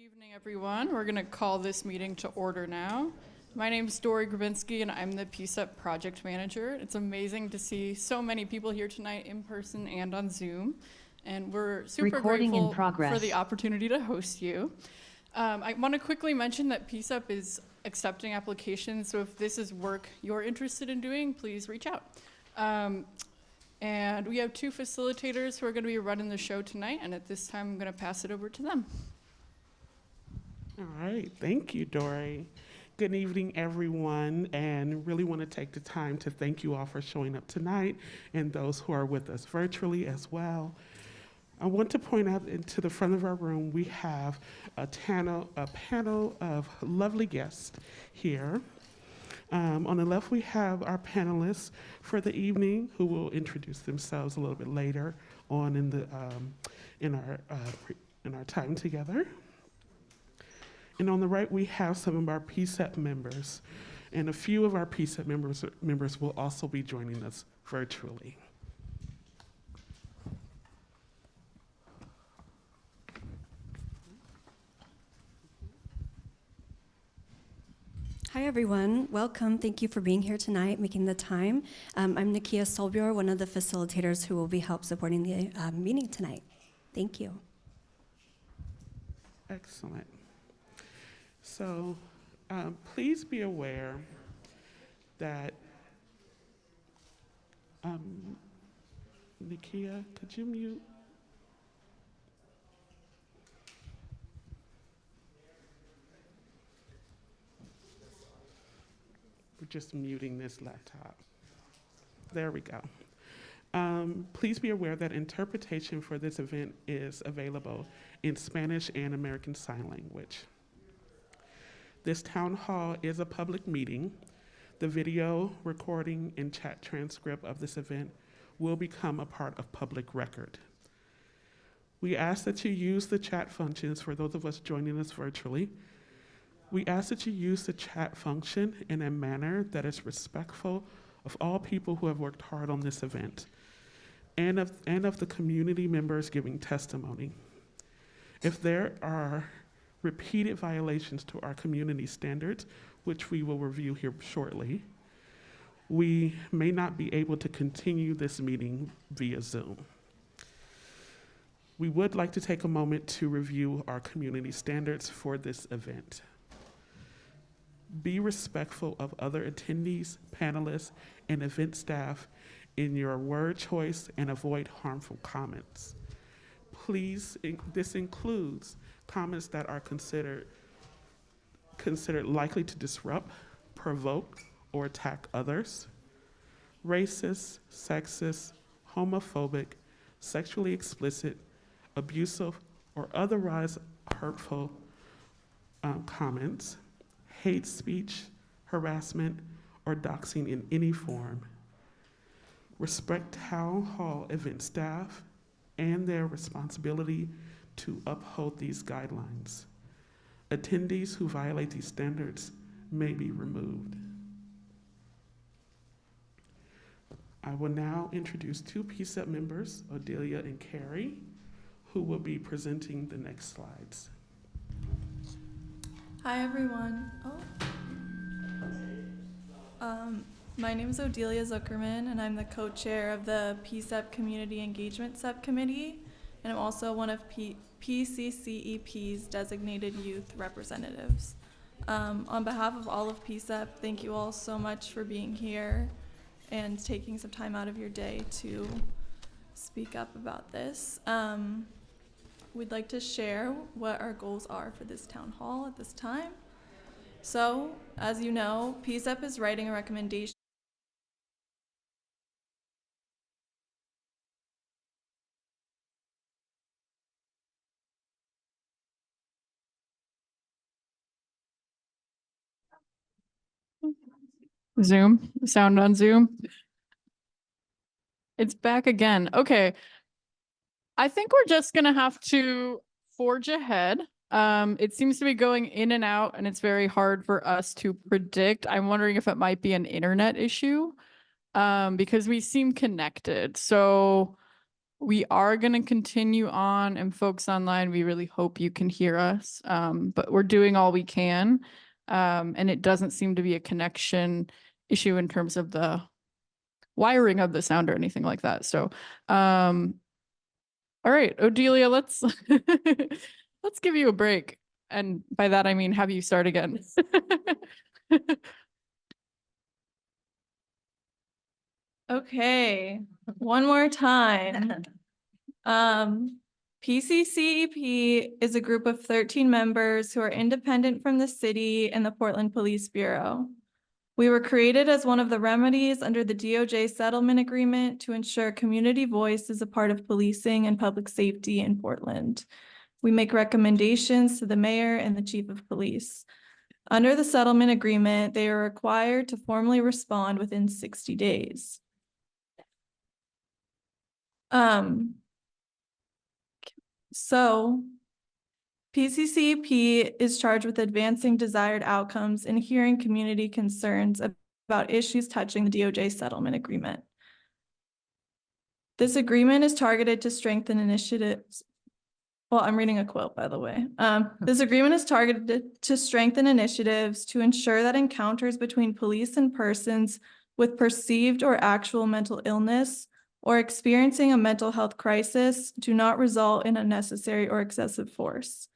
Evening, everyone. We're going to call this meeting to order now. My name is Dory Grabinski, and I'm the PCCEP project manager. It's amazing to see so many people here tonight in person and on Zoom, and we're super grateful for the opportunity to host you. I want to quickly mention that PCCEP is accepting applications, so if this is work you're interested in doing, please reach out. And we have two facilitators who are going to be running the show tonight, and at this time I'm going to pass it over to them. All right, thank you, Dory. Good evening, everyone, and really want to take the time to thank you all for showing up tonight and those who are with us virtually as well. I want to point out into the front of our room, we have a panel of lovely guests here. On the left, we have our panelists for the evening who will introduce themselves a little bit later on in our time together. And on the right, we have some of our PCCEP members, and a few of our PCCEP members will also be joining us virtually. Hi, everyone. Welcome. Thank you for being here tonight, making the time. I'm Nakia Solbjor, one of the facilitators who will be help supporting the meeting tonight. Thank you. Excellent. So please be aware that, Nakia, could you mute? We're just muting this laptop. There we go. Please be aware that interpretation for this event is available in Spanish and American Sign Language. This town hall is a public meeting. The video recording and chat transcript of this event will become a part of public record. We ask that you use the chat functions for those of us joining us virtually. We ask that you use the chat function in a manner that is respectful of all people who have worked hard on this event and of the community members giving testimony. If there are repeated violations to our community standards, which we will review here shortly, we may not be able to continue this meeting via Zoom. We would like to take a moment to review our community standards for this event. Be respectful of other attendees, panelists, and event staff in your word choice and avoid harmful comments. Please, this includes comments that are considered likely to disrupt, provoke, or attack others, racist, sexist, homophobic, sexually explicit, abusive, or otherwise hurtful comments, hate speech, harassment, or doxing in any form. Respect town hall event staff and their responsibility to uphold these guidelines. Attendees who violate these standards may be removed. I will now introduce two PCCEP members, Odelia and Carrie, who will be presenting the next slides. Hi, everyone. My name is Odelia Zuckerman, and I'm the co-chair of the PCCEP Community Engagement Subcommittee, and I'm also one of PCCEP's designated youth representatives. On behalf of all of PCCEP, thank you all so much for being here and taking some time out of your day to speak up about this. We'd like to share what our goals are for this town hall at this time. So, as you know, PCCEP is writing a recommendation Zoom, sound on Zoom. It's back again. Okay. I think we're just going to have to forge ahead. It seems to be going in and out, and it's very hard for us to predict. I'm wondering if it might be an internet issue, because we seem connected. So We are going to continue on, and folks online, we really hope you can hear us. But we're doing all we can. And it doesn't seem to be a connection issue in terms of the wiring of the sound or anything like that. So, all right, Odelia, let's let's give you a break. And by that, I mean, have you start again. Okay, one more time. PCCEP is a group of 13 members who are independent from the city and the Portland Police Bureau. We were created as one of the remedies under the DOJ settlement agreement to ensure community voice is a part of policing and public safety in Portland. We make recommendations to the mayor and the chief of police. Under the settlement agreement, they are required to formally respond within 60 days. So PCCEP is charged with advancing desired outcomes and hearing community concerns about issues touching the DOJ settlement agreement. This agreement is targeted to strengthen initiatives. Well, I'm reading a quote, by the way. This agreement is targeted to strengthen initiatives to ensure that encounters between police and persons with perceived or actual mental illness or experiencing a mental health crisis do not result in unnecessary or excessive force.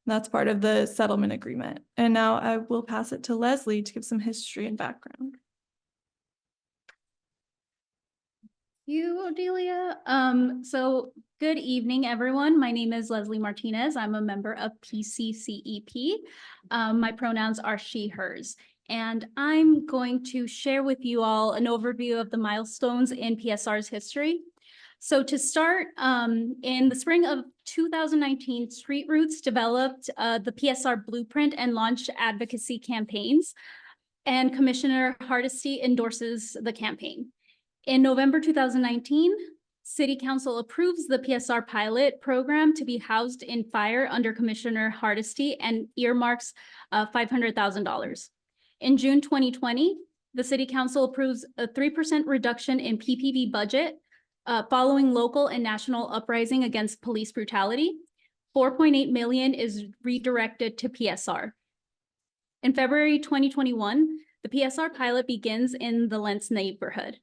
That's part of the settlement agreement. And now I will pass it to Leslie to give some history and background. You, Odelia. So good evening, everyone. My name is Leslie Martinez. I'm a member of PCCEP. My pronouns are she, hers. And I'm going to share with you all an overview of the milestones in PSR's history. So to start, in the spring of 2019, Street Roots developed the PSR blueprint and launched advocacy campaigns, and Commissioner Hardesty endorses the campaign. In November 2019, City Council approves the PSR pilot program to be housed in fire under Commissioner Hardesty and earmarks $500,000. In June 2020, the City Council approves a 3% reduction in PPV budget following local and national uprising against police brutality. 4.8 million is redirected to PSR. In February 2021, the PSR pilot begins in the Lentz neighborhood.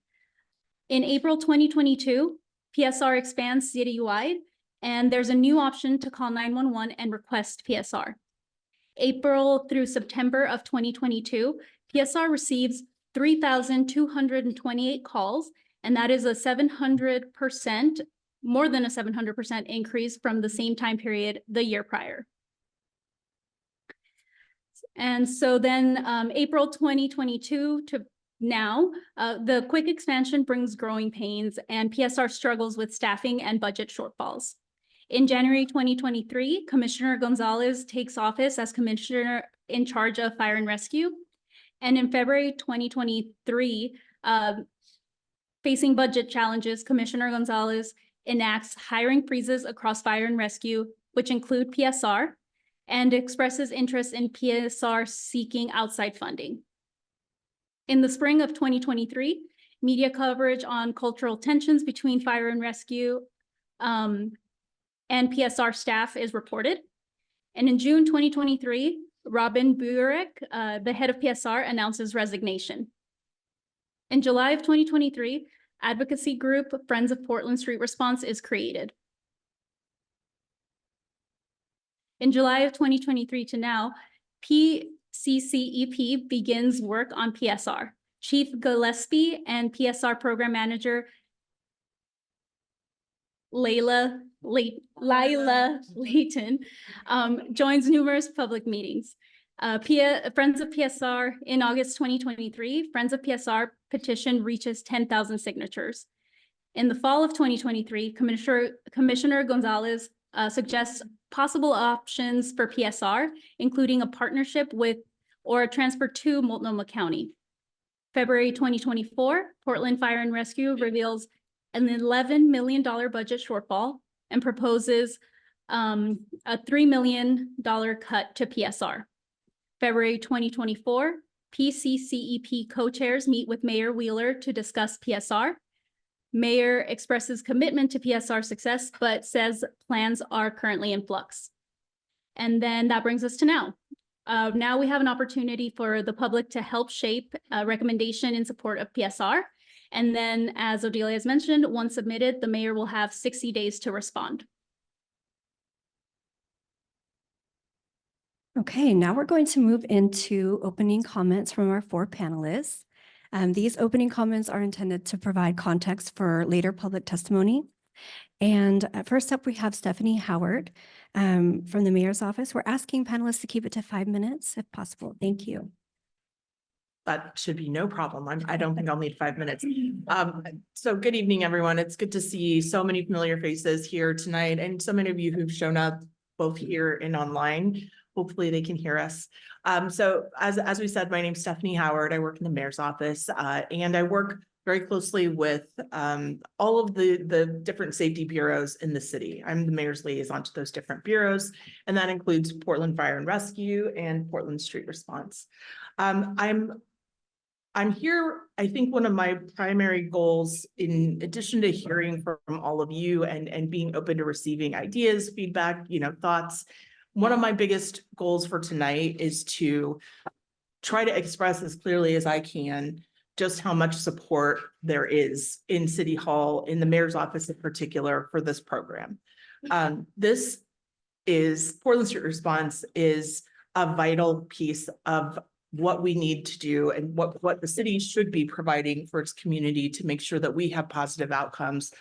In April 2022, PSR expands citywide, and there's a new option to call 911 and request PSR. April through September of 2022, PSR receives 3,228 calls, and that is a 700%, more than a 700% increase from the same time period the year prior. And so then April 2022 to now, the quick expansion brings growing pains, and PSR struggles with staffing and budget shortfalls. In January 2023, Commissioner Gonzalez takes office as commissioner in charge of fire and rescue. And in February 2023, facing budget challenges, Commissioner Gonzalez enacts hiring freezes across fire and rescue, which include PSR, and expresses interest in PSR seeking outside funding. In the spring of 2023, media coverage on cultural tensions between fire and rescue and PSR staff is reported. And in June 2023, Robin Burek, the head of PSR, announces resignation. In July of 2023, advocacy group Friends of Portland Street Response is created. In July of 2023 to now, PCCEP begins work on PSR. Chief Gillespie and PSR program manager Lila Layton joins numerous public meetings. Friends of PSR in August 2023, Friends of PSR petition reaches 10,000 signatures. In the fall of 2023, Commissioner Gonzalez suggests possible options for PSR, including a partnership with or a transfer to Multnomah County. February 2024, Portland Fire and Rescue reveals an $11 million budget shortfall and proposes a $3 million cut to PSR. February 2024, PCCEP co-chairs meet with Mayor Wheeler to discuss PSR. Mayor expresses commitment to PSR success, but says plans are currently in flux. And then that brings us to now. Now we have an opportunity for the public to help shape a recommendation in support of PSR. And then, as Odelia has mentioned, once submitted, the mayor will have 60 days to respond. Okay, now we're going to move into opening comments from our 4 panelists. These opening comments are intended to provide context for later public testimony. And first up, we have Stephanie Howard from the mayor's office. We're asking panelists to keep it to 5 minutes if possible. Thank you. That should be no problem. I don't think I'll need 5 minutes. So good evening, everyone. It's good to see so many familiar faces here tonight and so many of you who've shown up both here and online. Hopefully they can hear us. So as we said, my name's Stephanie Howard. I work in the mayor's office and I work very closely with all of the different safety bureaus in the city. I'm the mayor's liaison to those different bureaus, and that includes Portland Fire and Rescue and Portland Street Response. I'm here, I think one of my primary goals, in addition to hearing from all of you and being open to receiving ideas, feedback, thoughts, one of my biggest goals for tonight is to try to express as clearly as I can just how much support there is in City Hall, in the mayor's office in particular, for this program. Portland Street Response is a vital piece of what we need to do and what the city should be providing for its community to make sure that we have positive outcomes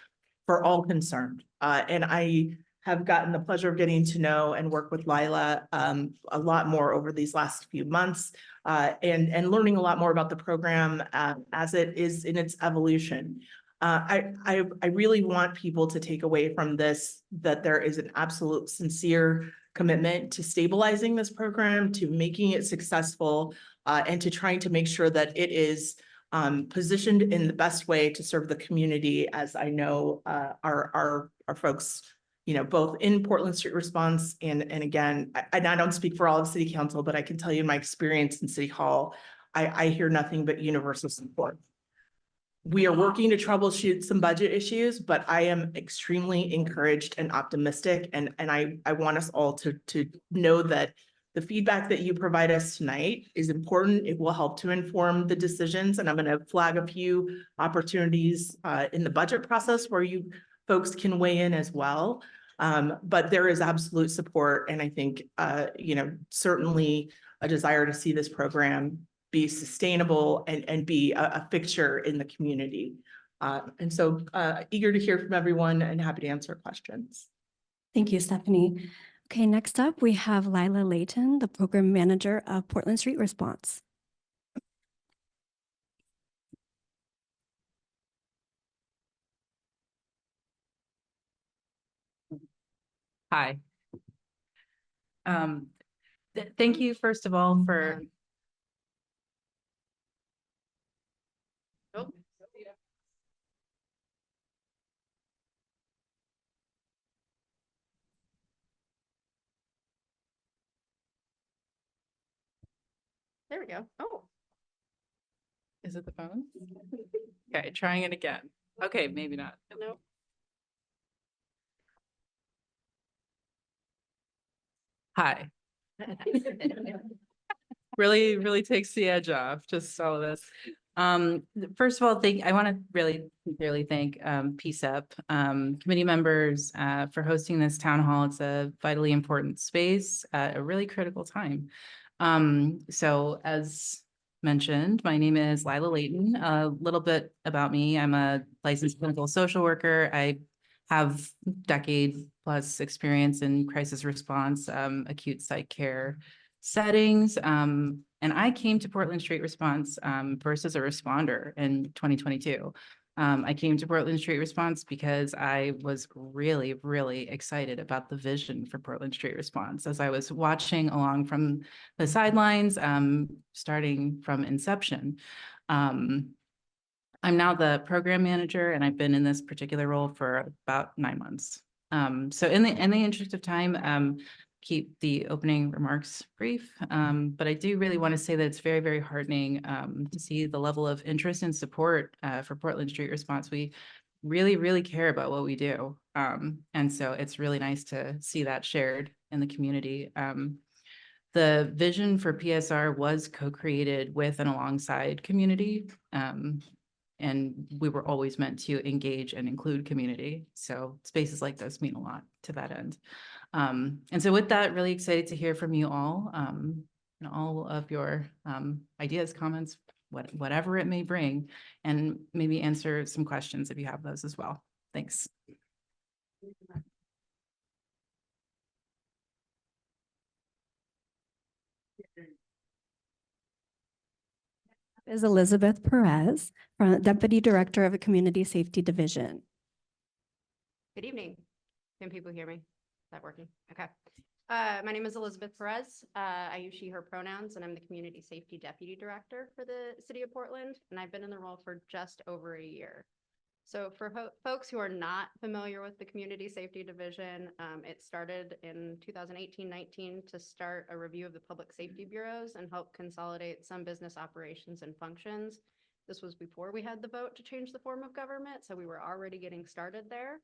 for all concerned. And I have gotten the pleasure of getting to know and work with Lila a lot more over these last few months and learning a lot more about the program as it is in its evolution. I really want people to take away from this that there is an absolute sincere commitment to stabilizing this program, to making it successful, and to trying to make sure that it is positioned in the best way to serve the community, as I know our folks, both in Portland Street Response and again, I don't speak for all of City Council, but I can tell you in my experience in City Hall, I hear nothing but universal support. We are working to troubleshoot some budget issues, but I am extremely encouraged and optimistic. And I want us all to know that the feedback that you provide us tonight is important. It will help to inform the decisions. And I'm going to flag a few opportunities in the budget process where you folks can weigh in as well. But there is absolute support. And I think, certainly a desire to see this program be sustainable and be a fixture in the community. And so eager to hear from everyone and happy to answer questions. Thank you, Stephanie. Okay, next up, we have Lila Layton, the program manager of Portland Street Response. Hi. Thank you, first of all, for There we go. Oh. Is it the phone? Okay, trying it again. Okay, maybe not. No. Hi. Really takes the edge off, just all of this. First of all, I want to really sincerely thank PCCEP committee members for hosting this town hall. It's a vitally important space at a really critical time. So as mentioned, my name is Lila Layton. A little bit about me. I'm a licensed clinical social worker. I have decade-plus experience in crisis response, acute psych care settings. And I came to Portland Street Response first as a responder in 2022. I came to Portland Street Response because I was really excited about the vision for Portland Street Response as I was watching along from the sidelines, starting from inception. I'm now the program manager, and I've been in this particular role for about 9 months. So in the interest of time, keep the opening remarks brief, but I do really want to say that it's very heartening to see the level of interest and support for Portland Street Response. We really, really care about what we do. And so it's really nice to see that shared in the community. The vision for PSR was co-created with and alongside community. And we were always meant to engage and include community. So spaces like this mean a lot to that end. And so with that, really excited to hear from you all, and all of your ideas, comments, whatever it may bring, and maybe answer some questions if you have those as well. Thanks. Is Elizabeth Perez, Deputy Director of the Community Safety Division. Good evening. Can people hear me? Is that working? Okay. My name is Elizabeth Perez. I use she, her pronouns, and I'm the Community Safety Deputy Director for the City of Portland, and I've been in the role for just over a year. So for folks who are not familiar with the Community Safety Division, it started in 2018-19 to start a review of the public safety bureaus and help consolidate some business operations and functions. This was before we had the vote to change the form of government, so we were already getting started there.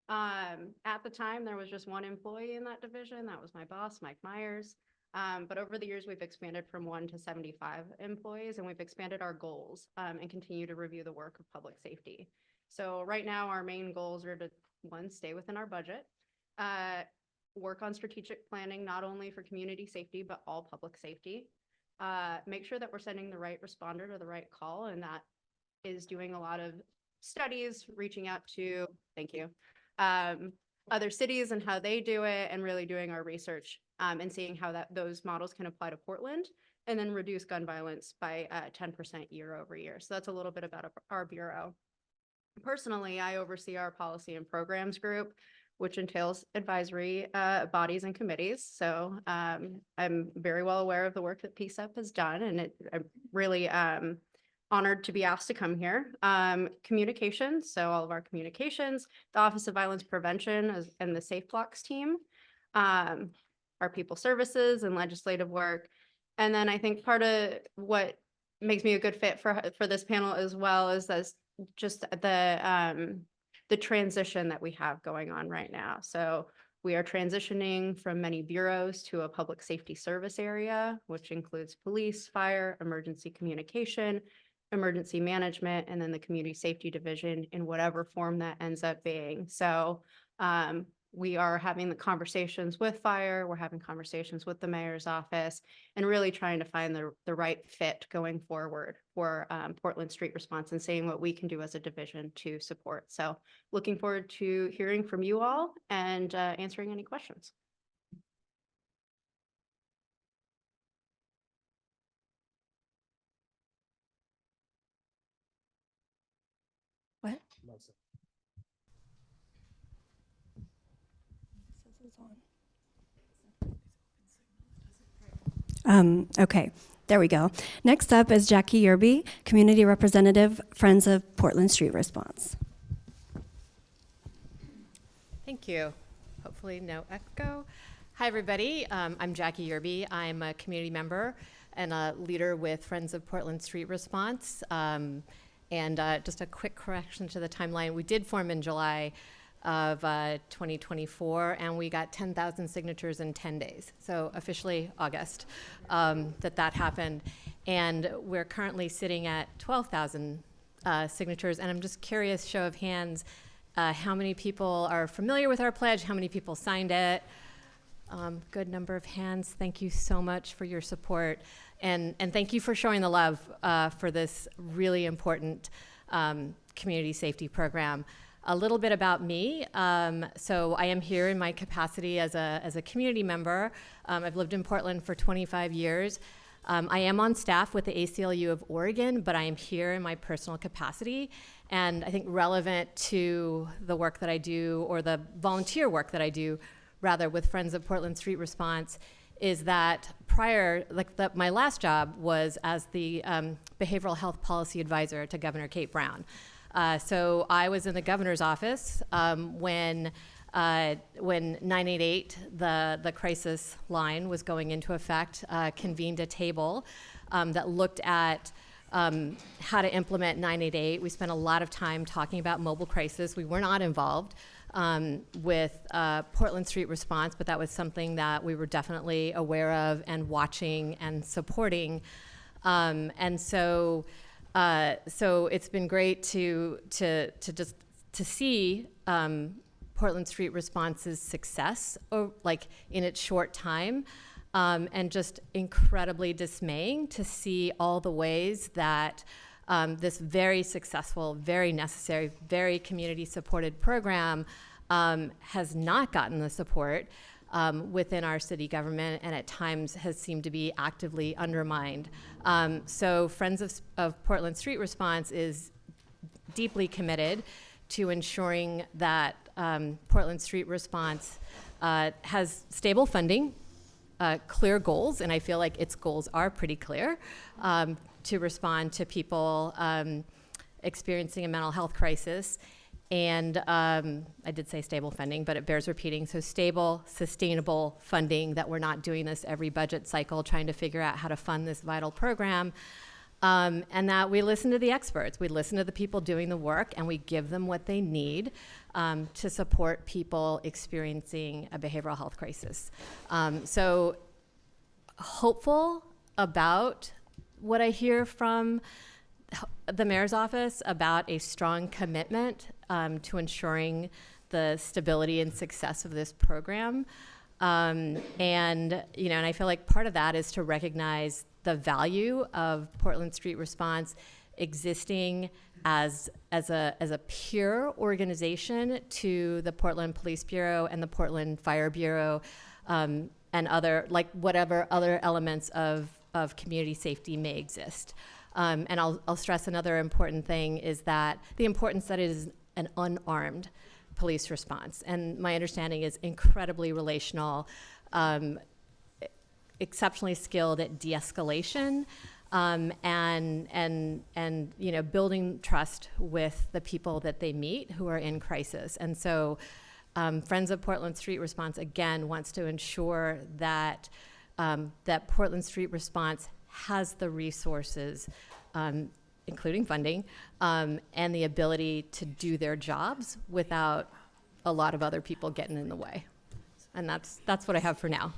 At the time, there was just one employee in that division. That was my boss, Mike Myers. But over the years, we've expanded from 1 to 75 employees, and we've expanded our goals and continue to review the work of public safety. So right now, our main goals are to, one, stay within our budget, work on strategic planning, not only for community safety, but all public safety, make sure that we're sending the right responder to the right call, and that is doing a lot of studies, reaching out to, thank you, other cities and how they do it, and really doing our research and seeing how those models can apply to Portland, and then reduce gun violence by 10% year over year. So that's a little bit about our bureau. Personally, I oversee our policy and programs group, which entails advisory bodies and committees. So I'm very well aware of the work that PCCEP has done, and I'm really honored to be asked to come here. Communications, so all of our communications, the Office of Violence Prevention and the Safe Blocks team, our people services and legislative work. And then I think part of what makes me a good fit for this panel as well is just the transition that we have going on right now. So we are transitioning from many bureaus to a public safety service area, which includes police, fire, emergency communication, emergency management, and then the community safety division in whatever form that ends up being. So we are having the conversations with fire, we're having conversations with the mayor's office, and really trying to find the right fit going forward for Portland Street Response and seeing what we can do as a division to support. So looking forward to hearing from you all and answering any questions. What? Okay, there we go. Next up is Jackie Yerby, Community Representative, Friends of Portland Street Response. Thank you. Hopefully no echo. Hi, everybody. I'm Jackie Yerby. I'm a community member and a leader with Friends of Portland Street Response. And just a quick correction to the timeline. We did form in July of 2024, and we got 10,000 signatures in 10 days. So officially August that happened. And we're currently sitting at 12,000 signatures. And I'm just curious, show of hands, how many people are familiar with our pledge? How many people signed it? Good number of hands. Thank you so much for your support. And thank you for showing the love for this really important community safety program. A little bit about me. So I am here in my capacity as a community member. I've lived in Portland for 25 years. I am on staff with the ACLU of Oregon, but I am here in my personal capacity. And I think relevant to the work that I do, or the volunteer work that I do, rather, with Friends of Portland Street Response, is that prior, my last job was as the behavioral health policy advisor to Governor Kate Brown. So I was in the governor's office when 988, the crisis line, was going into effect, convened a table that looked at how to implement 988. We spent a lot of time talking about mobile crisis. We were not involved with Portland Street Response, but that was something that we were definitely aware of and watching and supporting. And so it's been great to see Portland Street Response's success, like in its short time, and just incredibly dismaying to see all the ways that this very successful, very necessary, very community-supported program has not gotten the support within our city government, and at times has seemed to be actively undermined. So Friends of Portland Street Response is deeply committed to ensuring that Portland Street Response has stable funding, clear goals, and I feel like its goals are pretty clear, to respond to people experiencing a mental health crisis. And I did say stable funding, but it bears repeating. So stable, sustainable funding, that we're not doing this every budget cycle trying to figure out how to fund this vital program. And that we listen to the experts. We listen to the people doing the work, and we give them what they need to support people experiencing a behavioral health crisis. So hopeful about what I hear from the mayor's office about a strong commitment to ensuring the stability and success of this program. And I feel like part of that is to recognize the value of Portland Street Response existing as a peer organization to the Portland Police Bureau and the Portland Fire Bureau, and other, like whatever other elements of community safety may exist. And I'll stress another important thing is that the importance that it is an unarmed police response. And my understanding is incredibly relational, exceptionally skilled at de-escalation, and building trust with the people that they meet who are in crisis. And so Friends of Portland Street Response, again, wants to ensure that that Portland Street Response has the resources, including funding, and the ability to do their jobs without a lot of other people getting in the way. And that's what I have for now.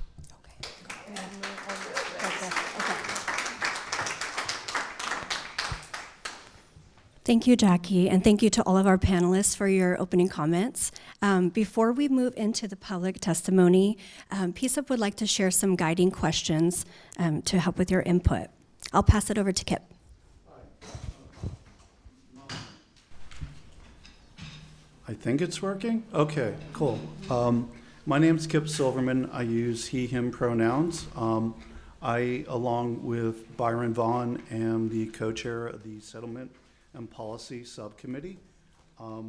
Thank you, Jackie, and thank you to all of our panelists for your opening comments. Before we move into the public testimony, PCCEP would like to share some guiding questions to help with your input. I'll pass it over to Kip. I think it's working? Okay, cool. My name's Kip Silverman. I use he, him pronouns. I, along with Byron Vaughn, am the co-chair of the Settlement and Policy Subcommittee. I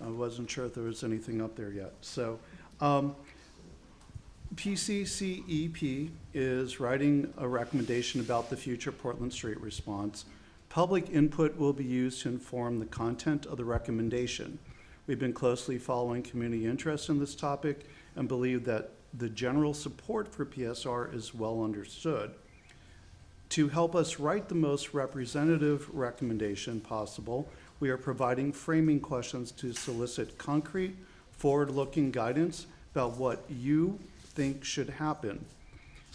wasn't sure if there was anything up there yet. So PCCEP is writing a recommendation about the future Portland Street Response. Public input will be used to inform the content of the recommendation. We've been closely following community interest in this topic and believe that the general support for PSR is well understood. To help us write the most representative recommendation possible, we are providing framing questions to solicit concrete, forward-looking guidance about what you think should happen.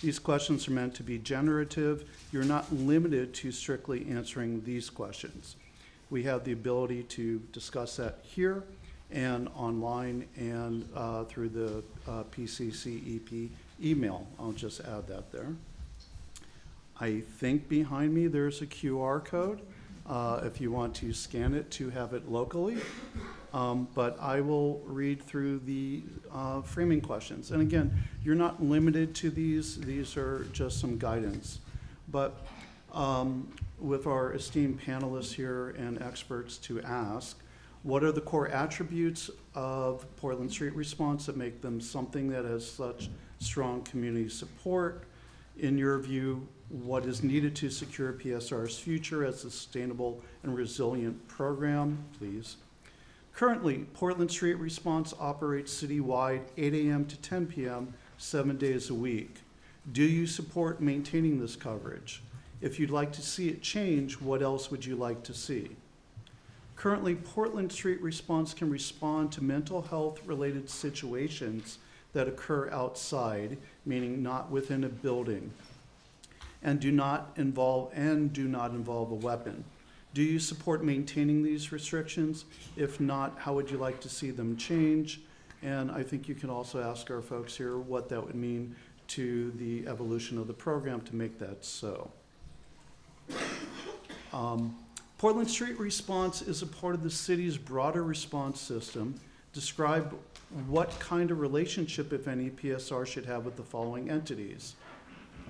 These questions are meant to be generative. You're not limited to strictly answering these questions. We have the ability to discuss that here and online and through the PCCEP email. I'll just add that there. I think behind me there's a QR code if you want to scan it to have it locally. But I will read through the framing questions. And again, you're not limited to these. These are just some guidance. But with our esteemed panelists here and experts to ask, what are the core attributes of Portland Street Response that make them something that has such strong community support? In your view, what is needed to secure PSR's future as a sustainable and resilient program, please? Currently, Portland Street Response operates citywide 8 a.m. to 10 p.m. 7 days a week. Do you support maintaining this coverage? If you'd like to see it change, what else would you like to see? Currently, Portland Street Response can respond to mental health-related situations that occur outside, meaning not within a building, and do not involve a weapon. Do you support maintaining these restrictions? If not, how would you like to see them change? And I think you can also ask our folks here what that would mean to the evolution of the program to make that so. Portland Street Response is a part of the city's broader response system. Describe what kind of relationship, if any, PSR should have with the following entities.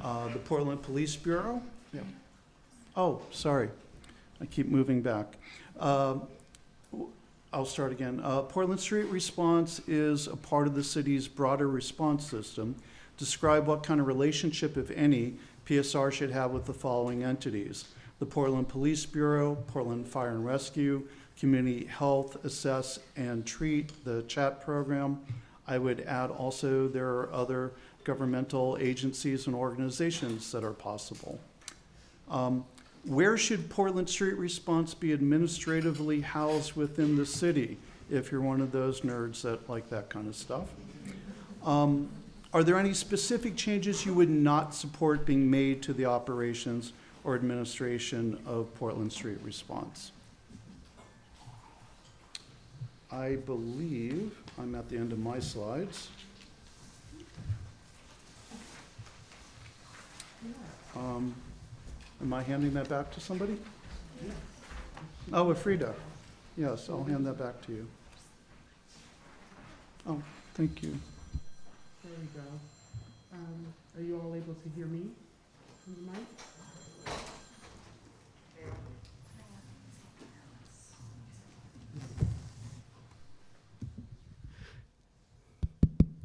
The Portland Police Bureau. Yeah. Oh, sorry. I keep moving back. I'll start again. Portland Street Response is a part of the city's broader response system. Describe what kind of relationship, if any, PSR should have with the following entities. The Portland Police Bureau, Portland Fire and Rescue, Community Health, Assess and Treat, the chat program. I would add also there are other governmental agencies and organizations that are possible. Where should Portland Street Response be administratively housed within the city, if you're one of those nerds that like that kind of stuff? Are there any specific changes you would not support being made to the operations or administration of Portland Street Response? I believe I'm at the end of my slides. Am I handing that back to somebody? Oh, Frida. Yes, I'll hand that back to you. Oh, thank you. There we go. Are you all able to hear me from the mic?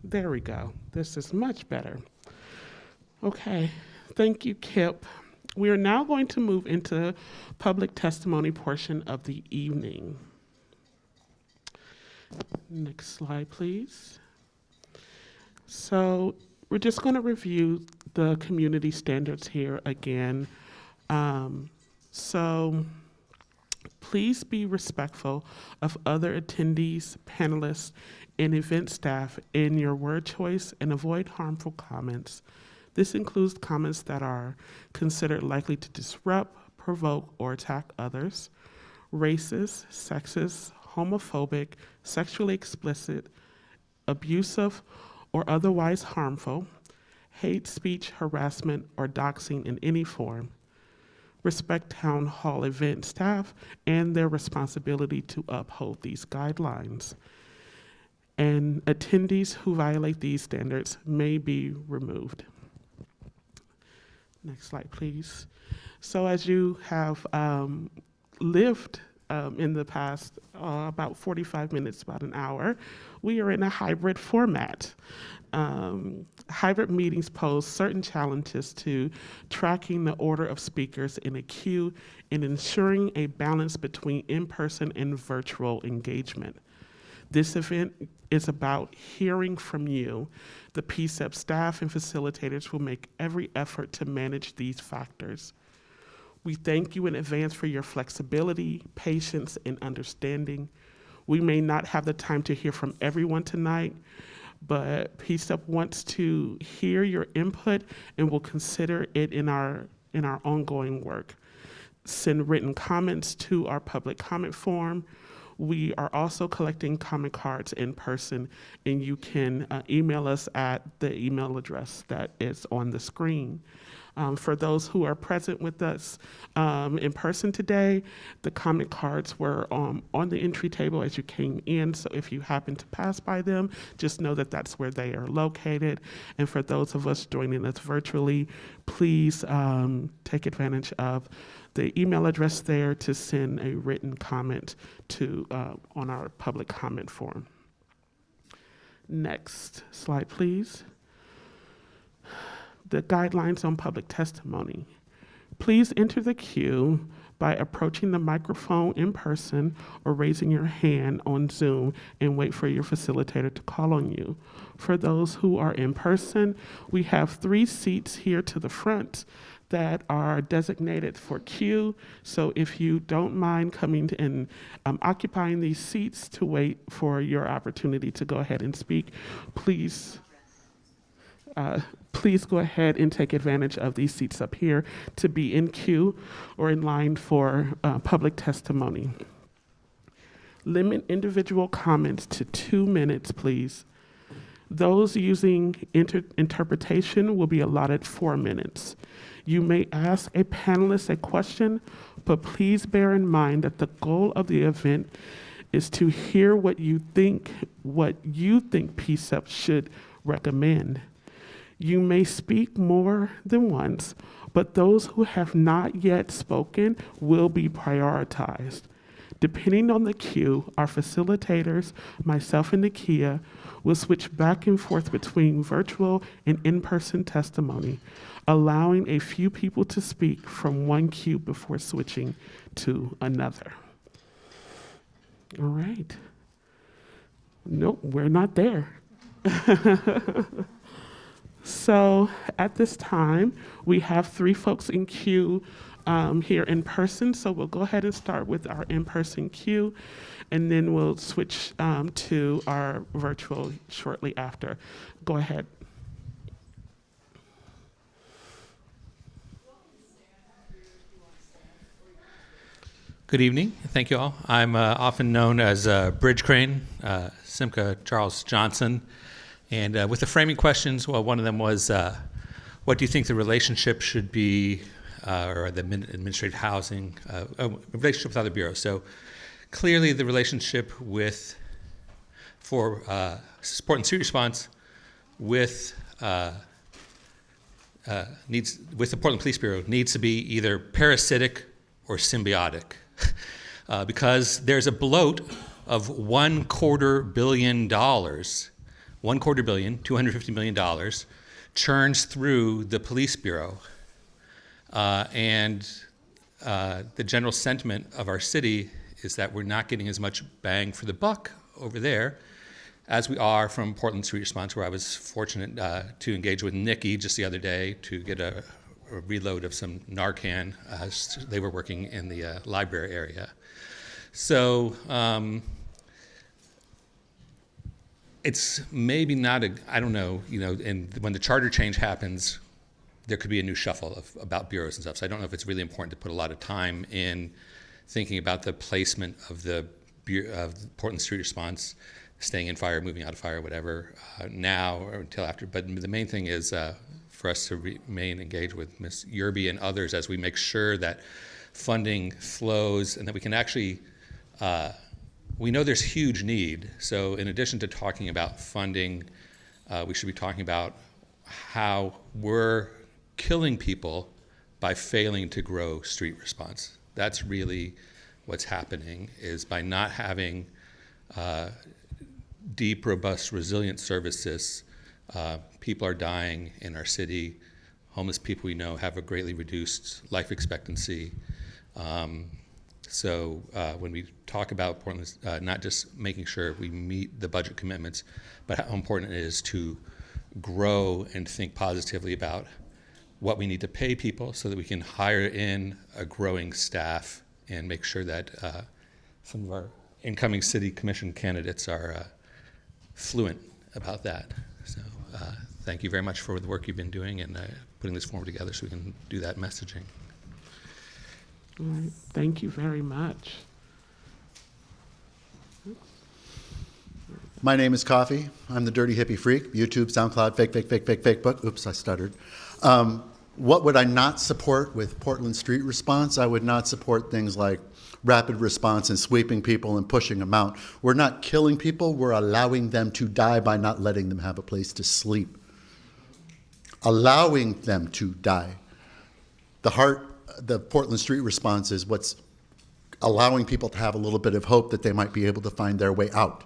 There we go. This is much better. Okay, thank you, Kip. We are now going to move into public testimony portion of the evening. Next slide, please. So we're just going to review the community standards here again. So please be respectful of other attendees, panelists, and event staff in your word choice and avoid harmful comments. This includes comments that are considered likely to disrupt, provoke, or attack others, racist, sexist, homophobic, sexually explicit, abusive, or otherwise harmful, hate speech, harassment, or doxing in any form. Respect town hall event staff and their responsibility to uphold these guidelines. And attendees who violate these standards may be removed. Next slide, please. So as you have lived in the past about 45 minutes, about an hour, we are in a hybrid format. Hybrid meetings pose certain challenges to tracking the order of speakers in a queue and ensuring a balance between in-person and virtual engagement. This event is about hearing from you. The PCCEP staff and facilitators will make every effort to manage these factors. We thank you in advance for your flexibility, patience, and understanding. We may not have the time to hear from everyone tonight, but PCCEP wants to hear your input and will consider it in our ongoing work. Send written comments to our public comment form. We are also collecting comment cards in person, and you can email us at the email address that is on the screen. For those who are present with us in person today, the comment cards were on the entry table as you came in, so if you happen to pass by them, just know that that's where they are located. And for those of us joining us virtually, please take advantage of the email address there to send a written comment to on our public comment form. Next slide, please. The guidelines on public testimony. Please enter the queue by approaching the microphone in person or raising your hand on Zoom and wait for your facilitator to call on you. For those who are in person, we have 3 seats here to the front that are designated for queue. So if you don't mind coming and occupying these seats to wait for your opportunity to go ahead and speak, please go ahead and take advantage of these seats up here to be in queue or in line for public testimony. Limit individual comments to 2 minutes, please. Those using interpretation will be allotted 4 minutes. You may ask a panelist a question, but please bear in mind that the goal of the event is to hear what you think PCCEP should recommend. You may speak more than once, but those who have not yet spoken will be prioritized. Depending on the queue, our facilitators, myself and Nakia, will switch back and forth between virtual and in-person testimony, allowing a few people to speak from one queue before switching to another. All right. Nope, we're not there. So at this time, we have 3 folks in queue here in person. So we'll go ahead and start with our in-person queue, and then we'll switch to our virtual shortly after. Go ahead. Good evening. Thank you all. I'm often known as Bridge Crane, Simca Charles Johnson. And with the framing questions, well, one of them was, what do you think the relationship should be, or the administrative housing, relationship with other bureaus? So clearly the relationship for support and street response with the Portland Police Bureau needs to be either parasitic or symbiotic. Because there's a bloat of $250 million, $250 million, churns through the police bureau. And the general sentiment of our city is that we're not getting as much bang for the buck over there as we are from Portland Street Response, where I was fortunate to engage with Nikki just the other day to get a reload of some Narcan. They were working in the library area. So it's maybe not I don't know, and when the charter change happens, there could be a new shuffle about bureaus and stuff. So I don't know if it's really important to put a lot of time in thinking about the placement of the Portland Street Response, staying in fire, moving out of fire, whatever, now or until after. But the main thing is for us to remain engaged with Ms. Yerby and others as we make sure that funding flows and that we can actually, we know there's huge need. So in addition to talking about funding, we should be talking about how we're killing people by failing to grow street response. That's really what's happening, is by not having deep, robust, resilient services, people are dying in our city. Homeless people we know have a greatly reduced life expectancy. So when we talk about Portland, not just making sure we meet the budget commitments, but how important it is to grow and think positively about what we need to pay people so that we can hire in a growing staff and make sure that some of our incoming city commission candidates are fluent about that. So thank you very much for the work you've been doing and putting this forum together so we can do that messaging. All right. Thank you very much. My name is Coffee. I'm the Dirty Hippie Freak. YouTube, SoundCloud, Facebook. Oops, I stuttered. What would I not support with Portland Street Response? I would not support things like rapid response and sweeping people and pushing them out. We're not killing people. We're allowing them to die by not letting them have a place to sleep. Allowing them to die. The Portland Street Response is what's allowing people to have a little bit of hope that they might be able to find their way out.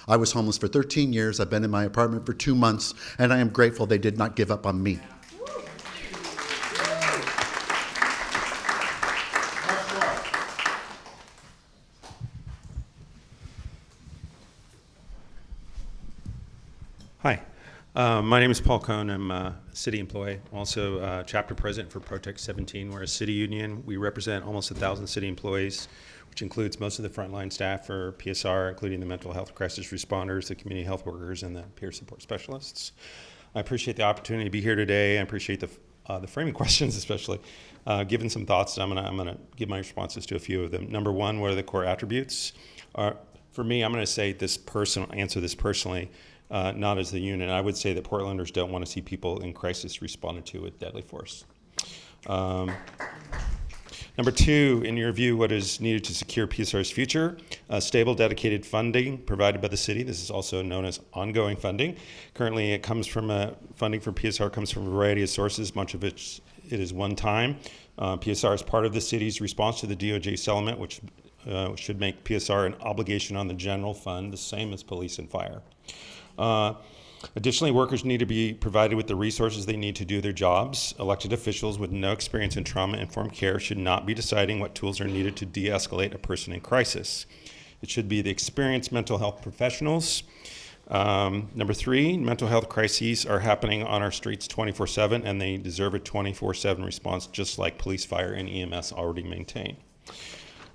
I was homeless for 13 years. I've been in my apartment for 2 months, and I am grateful they did not give up on me. Hi, my name is Paul Cohn. I'm a city employee, also chapter president for Protect 17. We're a city union. We represent almost 1,000 city employees, which includes most of the frontline staff for PSR, including the mental health crisis responders, the community health workers, and the peer support specialists. I appreciate the opportunity to be here today. I appreciate the framing questions, especially. Given some thoughts, I'm gonna give my responses to a few of them. Number one, what are the core attributes? For me, I'm gonna say answer this personally, not as the unit. I would say that Portlanders don't want to see people in crisis responded to with deadly force. Number two, in your view, what is needed to secure PSR's future? Stable, dedicated funding provided by the city. This is also known as ongoing funding. Currently, it comes from funding for PSR comes from a variety of sources. Much of it is one time. PSR is part of the city's response to the DOJ settlement, which should make PSR an obligation on the general fund, the same as police and fire. Additionally, workers need to be provided with the resources they need to do their jobs. Elected officials with no experience in trauma-informed care should not be deciding what tools are needed to de-escalate a person in crisis. It should be the experienced mental health professionals. Number three, mental health crises are happening on our streets 24/7, and they deserve a 24/7 response, just like police, fire, and EMS already maintain.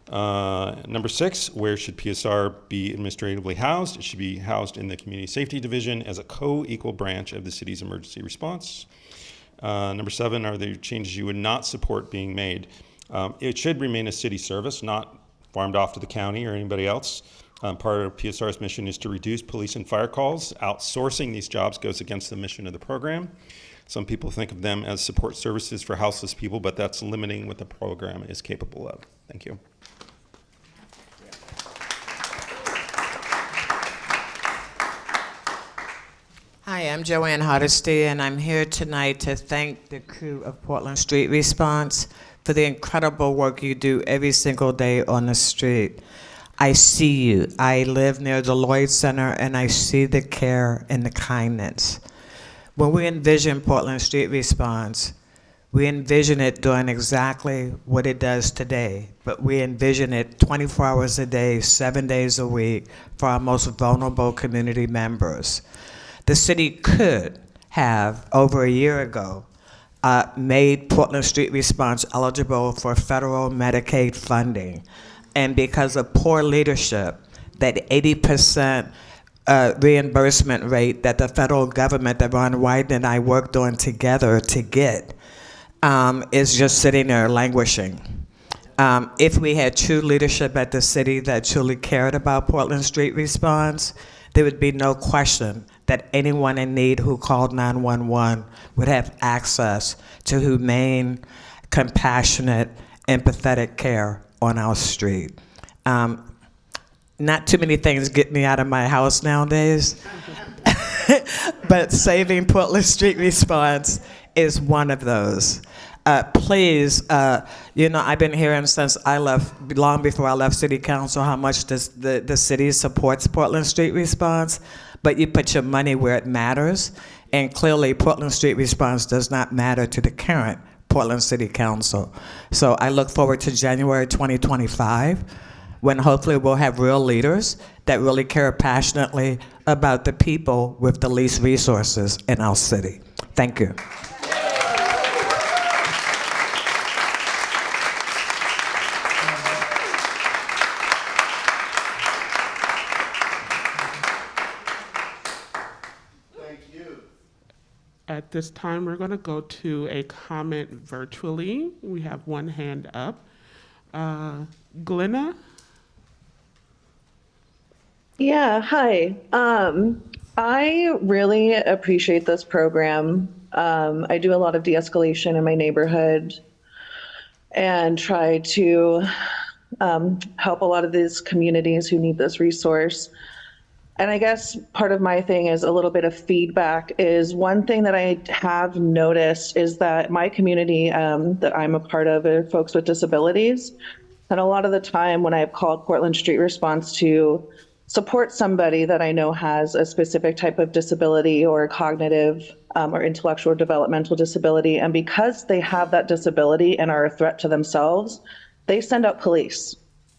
Number six, where should PSR be administratively housed? It should be housed in the Community Safety Division as a co-equal branch of the city's emergency response. Number seven, are there changes you would not support being made? It should remain a city service, not farmed off to the county or anybody else. Part of PSR's mission is to reduce police and fire calls. Outsourcing these jobs goes against the mission of the program. Some people think of them as support services for houseless people, but that's limiting what the program is capable of. Thank you. Hi, I'm Joanne Hardesty, and I'm here tonight to thank the crew of Portland Street Response for the incredible work you do every single day on the street. I see you. I live near the Lloyd Center, and I see the care and the kindness. When we envision Portland Street Response, we envision it doing exactly what it does today, but we envision it 24 hours a day, 7 days a week for our most vulnerable community members. The city could have, over a year ago, made Portland Street Response eligible for federal Medicaid funding. And because of poor leadership, that 80% reimbursement rate that the federal government that Ron Wyden and I worked on together to get is just sitting there languishing. If we had true leadership at the city that truly cared about Portland Street Response, there would be no question that anyone in need who called 911 would have access to humane, compassionate, empathetic care on our street. Not too many things get me out of my house nowadays, but saving Portland Street Response is one of those. Please, I've been hearing since I left, long before I left City Council, how much the city supports Portland Street Response, but you put your money where it matters, and clearly Portland Street Response does not matter to the current Portland City Council. So I look forward to January 2025, when hopefully we'll have real leaders that really care passionately about the people with the least resources in our city. Thank you. At this time, we're going to go to a comment virtually. We have one hand up. Glenna? Yeah, hi. I really appreciate this program. I do a lot of de-escalation in my neighborhood and try to help a lot of these communities who need this resource. And I guess part of my thing is a little bit of feedback. Is one thing that I have noticed is that my community that I'm a part of are folks with disabilities. And a lot of the time when I've called Portland Street Response to support somebody that I know has a specific type of disability or cognitive or intellectual or developmental disability, and because they have that disability and are a threat to themselves, they send out police.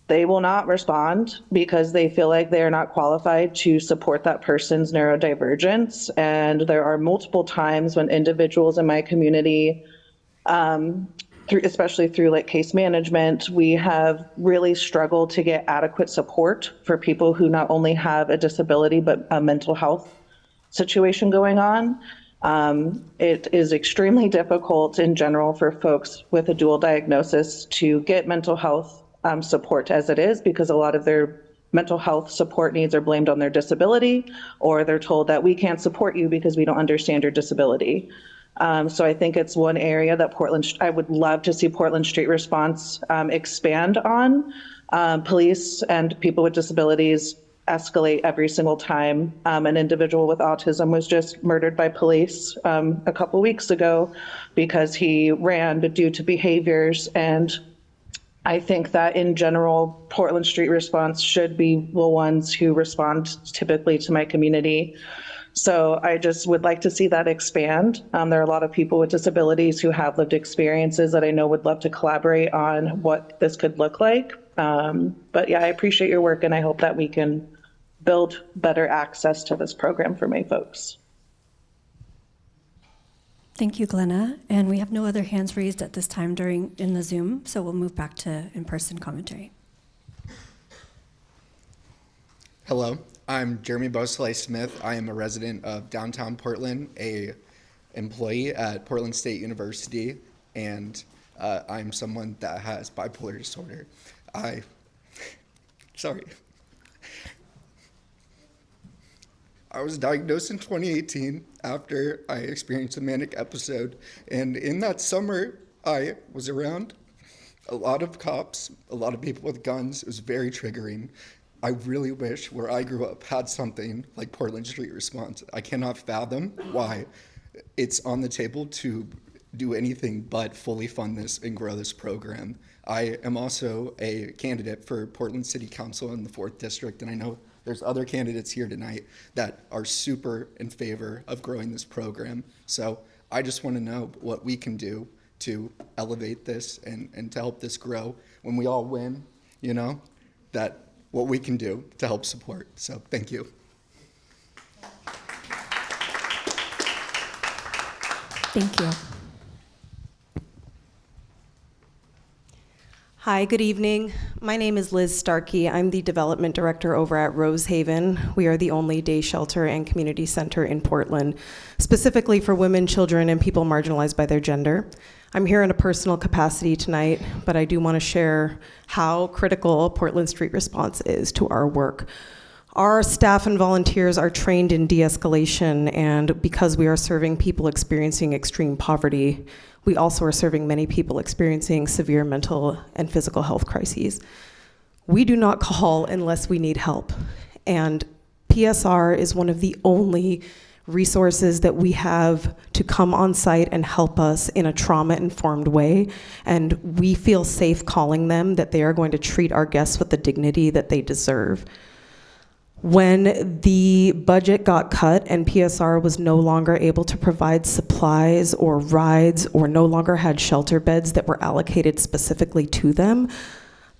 they will not respond because they feel like they are not qualified to support that person's neurodivergence. And there are multiple times when individuals in my community, especially through like case management, we have really struggled to get adequate support for people who not only have a disability, but a mental health situation going on. It is extremely difficult in general for folks with a dual diagnosis to get mental health support as it is, because a lot of their mental health support needs are blamed on their disability, or they're told that we can't support you because we don't understand your disability. So I think it's one area that I would love to see Portland Street Response expand on. Police and people with disabilities escalate every single time. An individual with autism was just murdered by police a couple weeks ago because he ran due to behaviors. And I think that in general, Portland Street Response should be the ones who respond typically to my community. So I just would like to see that expand. There are a lot of people with disabilities who have lived experiences that I know would love to collaborate on what this could look like. But yeah, I appreciate your work, and I hope that we can build better access to this program for my folks. Thank you, Glenna. And we have no other hands raised at this time in the Zoom, so we'll move back to in-person commentary. Hello, I'm Jeremy Beausoleil Smith. I am a resident of downtown Portland, a employee at Portland State University, and I'm someone that has bipolar disorder. I was diagnosed in 2018 after I experienced a manic episode, and in that summer, I was around a lot of cops, a lot of people with guns. It was very triggering. I really wish where I grew up had something like Portland Street Response. I cannot fathom why it's on the table to do anything but fully fund this and grow this program. I am also a candidate for Portland City Council in the 4th District, and I know there's other candidates here tonight that are super in favor of growing this program. So I just want to know what we can do to elevate this and to help this grow. When we all win, you know, that what we can do to help support. So thank you. Thank you. Hi, good evening. My name is Liz Starkey. I'm the development director over at Rosehaven. We are the only day shelter and community center in Portland, specifically for women, children, and people marginalized by their gender. I'm here in a personal capacity tonight, but I do want to share how critical Portland Street Response is to our work. Our staff and volunteers are trained in de-escalation, and because we are serving people experiencing extreme poverty, we also are serving many people experiencing severe mental and physical health crises. We do not call unless we need help. And PSR is one of the only resources that we have to come on site and help us in a trauma-informed way. And we feel safe calling them, that they are going to treat our guests with the dignity that they deserve. When the budget got cut and PSR was no longer able to provide supplies or rides or no longer had shelter beds that were allocated specifically to them,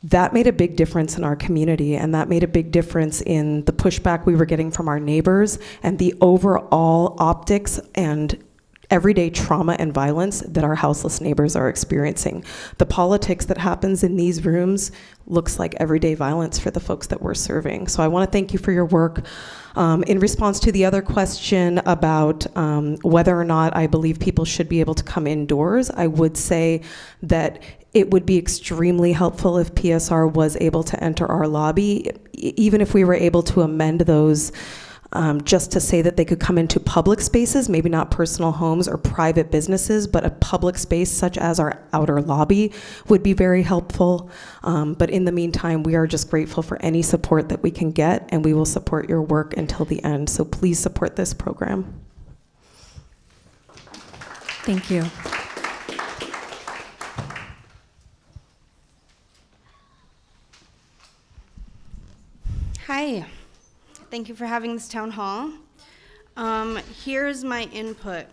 that made a big difference in our community, and that made a big difference in the pushback we were getting from our neighbors and the overall optics and everyday trauma and violence that our houseless neighbors are experiencing. The politics that happens in these rooms looks like everyday violence for the folks that we're serving. So I want to thank you for your work. In response to the other question about whether or not I believe people should be able to come indoors, I would say that it would be extremely helpful if PSR was able to enter our lobby, even if we were able to amend those just to say that they could come into public spaces, maybe not personal homes or private businesses, but a public space such as our outer lobby would be very helpful. But in the meantime, we are just grateful for any support that we can get, and we will support your work until the end. So please support this program. Thank you. Hi. Thank you for having this town hall. Here's my input.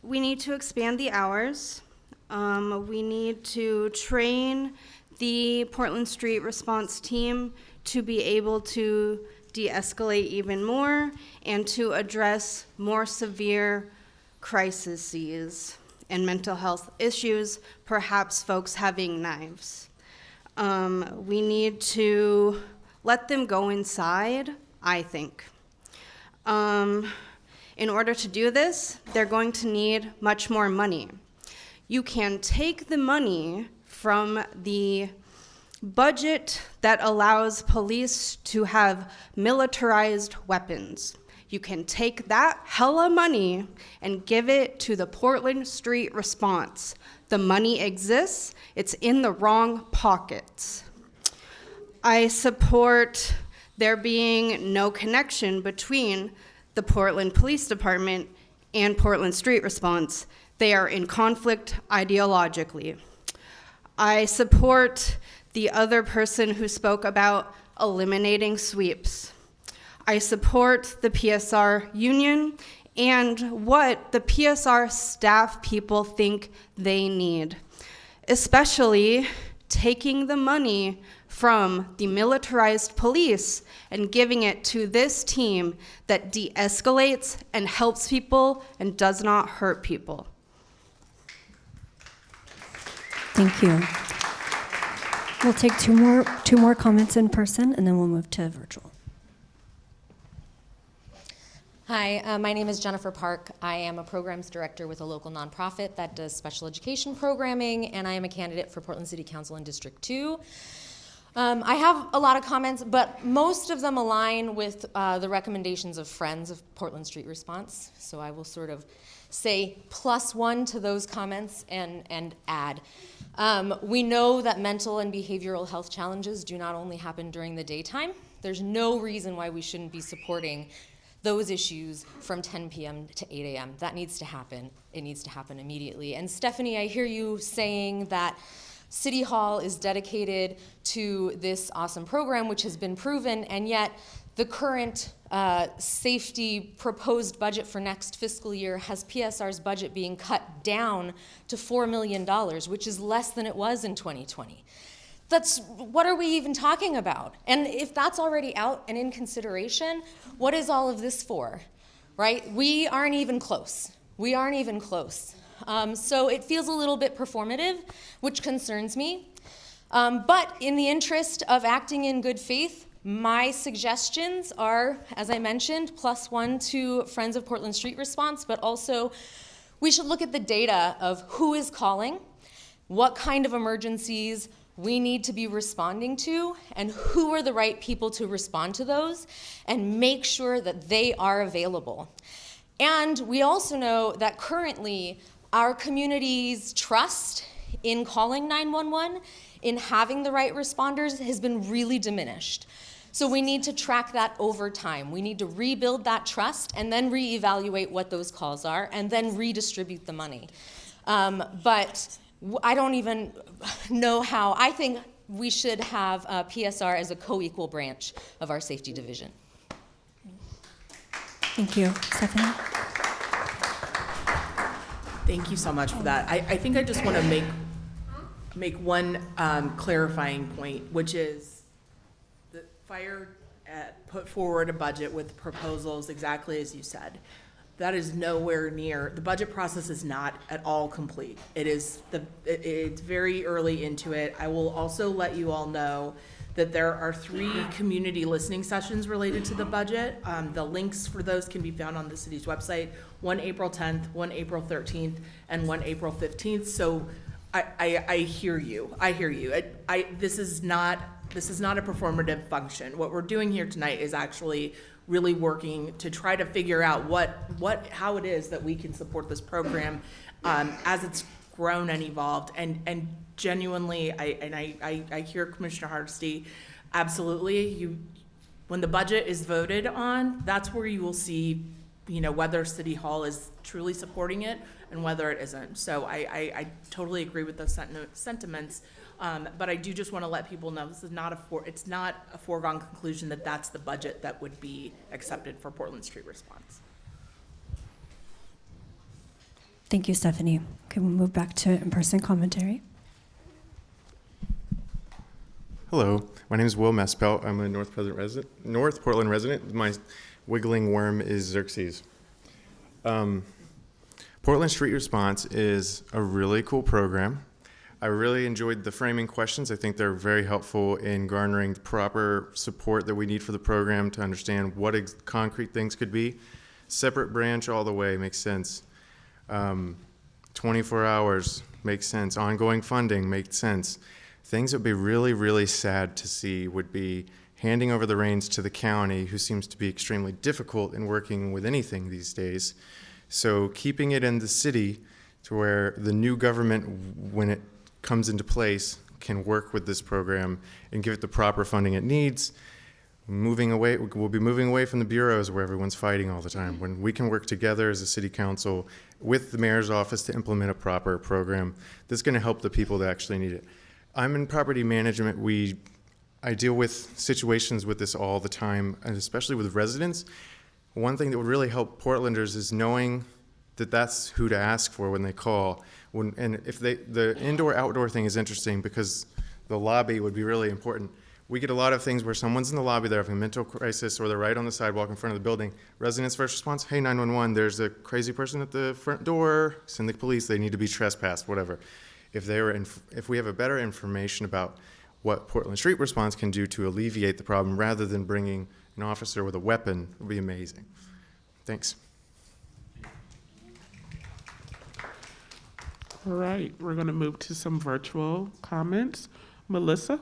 We need to expand the hours. We need to train the Portland Street Response Team to be able to de-escalate even more and to address more severe crises and mental health issues, perhaps folks having knives. We need to let them go inside, I think. In order to do this, they're going to need much more money. You can take the money from the budget that allows police to have militarized weapons. You can take that hella money and give it to the Portland Street Response. The money exists, it's in the wrong pockets. I support there being no connection between the Portland Police Department and Portland Street Response. They are in conflict ideologically. I support the other person who spoke about eliminating sweeps. I support the PSR union and what the PSR staff people think they need, especially taking the money from the militarized police and giving it to this team that de-escalates and helps people and does not hurt people. Thank you. We'll take two more comments in person, and then we'll move to virtual. Hi, my name is Jennifer Park. I am a programs director with a local nonprofit that does special education programming, and I am a candidate for Portland City Council in District 2. I have a lot of comments, but most of them align with the recommendations of Friends of Portland Street Response. So I will sort of say +1 to those comments and add. We know that mental and behavioral health challenges do not only happen during the daytime. There's no reason why we shouldn't be supporting those issues from 10 p.m. to 8 a.m. That needs to happen. It needs to happen immediately. And Stephanie, I hear you saying that City Hall is dedicated to this awesome program, which has been proven, and yet the current safety proposed budget for next fiscal year has PSR's budget being cut down to $4 million, which is less than it was in 2020. What are we even talking about? And if that's already out and in consideration, what is all of this for, right? We aren't even close. We aren't even close. So it feels a little bit performative, which concerns me. But in the interest of acting in good faith, my suggestions are, as I mentioned, +1 to Friends of Portland Street Response, but also we should look at the data of who is calling, what kind of emergencies we need to be responding to, and who are the right people to respond to those, and make sure that they are available. And we also know that currently our community's trust in calling 911, in having the right responders, has been really diminished. So we need to track that over time. We need to rebuild that trust and then reevaluate what those calls are and then redistribute the money. But I don't even know how. I think we should have PSR as a co-equal branch of our safety division. Thank you. Stephanie? Thank you so much for that. I think I just want to make one clarifying point, which is the fire put forward a budget with proposals exactly as you said. That is nowhere near, the budget process is not at all complete. It's very early into it. I will also let you all know that there are 3 community listening sessions related to the budget. The links for those can be found on the city's website, one April 10th, one April 13th, and one April 15th. So I hear you. I hear you. This is not a performative function. What we're doing here tonight is actually really working to try to figure out how it is that we can support this program as it's grown and evolved. And genuinely, I hear Commissioner Hardesty, absolutely. When the budget is voted on, that's where you will see, whether City Hall is truly supporting it and whether it isn't. So I totally agree with those sentiments. But I do just want to let people know this is it's not a foregone conclusion that that's the budget that would be accepted for Portland Street Response. Thank you, Stephanie. Okay, we'll move back to in-person commentary. Hello, my name is Will Mespelt. I'm a North Portland resident. My wiggling worm is Xerxes. Portland Street Response is a really cool program. I really enjoyed the framing questions. I think they're very helpful in garnering the proper support that we need for the program to understand what concrete things could be. Separate branch all the way makes sense. 24 hours makes sense. Ongoing funding makes sense. Things that would be really, really sad to see would be handing over the reins to the county, who seems to be extremely difficult in working with anything these days. So keeping it in the city to where the new government, when it comes into place, can work with this program and give it the proper funding it needs. We'll be moving away from the bureaus where everyone's fighting all the time. When we can work together as a city council with the mayor's office to implement a proper program that's going to help the people that actually need it. I'm in property management. I deal with situations with this all the time, and especially with residents. One thing that would really help Portlanders is knowing that that's who to ask for when they call. And if the indoor-outdoor thing is interesting because the lobby would be really important. We get a lot of things where someone's in the lobby, they're having a mental crisis, or they're right on the sidewalk in front of the building. Residents first response, hey, 911, there's a crazy person at the front door, send the police, they need to be trespassed, whatever. If we have a better information about what Portland Street Response can do to alleviate the problem rather than bringing an officer with a weapon, it would be amazing. Thanks. All right, we're going to move to some virtual comments. Melissa?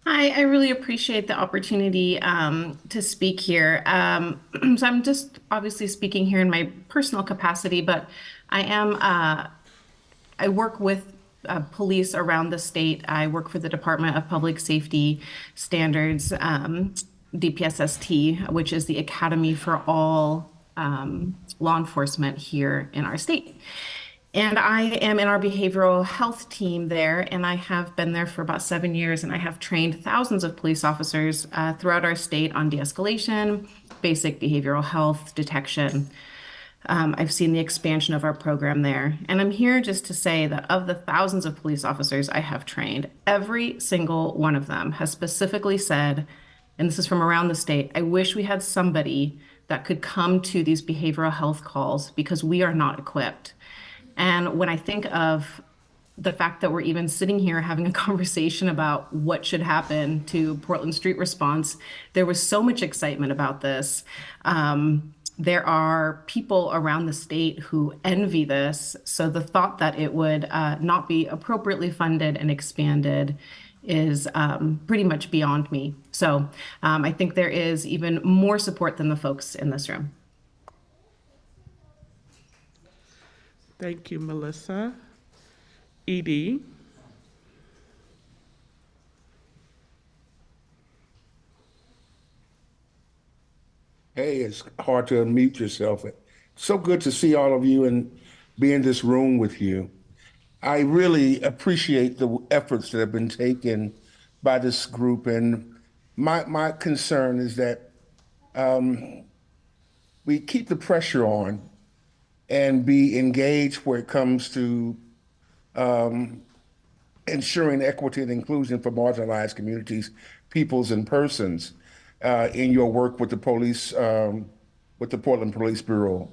Hi, I really appreciate the opportunity to speak here. So I'm just obviously speaking here in my personal capacity, but I work with police around the state. I work for the Department of Public Safety Standards, DPSST, which is the academy for all law enforcement here in our state. And I am in our behavioral health team there, and I have been there for about 7 years, and I have trained thousands of police officers throughout our state on de-escalation, basic behavioral health detection. I've seen the expansion of our program there. And I'm here just to say that of the thousands of police officers I have trained, every single one of them has specifically said, and this is from around the state, I wish we had somebody that could come to these behavioral health calls because we are not equipped. And when I think of the fact that we're even sitting here having a conversation about what should happen to Portland Street Response, there was so much excitement about this. There are people around the state who envy this. So the thought that it would not be appropriately funded and expanded is pretty much beyond me. So I think there is even more support than the folks in this room. Thank you, Melissa. Edie? Hey, it's hard to unmute yourself. So good to see all of you and be in this room with you. I really appreciate the efforts that have been taken by this group. And my concern is that we keep the pressure on and be engaged where it comes to ensuring equity and inclusion for marginalized communities, peoples, and persons in your work with the police, with the Portland Police Bureau.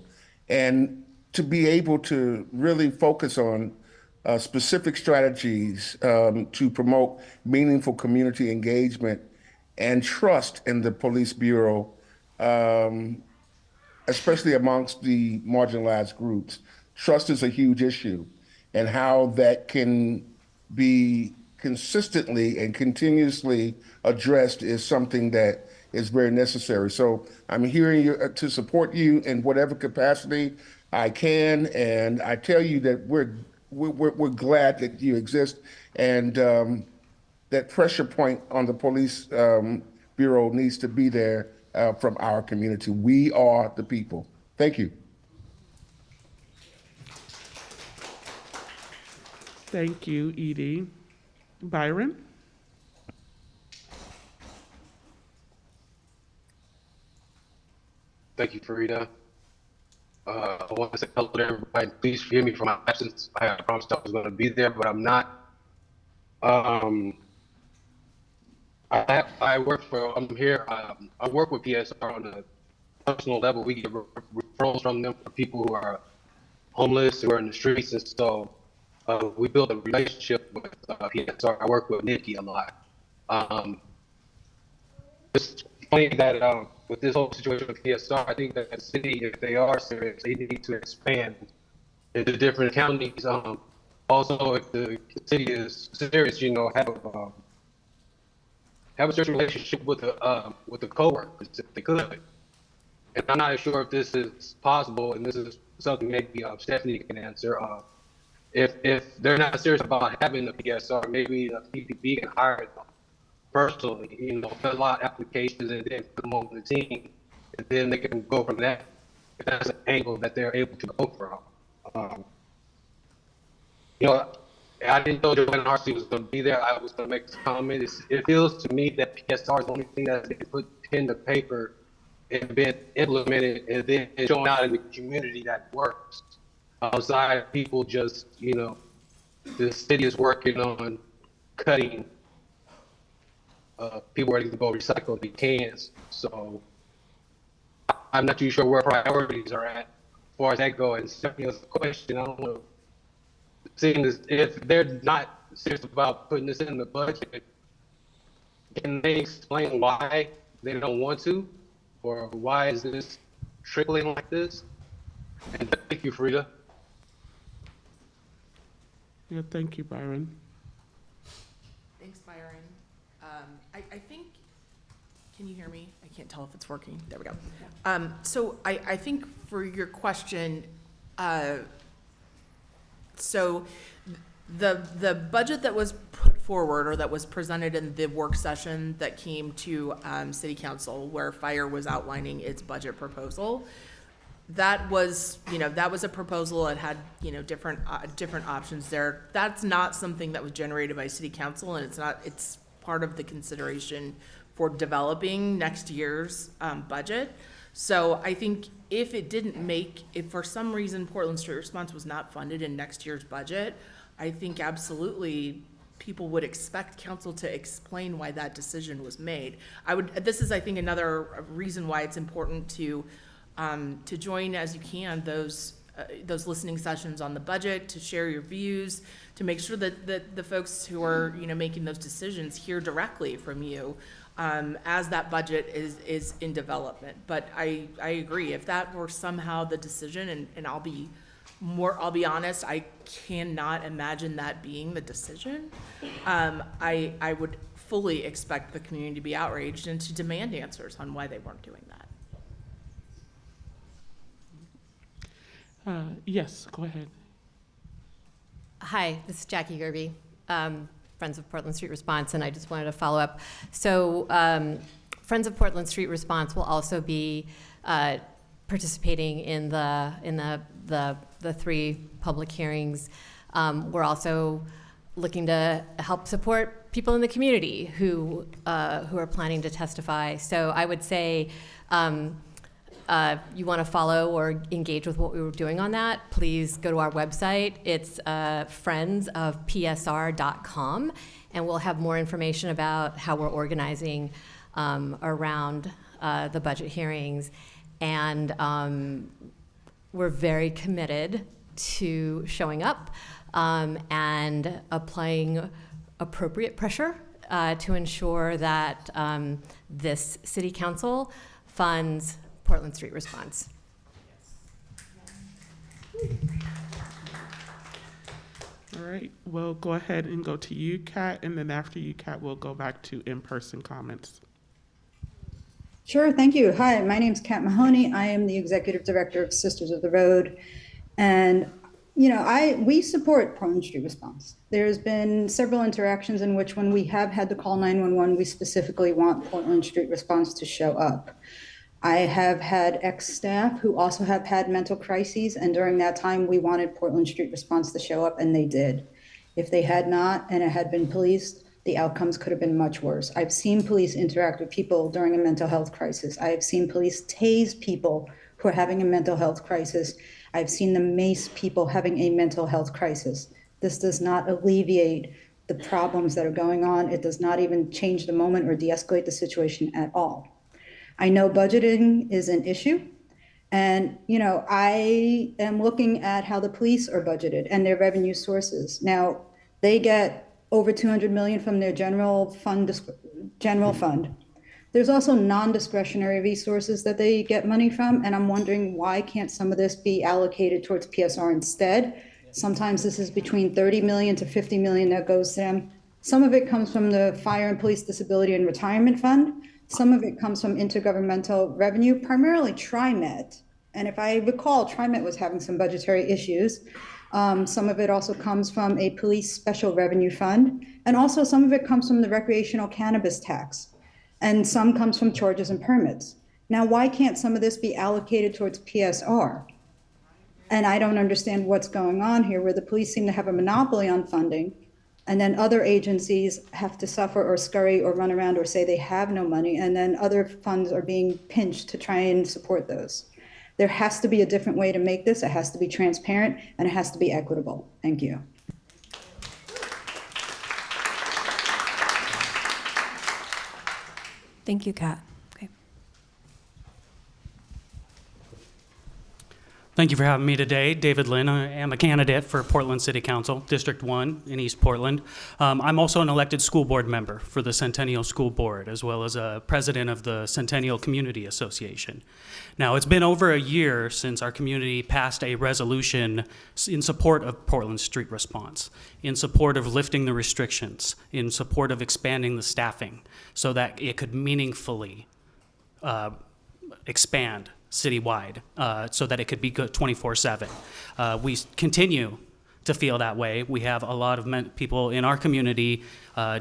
And to be able to really focus on specific strategies to promote meaningful community engagement and trust in the Police Bureau, especially amongst the marginalized groups. Trust is a huge issue, and how that can be consistently and continuously addressed is something that is very necessary. So I'm here to support you in whatever capacity I can, and I tell you that we're glad that you exist, and that pressure point on the Police Bureau needs to be there from our community. We are the people. Thank you. Thank you, Edie. Byron? Thank you, Farida. I want to say hello to everybody. Please forgive me for my absence. I promised I was going to be there, but I'm not. I work for, I'm here, I work with PSR on a personal level. We get referrals from them for people who are homeless, who are in the streets. And so we build a relationship with PSR. I work with Nikki a lot. It's funny that with this whole situation with PSR, I think that the city, if they are serious, they need to expand into different counties. Also, if the city is serious, have a certain relationship with the coworkers if they could. And I'm not sure if this is possible, and this is something maybe Stephanie can answer. If they're not serious about having the PSR, maybe the PPP can hire them personally, fill out applications and then put them on the team, and then they can go from that. If that's an angle that they're able to go from. I didn't know Joanne Harsty was going to be there. I was going to make this comment. It feels to me that PSR is the only thing that's been put pen to paper and been implemented and then shown out in the community that works. Outside people just, the city is working on cutting people ready to go recycle the cans. So I'm not too sure where priorities are at as far as that goes. And Stephanie has a question. I don't know. Seeing as if they're not serious about putting this in the budget, can they explain why they don't want to, or why is this trickling like this? And thank you, Frida. Yeah, thank you, Byron. Thanks, Byron. I think, can you hear me? I can't tell if it's working. There we go. So I think for your question, so the budget that was put forward or that was presented in the work session that came to City Council where Fire was outlining its budget proposal, that was a proposal. It had, different options there. That's not something that was generated by City Council, and it's part of the consideration for developing next year's budget. So I think if for some reason Portland Street Response was not funded in next year's budget, I think absolutely people would expect council to explain why that decision was made. This is, I think, another reason why it's important to join as you can those listening sessions on the budget, to share your views, to make sure that the folks who are making those decisions hear directly from you as that budget is in development. But I agree, if that were somehow the decision, and I'll be honest, I cannot imagine that being the decision. I would fully expect the community to be outraged and to demand answers on why they weren't doing that. Yes, go ahead. Hi, this is Jackie Gerby, Friends of Portland Street Response, and I just wanted to follow up. So Friends of Portland Street Response will also be participating in the three public hearings. We're also looking to help support people in the community who are planning to testify. So I would say you want to follow or engage with what we were doing on that, please go to our website. It's friendsofpsr.com, and we'll have more information about how we're organizing around the budget hearings. And we're very committed to showing up and applying appropriate pressure to ensure that this city council funds Portland Street Response. All right, we'll go ahead and go to you, Kat, and then after you, Kat, we'll go back to in-person comments. Sure, thank you. Hi, my name's Kat Mahoney. I am the Executive Director of Sisters of the Road. And, we support Portland Street Response. There's been several interactions in which when we have had to call 911, we specifically want Portland Street Response to show up. I have had ex-staff who also have had mental crises, and during that time, we wanted Portland Street Response to show up, and they did. If they had not, and it had been policed, the outcomes could have been much worse. I've seen police interact with people during a mental health crisis. I have seen police tase people who are having a mental health crisis. I've seen the MACE people having a mental health crisis. This does not alleviate the problems that are going on. It does not even change the moment or de-escalate the situation at all. I know budgeting is an issue. And, you know, I am looking at how the police are budgeted and their revenue sources. Now, they get over 200 million from their general fund. There's also non-discretionary resources that they get money from, and I'm wondering why can't some of this be allocated towards PSR instead? Sometimes this is between 30 million to 50 million that goes to them. Some of it comes from the Fire and Police Disability and Retirement Fund. Some of it comes from intergovernmental revenue, primarily TriMet. And if I recall, TriMet was having some budgetary issues. Some of it also comes from a police special revenue fund. And also some of it comes from the recreational cannabis tax. And some comes from charges and permits. Now, why can't some of this be allocated towards PSR? And I don't understand what's going on here, where the police seem to have a monopoly on funding, and then other agencies have to suffer or scurry or run around or say they have no money, and then other funds are being pinched to try and support those. There has to be a different way to make this. It has to be transparent, and it has to be equitable. Thank you. Thank you, Kat. Okay. Thank you for having me today. David Lynn. I am a candidate for Portland City Council, District 1 in East Portland. I'm also an elected school board member for the Centennial School Board, as well as a president of the Centennial Community Association. Now, it's been over a year since our community passed a resolution in support of Portland Street Response, in support of lifting the restrictions, in support of expanding the staffing so that it could meaningfully expand citywide, so that it could be good 24/7. We continue to feel that way. We have a lot of people in our community,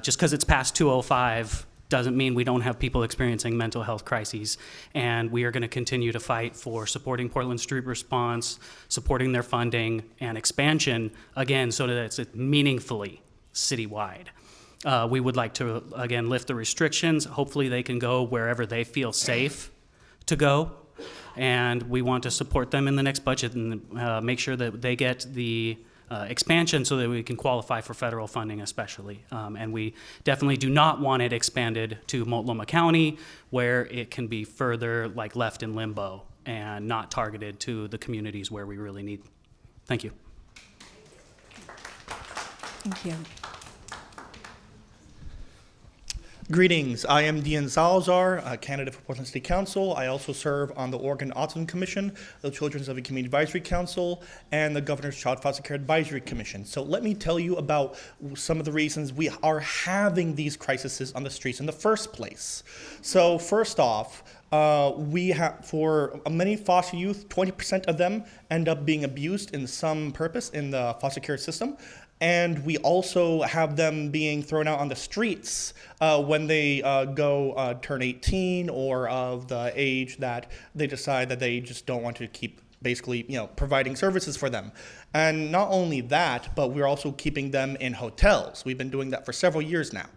just because it's past 2:05 doesn't mean we don't have people experiencing mental health crises. And we are going to continue to fight for supporting Portland Street Response, supporting their funding and expansion, again, so that it's meaningfully citywide. We would like to, again, lift the restrictions. Hopefully they can go wherever they feel safe to go. And we want to support them in the next budget and make sure that they get the expansion so that we can qualify for federal funding especially. And we definitely do not want it expanded to Multnomah County, where it can be further like left in limbo and not targeted to the communities where we really need. Thank you. Thank you. Greetings, I am Dean Salazar, a candidate for Portland City Council. I also serve on the Oregon Autism Commission, the Children's Living Community Advisory Council, and the Governor's Child Foster Care Advisory Commission. So let me tell you about some of the reasons we are having these crises on the streets in the first place. So first off, we have, for many foster youth, 20% of them end up being abused in some purpose in the foster care system. And we also have them being thrown out on the streets when they go turn 18 or of the age that they decide that they just don't want to keep basically, providing services for them. And not only that, but we're also keeping them in hotels. We've been doing that for several years now.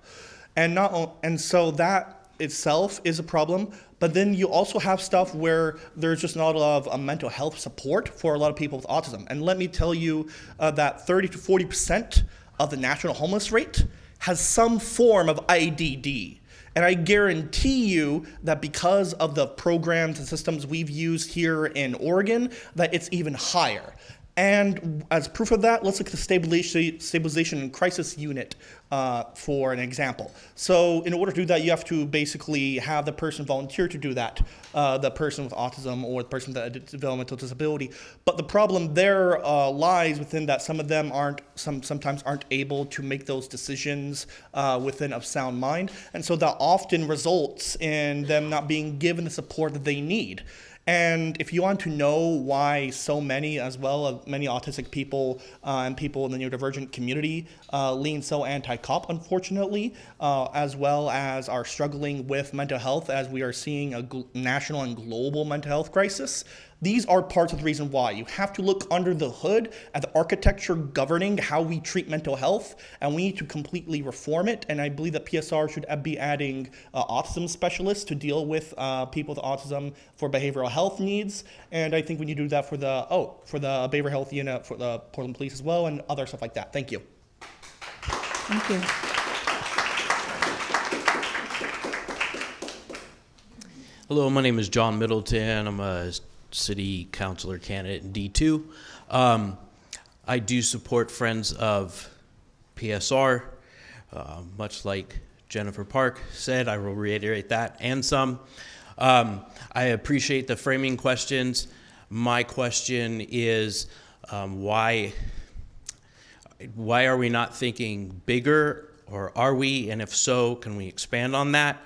And so that itself is a problem. But then you also have stuff where there's just not a lot of mental health support for a lot of people with autism. And let me tell you that 30 to 40% of the national homeless rate has some form of IDD. And I guarantee you that because of the programs and systems we've used here in Oregon, that it's even higher. And as proof of that, let's look at the stabilization and crisis unit for an example. So in order to do that, you have to basically have the person volunteer to do that, the person with autism or the person with a developmental disability. But the problem there lies within that some of them sometimes aren't able to make those decisions within a sound mind. And so that often results in them not being given the support that they need. And if you want to know why so many, as well as many autistic people and people in the neurodivergent community lean so anti-cop, unfortunately, as well as are struggling with mental health, as we are seeing a national and global mental health crisis, These are parts of the reason why. You have to look under the hood at the architecture governing how we treat mental health, and we need to completely reform it. And I believe that PSR should be adding autism specialists to deal with people with autism for behavioral health needs. And I think we need to do that for the behavioral health unit, for the Portland Police as well, and other stuff like that. Thank you. Thank you. Hello, my name is John Middleton. I'm a city councilor candidate in D2. I do support Friends of PSR, much like Jennifer Park said. I will reiterate that and some. I appreciate the framing questions. My question is, why are we not thinking bigger, or are we? And if so, can we expand on that?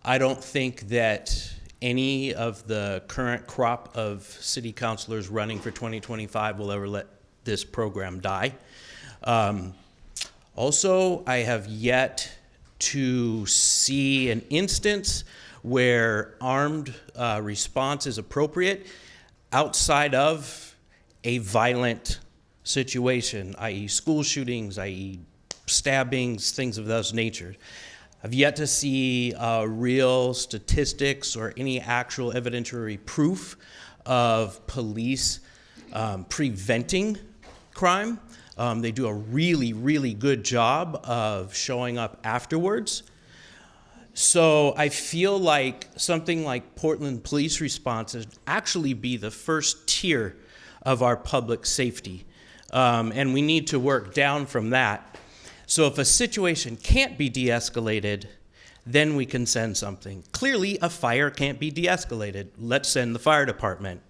I don't think that any of the current crop of city councilors running for 2025 will ever let this program die. Also, I have yet to see an instance where armed response is appropriate outside of a violent situation, i.e. school shootings, i.e. stabbings, things of those nature. I've yet to see real statistics or any actual evidentiary proof of police preventing crime. They do a really, really good job of showing up afterwards. So I feel like something like Portland Police Response would actually be the first tier of our public safety. And we need to work down from that. So if a situation can't be de-escalated, then we can send something. Clearly, a fire can't be de-escalated. Let's send the fire department.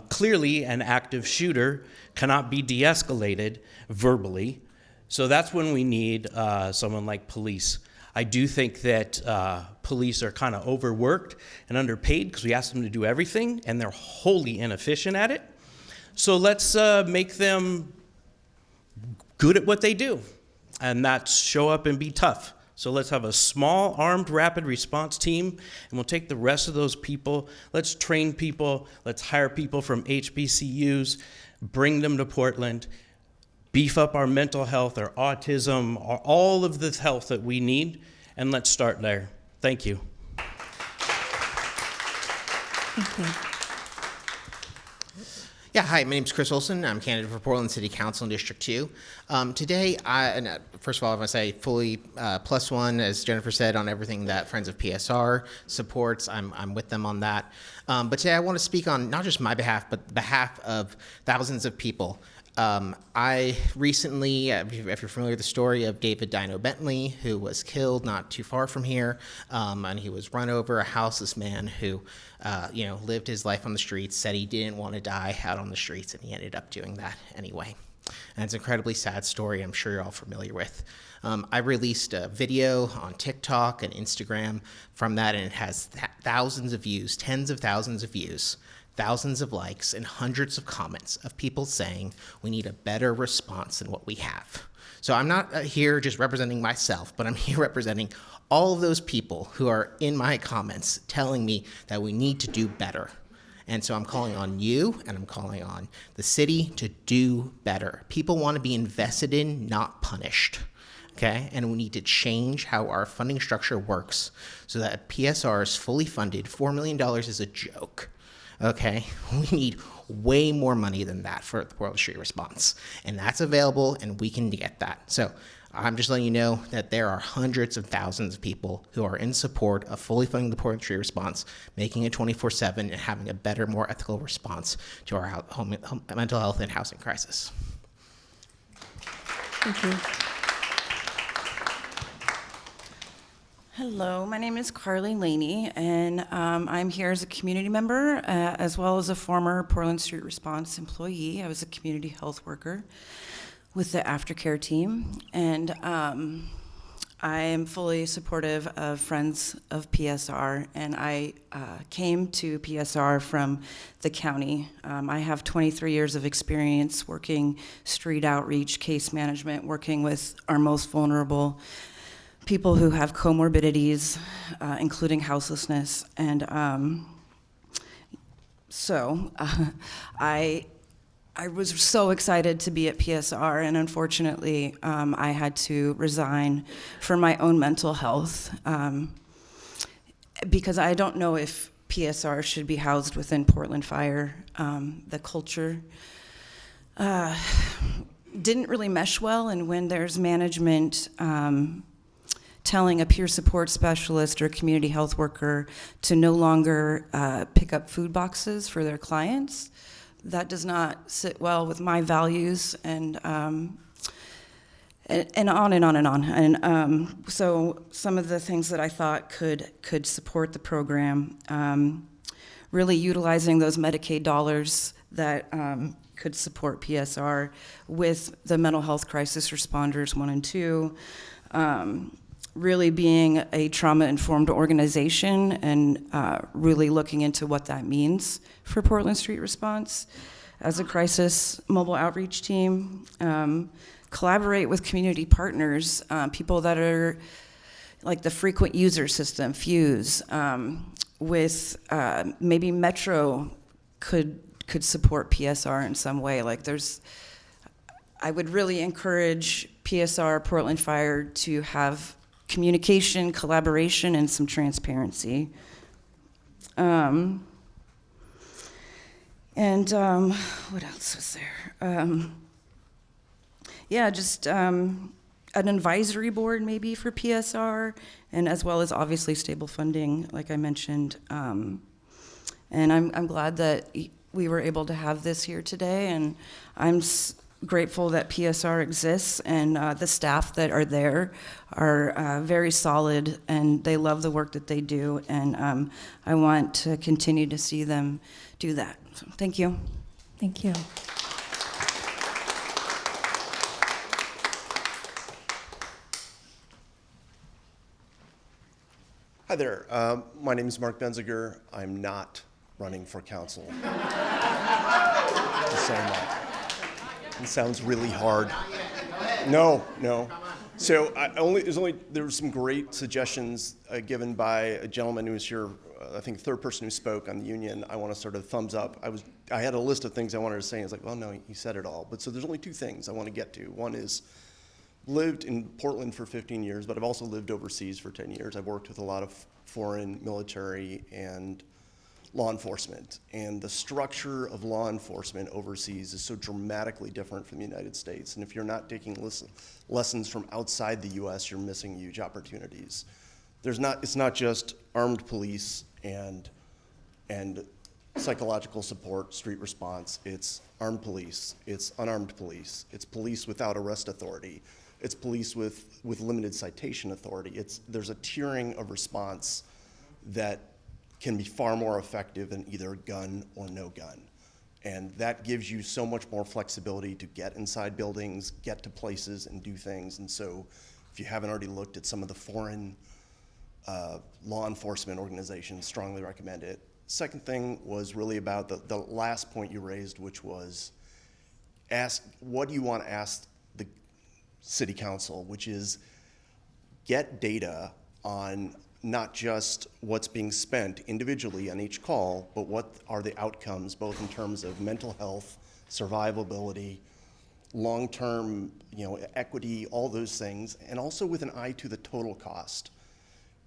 Clearly, an active shooter cannot be de-escalated verbally. So that's when we need someone like police. I do think that police are kind of overworked and underpaid because we ask them to do everything, and they're wholly inefficient at it. So let's make them good at what they do. And that's show up and be tough. So let's have a small armed rapid response team, and we'll take the rest of those people. Let's train people. Let's hire people from HBCUs, bring them to Portland, beef up our mental health, our autism, all of the health that we need, and let's start there. Thank you. Thank you. Yeah, hi, my name is Chris Olson. I'm candidate for Portland City Council in District 2. Today, first of all, I want to say fully +1, as Jennifer said, on everything that Friends of PSR supports. I'm with them on that. But today I want to speak on not just my behalf, but the behalf of thousands of people. I recently, if you're familiar with the story of David Dino Bentley, who was killed not too far from here, and he was run over, a houseless man who, lived his life on the streets, said he didn't want to die out on the streets, and he ended up doing that anyway. And it's an incredibly sad story I'm sure you're all familiar with. I released a video on TikTok and Instagram from that, and it has thousands of views, tens of thousands of views, thousands of likes, and hundreds of comments of people saying we need a better response than what we have. So I'm not here just representing myself, but I'm here representing all of those people who are in my comments telling me that we need to do better. And so I'm calling on you, and I'm calling on the city to do better. People want to be invested in, not punished. Okay, and we need to change how our funding structure works so that PSR is fully funded. $4 million is a joke. Okay, we need way more money than that for the Portland Street Response, and that's available, and we can get that. So I'm just letting you know that there are hundreds of thousands of people who are in support of fully funding the Portland Street Response, making it 24/7, and having a better, more ethical response to our mental health and housing crisis. Thank you. Hello, my name is Carly Laney, and I'm here as a community member as well as a former Portland Street Response employee. I was a community health worker with the aftercare team, and I am fully supportive of Friends of PSR, and I came to PSR from the county. I have 23 years of experience working street outreach, case management, working with our most vulnerable people who have comorbidities, including houselessness. And So I was so excited to be at PSR, and unfortunately, I had to resign for my own mental health because I don't know if PSR should be housed within Portland Fire. The culture didn't really mesh well, and when there's management telling a peer support specialist or a community health worker to no longer pick up food boxes for their clients, that does not sit well with my values, and on and on and on. And so some of the things that I thought could support the program, really utilizing those Medicaid dollars that could support PSR with the mental health crisis responders 1 and 2, really being a trauma-informed organization and really looking into what that means for Portland Street Response as a crisis mobile outreach team. Collaborate with community partners, people that are like the frequent user system, Fuse, with maybe Metro could support PSR in some way. Like I would really encourage PSR, Portland Fire, to have communication, collaboration, and some transparency. And what else was there? Yeah, just an advisory board maybe for PSR, and as well as obviously stable funding, like I mentioned. And I'm glad that we were able to have this here today, and I'm grateful that PSR exists, and the staff that are there are very solid, and they love the work that they do, and I want to continue to see them do that. So, thank you. Thank you. Hi there. My name is Mark Benziger. I'm not running for council. Just saying that. It sounds really hard. No. So there were some great suggestions given by a gentleman who was here, I think third person who spoke on the union. I want to sort of thumbs up. I had a list of things I wanted to say. I was like, well, no, he said it all. But so there's only 2 things I want to get to. One is, lived in Portland for 15 years, but I've also lived overseas for 10 years. I've worked with a lot of foreign military and law enforcement. And the structure of law enforcement overseas is so dramatically different from the United States. And if you're not taking lessons from outside the US, you're missing huge opportunities. It's not just armed police and psychological support, street response. It's armed police, it's unarmed police, it's police without arrest authority, it's police with limited citation authority. There's a tiering of response that can be far more effective than either gun or no gun. And that gives you so much more flexibility to get inside buildings, get to places and do things. And so if you haven't already looked at some of the foreign law enforcement organizations, strongly recommend it. Second thing was really about the last point you raised, which was what do you want to ask the city council, which is get data on not just what's being spent individually on each call, but what are the outcomes, both in terms of mental health, survivability, long-term, equity, all those things, and also with an eye to the total cost.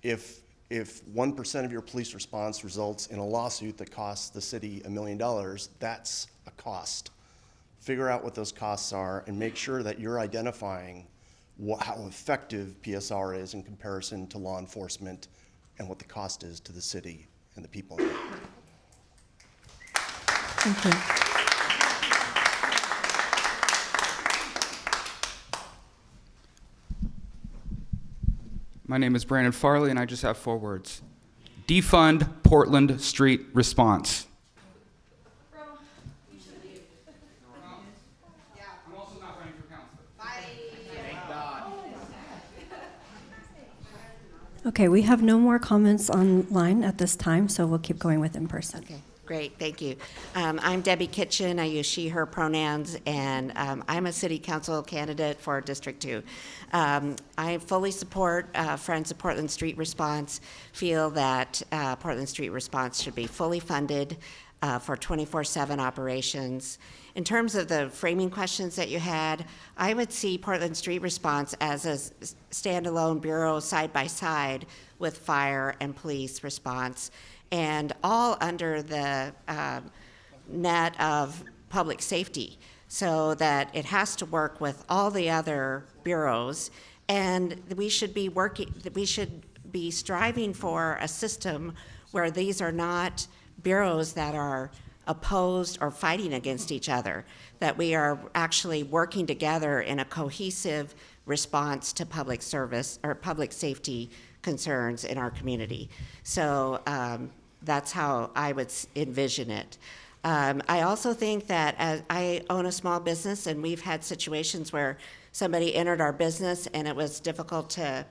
If 1% of your police response results in a lawsuit that costs the city $1 million, that's a cost. Figure out what those costs are and make sure that you're identifying how effective PSR is in comparison to law enforcement and what the cost is to the city and the people. Thank you. My name is Brandon Farley, and I just have 4 words. Defund Portland Street Response. Okay, we have no more comments online at this time, so we'll keep going with in person. Okay, great, thank you. I'm Debbie Kitchen. I use she, her pronouns, and I'm a city council candidate for District 2. I fully support Friends of Portland Street Response, feel that Portland Street Response should be fully funded. for 24/7 operations. In terms of the framing questions that you had, I would see Portland Street Response as a standalone bureau side by side with fire and police response, and all under the net of public safety, so that it has to work with all the other bureaus, and we should be striving for a system where these are not bureaus that are opposed or fighting against each other, that we are actually working together in a cohesive response to public service or public safety concerns in our community. So that's how I would envision it. I also think that as I own a small business, and we've had situations where somebody entered our business and it was difficult to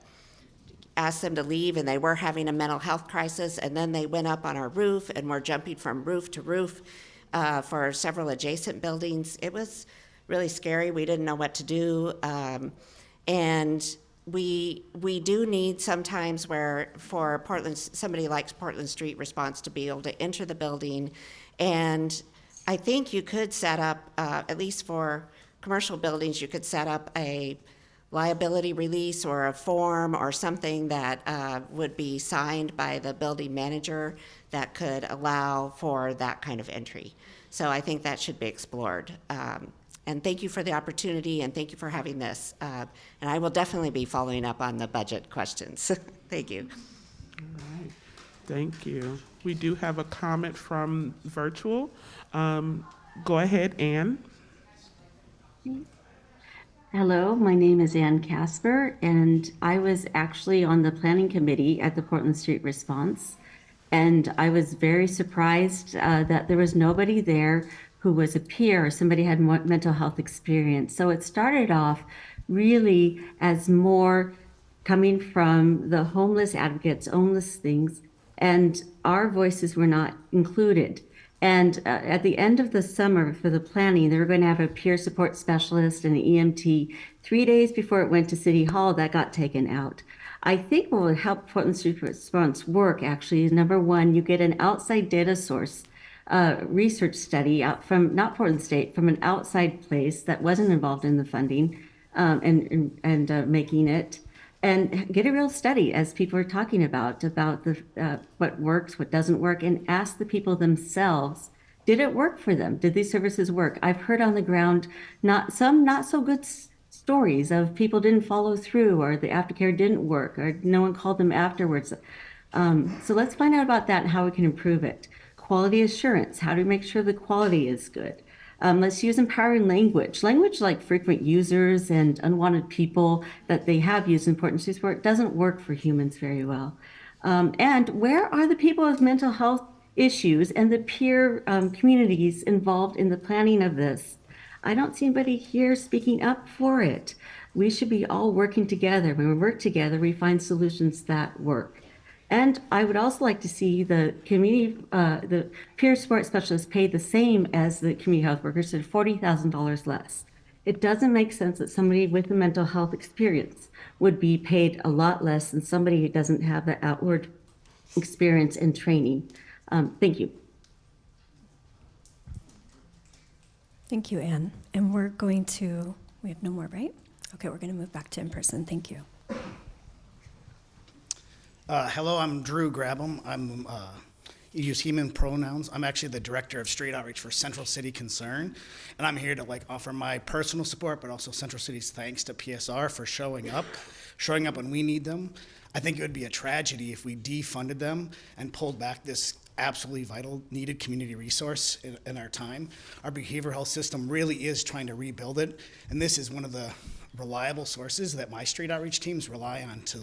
ask them to leave, and they were having a mental health crisis, and then they went up on our roof and were jumping from roof to roof for several adjacent buildings. It was really scary. We didn't know what to do. And we do need sometimes where for Portland, somebody likes Portland Street Response to be able to enter the building. And I think you could set up, at least for commercial buildings, you could set up a liability release or a form or something that would be signed by the building manager that could allow for that kind of entry. So I think that should be explored. And thank you for the opportunity, and thank you for having this. And I will definitely be following up on the budget questions. Thank you. All right. Thank you. We do have a comment from virtual. Go ahead, Ann. Hello, my name is Ann Casper, and I was actually on the planning committee at the Portland Street Response. And I was very surprised that there was nobody there who was a peer or somebody had more mental health experience. So it started off really as more coming from the homeless advocates, homeless things, and our voices were not included. And at the end of the summer for the planning, they were going to have a peer support specialist and an EMT. 3 days before it went to City Hall, that got taken out. I think what will help Portland Street Response work actually is, number one, you get an outside data source research study out from, not Portland State, from an outside place that wasn't involved in the funding and making it. And get a real study, as people are talking about the what works, what doesn't work, and ask the people themselves, did it work for them? Did these services work? I've heard on the ground some not so good stories of people didn't follow through, or the aftercare didn't work, or no one called them afterwards. So let's find out about that and how we can improve it. Quality assurance, how do we make sure the quality is good? Let's use empowering language. Language like frequent users and unwanted people that they have used in Portland Street Response doesn't work for humans very well. And where are the people with mental health issues and the peer communities involved in the planning of this? I don't see anybody here speaking up for it. We should be all working together. When we work together, we find solutions that work. And I would also like to see the community, the peer support specialists paid the same as the community health workers, so $40,000 less. It doesn't make sense that somebody with a mental health experience would be paid a lot less than somebody who doesn't have the outward experience and training. Thank you. Thank you, Anne. And we have no more, right? Okay, we're going to move back to in-person. Thank you. Hello, I'm Drew Grabham. You use he, him pronouns. I'm actually the director of street outreach for Central City Concern, and I'm here to offer my personal support, but also Central City's thanks to PSR for showing up when we need them. I think it would be a tragedy if we defunded them and pulled back this absolutely vital, needed community resource in our time. Our behavioral health system really is trying to rebuild it, and this is one of the reliable sources that my street outreach teams rely on to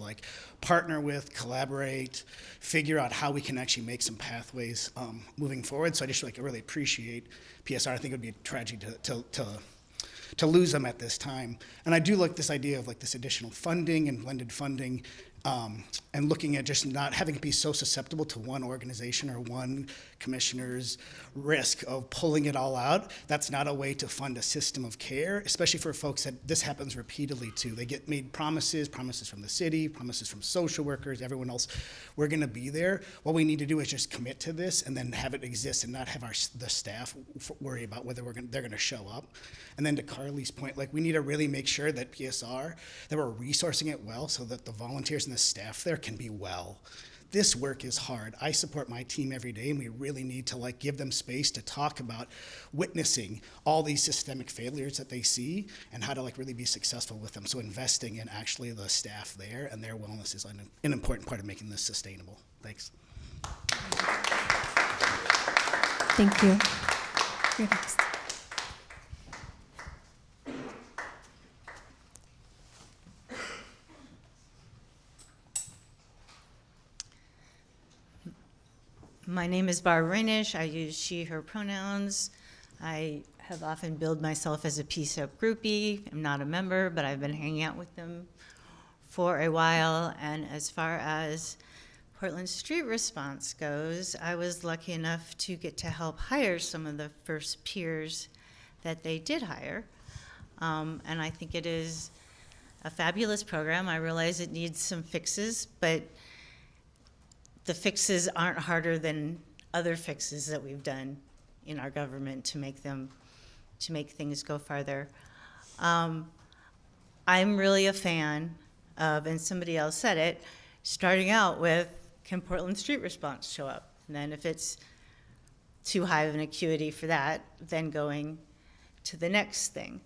partner with, collaborate, figure out how we can actually make some pathways moving forward. So I just really appreciate PSR. I think it would be a tragedy to lose them at this time. And I do like this idea of this additional funding and blended funding and looking at just not having it be so susceptible to one organization or one commissioner's risk of pulling it all out. That's not a way to fund a system of care, especially for folks that this happens repeatedly to. They get made promises from the city, promises from social workers, everyone else. We're gonna be there. What we need to do is just commit to this and then have it exist and not have the staff worry about whether they're gonna show up. And then to Carly's point, like, we need to really make sure that PSR, that we're resourcing it well so that the volunteers and the staff there can be well. This work is hard. I support my team every day, and we really need to like give them space to talk about witnessing all these systemic failures that they see and how to like really be successful with them. So investing in actually the staff there and their wellness is an important part of making this sustainable. Thanks. Thank you. You're next. My name is Barbara Rainish. I use she, her pronouns. I have often billed myself as a PCCEP groupie. I'm not a member, but I've been hanging out with them for a while. And as far as Portland Street Response goes, I was lucky enough to get to help hire some of the first peers that they did hire. And I think it is a fabulous program. I realize it needs some fixes, but the fixes aren't harder than other fixes that we've done in our government to make things go farther. I'm really a fan of, and somebody else said it, starting out with, can Portland Street Response show up? And then if it's too high of an acuity for that, then going to the next thing.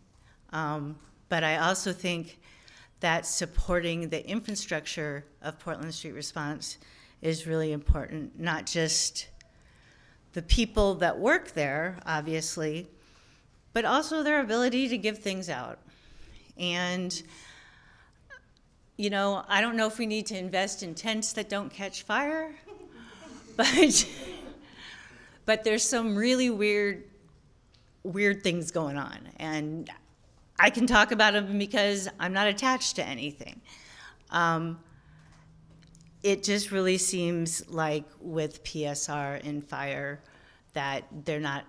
But I also think that supporting the infrastructure of Portland Street Response is really important, not just the people that work there, obviously, but also their ability to give things out. And, you know, I don't know if we need to invest in tents that don't catch fire, but there's some really weird things going on. And I can talk about them because I'm not attached to anything. It just really seems like with PSR and fire that they're not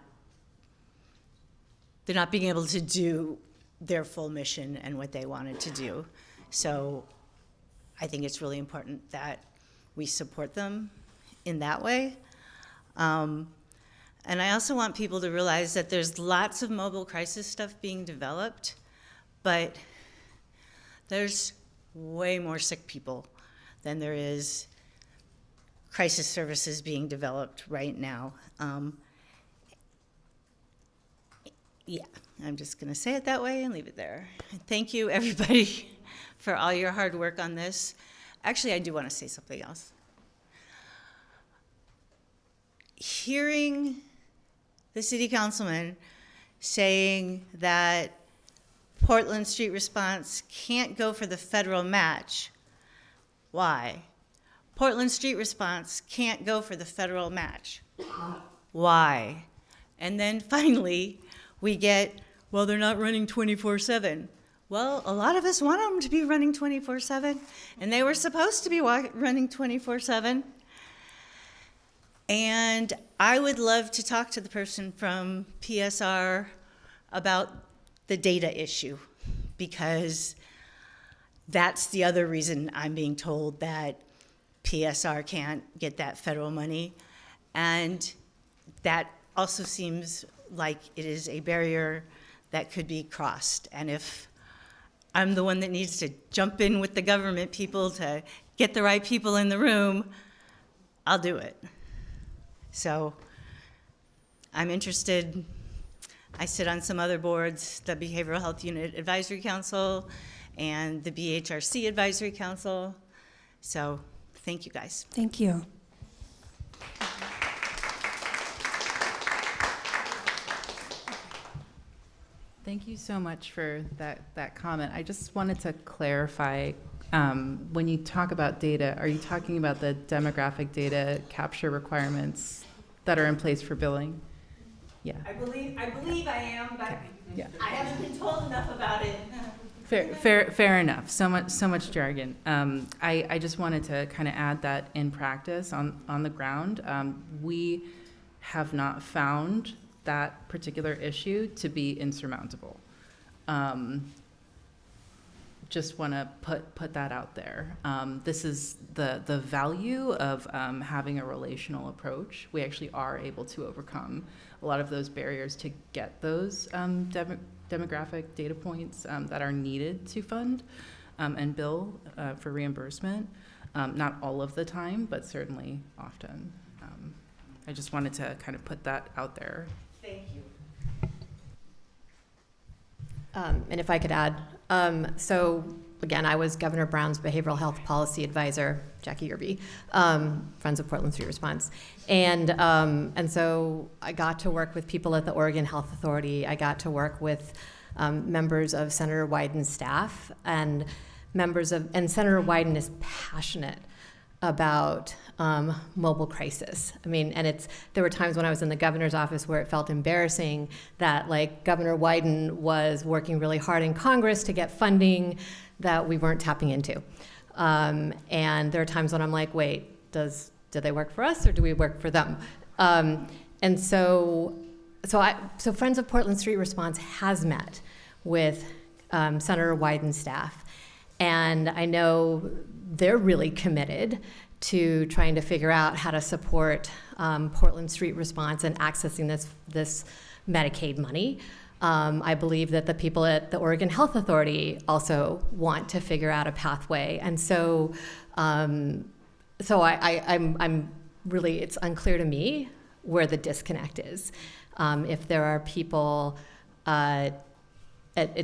being able to do their full mission and what they wanted to do. So I think it's really important that we support them in that way. And I also want people to realize that there's lots of mobile crisis stuff being developed, but there's way more sick people than there is crisis services being developed right now. Yeah, I'm just gonna say it that way and leave it there. Thank you, everybody, for all your hard work on this. Actually, I do wanna say something else. Hearing the city councilman saying that Portland Street Response can't go for the federal match. Why? Portland Street Response can't go for the federal match. Why? And then finally, we get, well, they're not running 24/7. Well, a lot of us want them to be running 24/7, and they were supposed to be running 24/7. And I would love to talk to the person from PSR about the data issue, because that's the other reason I'm being told that PSR can't get that federal money. And that also seems like it is a barrier that could be crossed. And if I'm the one that needs to jump in with the government people to get the right people in the room, I'll do it. So I'm interested. I sit on some other boards, the Behavioral Health Unit Advisory Council and the BHRC Advisory Council. So thank you, guys. Thank you. Thank you so much for that comment. I just wanted to clarify, when you talk about data, are you talking about the demographic data capture requirements that are in place for billing? Yeah. I believe I am, but yeah. I haven't been told enough about it. Fair enough. So much jargon. I just wanted to kind of add that in practice on the ground, we have not found that particular issue to be insurmountable. Just want to put that out there. This is the value of having a relational approach. We actually are able to overcome a lot of those barriers to get those demographic data points that are needed to fund and bill for reimbursement. Not all of the time, but certainly often. I just wanted to kind of put that out there. Thank you. And if I could add, so again, I was Governor Brown's Behavioral Health Policy Advisor, Jackie Yerby, Friends of Portland Street Response. And so I got to work with people at the Oregon Health Authority. I got to work with members of Senator Wyden's staff and and Senator Wyden is passionate about mobile crisis. I mean, and there were times when I was in the governor's office where it felt embarrassing that like Governor Wyden was working really hard in Congress to get funding that we weren't tapping into. And there are times when I'm like, wait, do they work for us or do we work for them? And so Friends of Portland Street Response has met with Senator Wyden's staff. And I know they're really committed to trying to figure out how to support Portland Street Response and accessing this Medicaid money. I believe that the people at the Oregon Health Authority also want to figure out a pathway. And so, I'm really, it's unclear to me where the disconnect is. If there are people at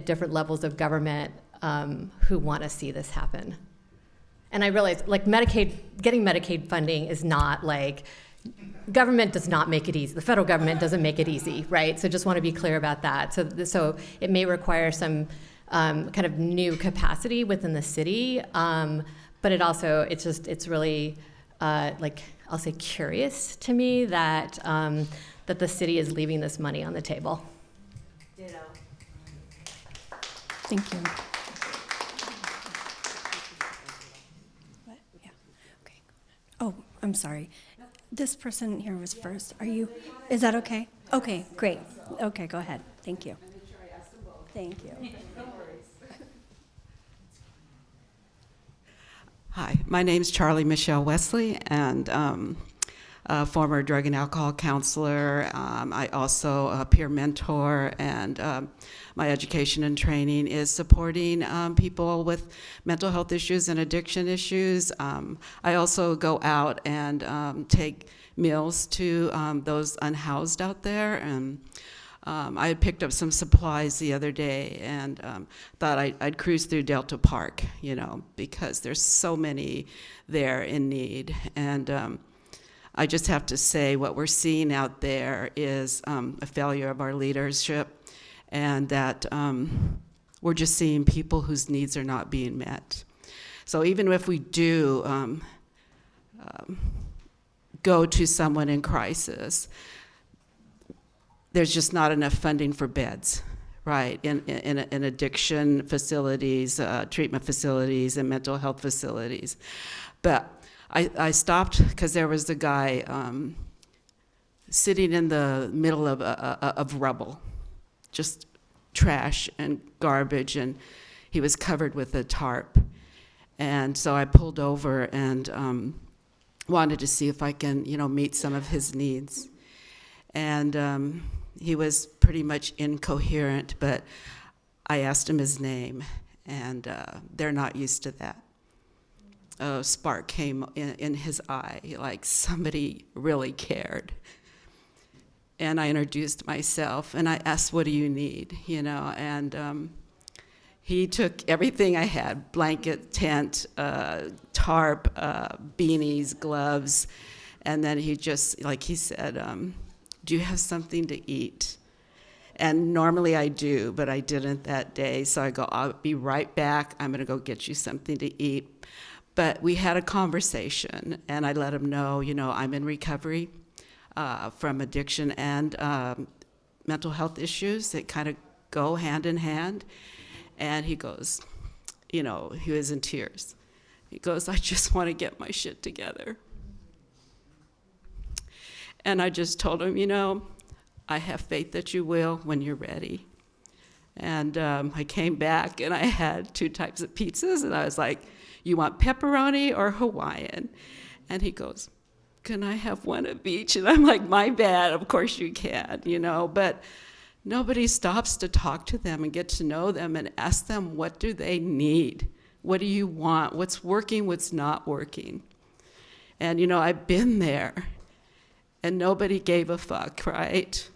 different levels of government who want to see this happen. And I realize, like, getting Medicaid funding is not like, government does not make it easy. The federal government doesn't make it easy, right? So just want to be clear about that. So it may require some kind of new capacity within the city, but it's really, like, I'll say curious to me that that the city is leaving this money on the table. Ditto. Thank you. What? Yeah. Okay. Oh, I'm sorry. This person here was first. Is that okay? Okay, great. Okay, go ahead. Thank you. Thank you. Hi, my name is Charlie Michelle Wesley, and a former drug and alcohol counselor. I also a peer mentor, and my education and training is supporting people with mental health issues and addiction issues. I also go out and take meals to those unhoused out there, and I had picked up some supplies the other day and thought I'd cruise through Delta Park, because there's so many there in need. And I just have to say what we're seeing out there is a failure of our leadership, and that we're just seeing people whose needs are not being met. So even if we do go to someone in crisis, there's just not enough funding for beds, right, in addiction facilities, treatment facilities, and mental health facilities. But I stopped because there was a guy sitting in the middle of rubble, just trash and garbage, and he was covered with a tarp. And so I pulled over and wanted to see if I can, meet some of his needs. And he was pretty much incoherent, but I asked him his name, and they're not used to that. A spark came in his eye, like somebody really cared. And I introduced myself, and I asked, what do you need, and he took everything I had, blanket, tent, tarp, beanies, gloves, and then he just, like he said, do you have something to eat? And normally I do, but I didn't that day. So I go, I'll be right back. I'm going to go get you something to eat. But we had a conversation, and I let him know, I'm in recovery from addiction and mental health issues that kind of go hand in hand. And he goes, you know, he was in tears. He goes, I just want to get my shit together. And I just told him, you know, I have faith that you will when you're ready. And I came back and I had 2 types of pizzas, and I was like, you want pepperoni or Hawaiian? And he goes, can I have one of each? And I'm like, my bad, of course you can, you know, but nobody stops to talk to them and get to know them and ask them, what do they need? What do you want? What's working, what's not working? And, you know, I've been there, and nobody gave a fuck, right?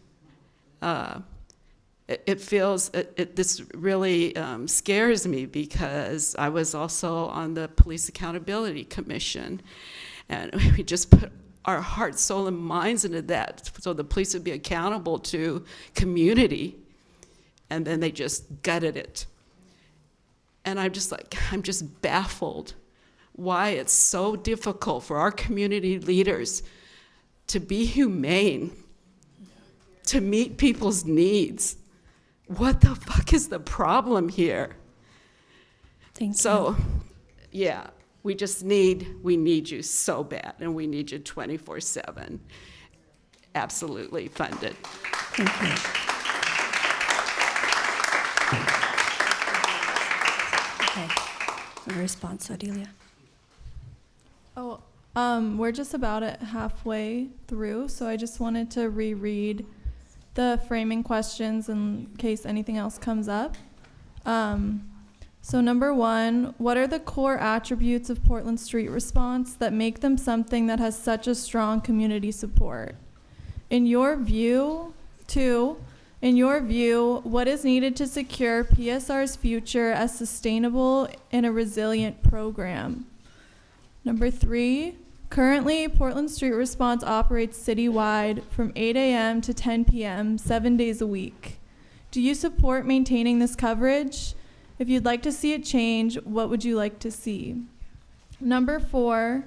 This really scares me, because I was also on the Police Accountability Commission, and we just put our heart, soul, and minds into that so the police would be accountable to community, and then they just gutted it. And I'm just baffled why it's so difficult for our community leaders to be humane, to meet people's needs. What the fuck is the problem here? So, yeah, we need you so bad, and we need you 24/7. Absolutely funded. Thank you. Okay, a response, Adelia. Oh, we're just about at halfway through, so I just wanted to reread the framing questions in case anything else comes up. So number 1, what are the core attributes of Portland Street Response that make them something that has such a strong community support? In your view, 2, in your view, what is needed to secure PSR's future as sustainable and a resilient program? Number 3, currently, Portland Street Response operates citywide from 8 a.m. to 10 p.m., 7 days a week. Do you support maintaining this coverage? If you'd like to see it change, what would you like to see? Number 4,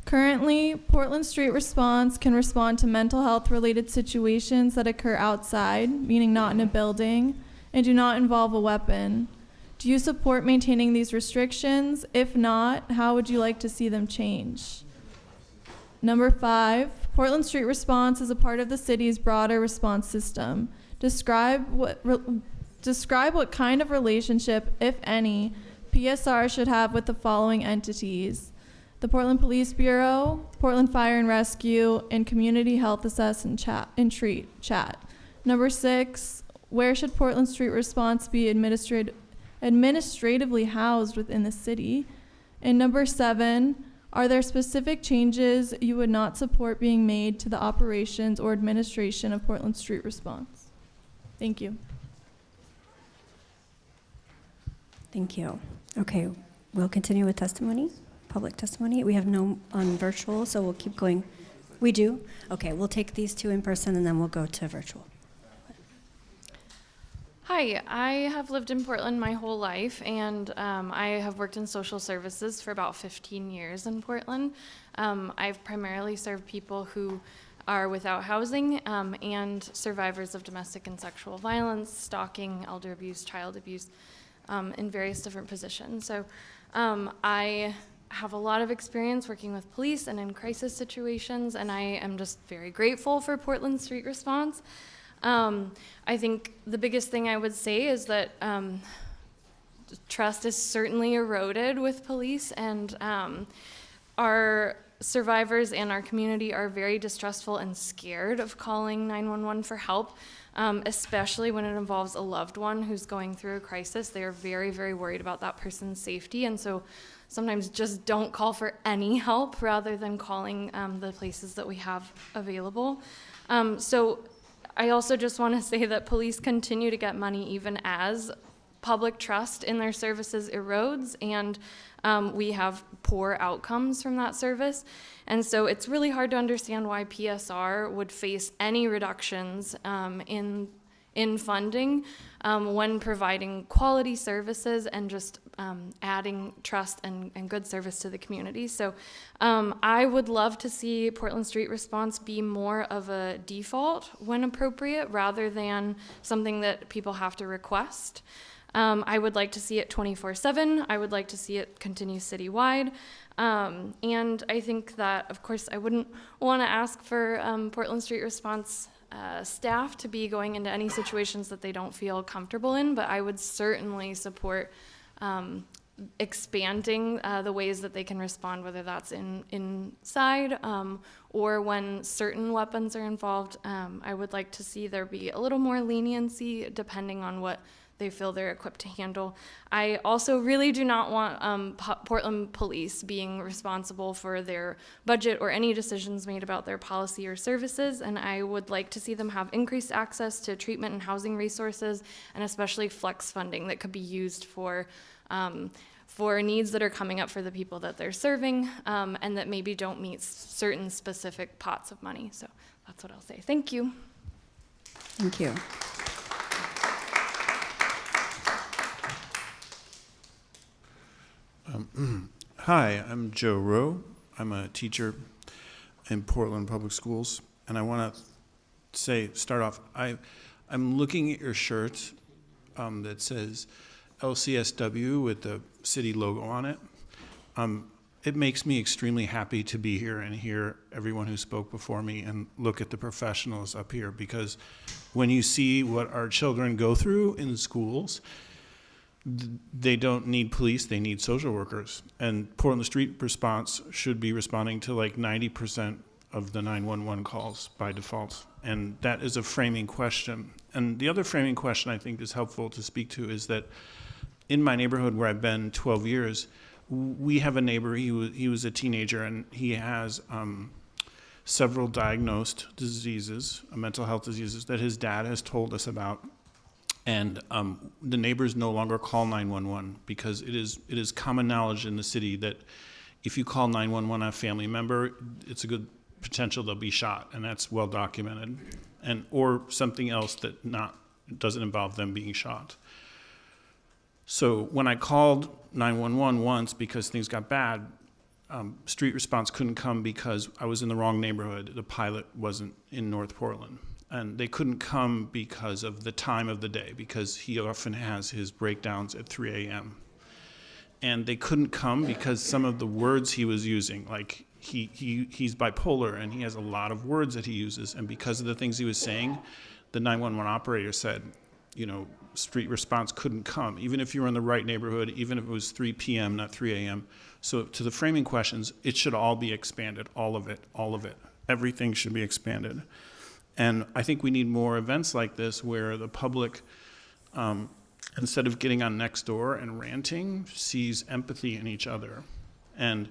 currently, Portland Street Response can respond to mental health related situations that occur outside, meaning not in a building, and do not involve a weapon. Do you support maintaining these restrictions? If not, how would you like to see them change? Number 5, Portland Street Response is a part of the city's broader response system. Describe what kind of relationship, if any, PSR should have with the following entities: the Portland Police Bureau, Portland Fire and Rescue, and Community Health Assess and Treat Chat. Number 6, where should Portland Street Response be administratively housed within the city? And number 7, are there specific changes you would not support being made to the operations or administration of Portland Street Response? Thank you. Thank you. Okay, we'll continue with testimony, public testimony. We have no on virtual, so we'll keep going. We do? Okay, we'll take these 2 in person, and then we'll go to virtual. Hi, I have lived in Portland my whole life, and I have worked in social services for about 15 years in Portland. I've primarily served people who are without housing and survivors of domestic and sexual violence, stalking, elder abuse, child abuse, in various different positions. So I have a lot of experience working with police and in crisis situations, and I am just very grateful for Portland Street Response. I think the biggest thing I would say is that trust is certainly eroded with police, and our survivors and our community are very distrustful and scared of calling 911 for help, especially when it involves a loved one who's going through a crisis. They are very, very worried about that person's safety, and so sometimes just don't call for any help rather than calling the places that we have available. So I also just want to say that police continue to get money even as public trust in their services erodes, and we have poor outcomes from that service. And so it's really hard to understand why PSR would face any reductions in funding when providing quality services and just adding trust and good service to the community. So I would love to see Portland Street Response be more of a default when appropriate rather than something that people have to request. I would like to see it 24/7. I would like to see it continue citywide. And I think that, of course, I wouldn't want to ask for Portland Street Response staff to be going into any situations that they don't feel comfortable in, but I would certainly support expanding the ways that they can respond, whether that's inside or when certain weapons are involved. I would like to see there be a little more leniency depending on what they feel they're equipped to handle. I also really do not want Portland Police being responsible for their budget or any decisions made about their policy or services, and I would like to see them have increased access to treatment and housing resources, and especially flex funding that could be used for needs that are coming up for the people that they're serving, and that maybe don't meet certain specific pots of money. So that's what I'll say. Thank you. Thank you. Hi, I'm Joe Rowe. I'm a teacher in Portland Public Schools, and I want to start off, I'm looking at your shirt that says LCSW with the city logo on it. It makes me extremely happy to be here and hear everyone who spoke before me and look at the professionals up here, because when you see what our children go through in schools, they don't need police, they need social workers. And Portland Street Response should be responding to like 90% of the 911 calls by default. And that is a framing question. And the other framing question I think is helpful to speak to is that in my neighborhood where I've been 12 years, we have a neighbor, he was a teenager, and he has several diagnosed diseases, mental health diseases, that his dad has told us about. And the neighbors no longer call 911 because it is common knowledge in the city that if you call 911 on a family member, it's a good potential they'll be shot, and that's well documented, and or something else that doesn't involve them being shot. So when I called 911 once because things got bad, Street Response couldn't come because I was in the wrong neighborhood. The pilot wasn't in North Portland. And they couldn't come because of the time of the day, because he often has his breakdowns at 3 a.m. And they couldn't come because some of the words he was using, like he's bipolar and he has a lot of words that he uses. And because of the things he was saying, the 911 operator said, Street Response couldn't come, even if you were in the right neighborhood, even if it was 3 p.m., not 3 a.m. So to the framing questions, it should all be expanded, all of it. Everything should be expanded. And I think we need more events like this where the public, instead of getting on Nextdoor and ranting, sees empathy in each other. And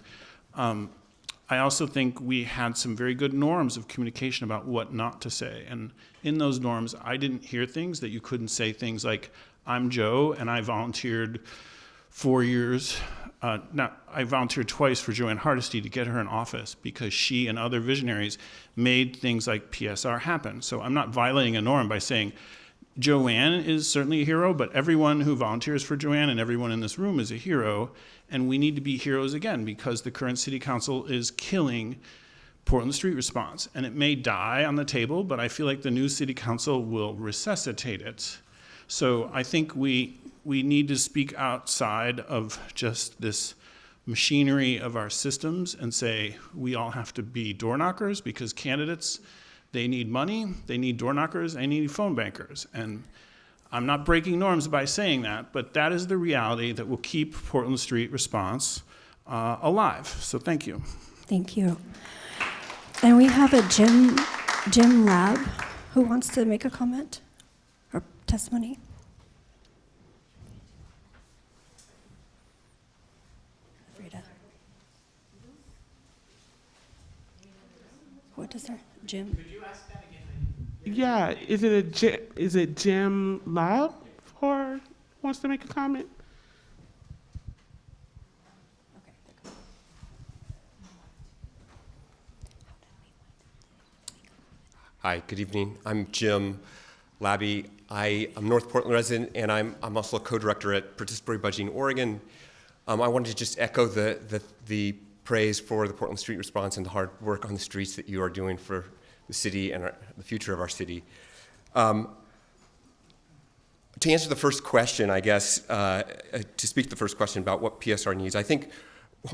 I also think we had some very good norms of communication about what not to say. And in those norms, I didn't hear things that you couldn't say things like, I'm Joe and I volunteered 4 years. I volunteered twice for Joanne Hardesty to get her in office because she and other visionaries made things like PSR happen. So I'm not violating a norm by saying Joanne is certainly a hero, but everyone who volunteers for Joanne and everyone in this room is a hero, and we need to be heroes again because the current city council is killing Portland Street Response. And it may die on the table, but I feel like the new city council will resuscitate it. So I think we need to speak outside of just this machinery of our systems and say we all have to be door knockers, because candidates, they need money, they need door knockers, they need phone bankers. And I'm not breaking norms by saying that, but that is the reality that will keep Portland Street Response alive. So thank you. Thank you. And we have a Jim Lab who wants to make a comment or testimony. What is there, Jim? Could you ask that again? Yeah, is it Jim Lab or wants to make a comment? Hi, good evening. I'm Jim Labby. I'm a North Portland resident, and I'm also a co-director at Participatory Budgeting Oregon. I wanted to just echo the praise for the Portland Street Response and the hard work on the streets that you are doing for the city and the future of our city. To to answer the first question, I guess, to speak to the first question about what PSR needs, I think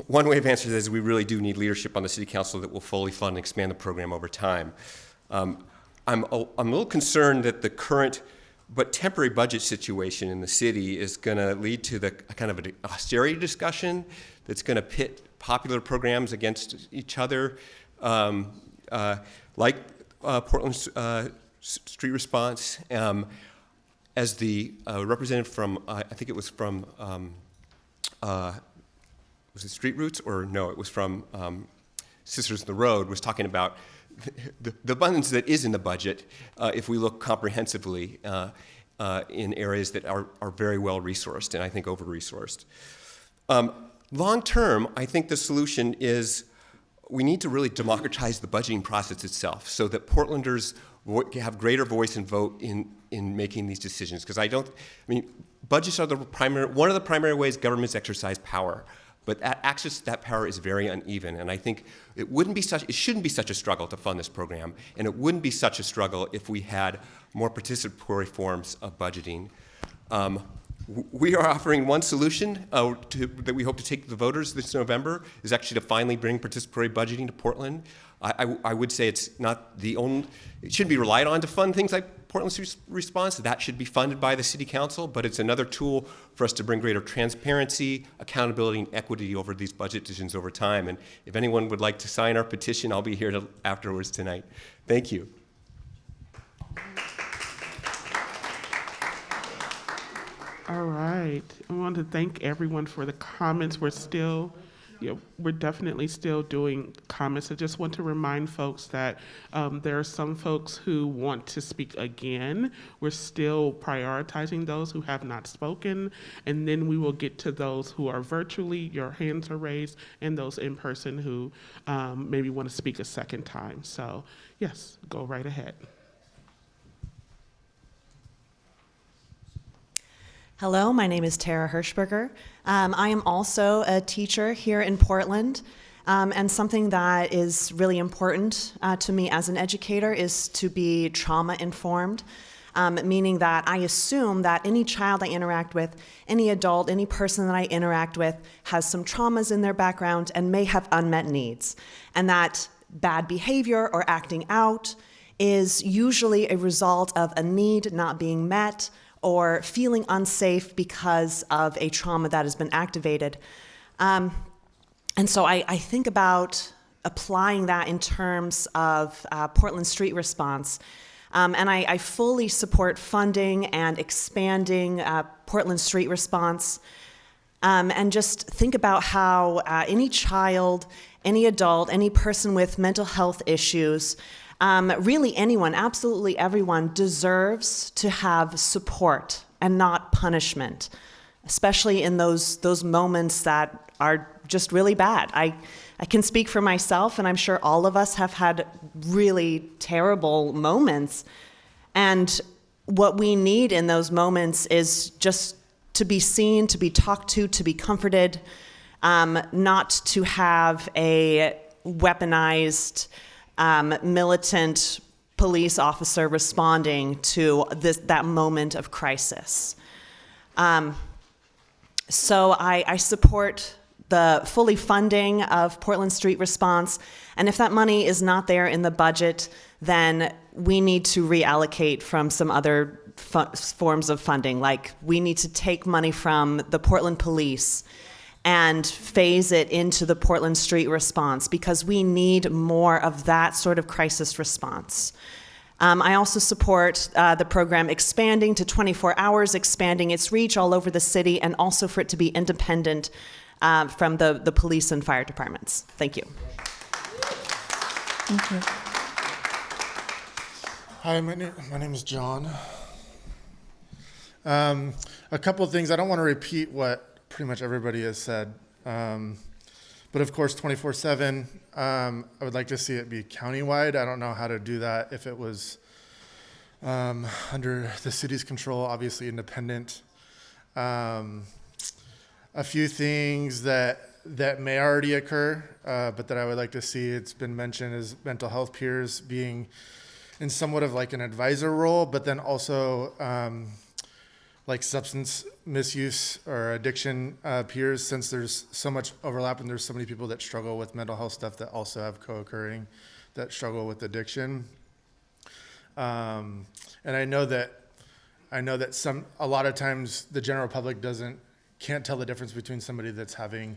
one way of answering this is we really do need leadership on the City Council that will fully fund and expand the program over time. I'm a little concerned that the current but temporary budget situation in the city is going to lead to the kind of an austerity discussion that's going to pit popular programs against each other, like Portland's Street Response. As the representative from, I think it was from, was it Street Roots, or no, it was from Sisters of the Road, was talking about the abundance that is in the budget if we look comprehensively in areas that are very well resourced and I think over-resourced. Long term, I think the solution is we need to really democratize the budgeting process itself so that Portlanders have greater voice and vote in making these decisions. Because budgets are one of the primary ways governments exercise power. But access to that power is very uneven, and I think it shouldn't be such a struggle to fund this program, and it wouldn't be such a struggle if we had more participatory forms of budgeting. We are offering one solution that we hope to take to the voters this November, is actually to finally bring participatory budgeting to Portland. I would say it's not the only, it shouldn't be relied on to fund things like Portland's Response. That should be funded by the City Council, but it's another tool for us to bring greater transparency, accountability, and equity over these budget decisions over time. And if anyone would like to sign our petition, I'll be here afterwards tonight. Thank you. All right. I want to thank everyone for the comments. We're definitely still doing comments. I just want to remind folks that there are some folks who want to speak again. We're still prioritizing those who have not spoken, and then we will get to those who are virtually, your hands are raised, and those in person who maybe want to speak a second time. So yes, go right ahead. Hello, my name is Tara Hirschberger. I am also a teacher here in Portland, and something that is really important to me as an educator is to be trauma informed, meaning that I assume that any child I interact with, any adult, any person that I interact with has some traumas in their background and may have unmet needs, and that bad behavior or acting out is usually a result of a need not being met or feeling unsafe because of a trauma that has been activated. And so I think about applying that in terms of Portland Street Response. And I fully support funding and expanding Portland Street Response. And just think about how any child, any adult, any person with mental health issues, really anyone, absolutely everyone deserves to have support and not punishment, especially in those moments that are just really bad. I can speak for myself, and I'm sure all of us have had really terrible moments. And what we need in those moments is just to be seen, to be talked to be comforted, not to have a weaponized militant police officer responding to that moment of crisis. So I support the fully funding of Portland Street Response, and if that money is not there in the budget, then we need to reallocate from some other forms of funding. Like, we need to take money from the Portland Police and phase it into the Portland Street Response, because we need more of that sort of crisis response. I also support the program expanding to 24 hours, expanding its reach all over the city, and also for it to be independent from the police and fire departments. Thank you. Thank you. Hi, my name is John. A couple of things. I don't want to repeat what pretty much everybody has said. But of course, 24/7, I would like to see it be countywide. I don't know how to do that if it was under the city's control, obviously independent. A few things that may already occur, but that I would like to see, it's been mentioned, is mental health peers being in somewhat of like an advisor role, but then also like substance misuse or addiction peers, since there's so much overlap and there's so many people that struggle with mental health stuff that also have co-occurring that struggle with addiction. And I know that a lot of times the general public can't tell the difference between somebody that's having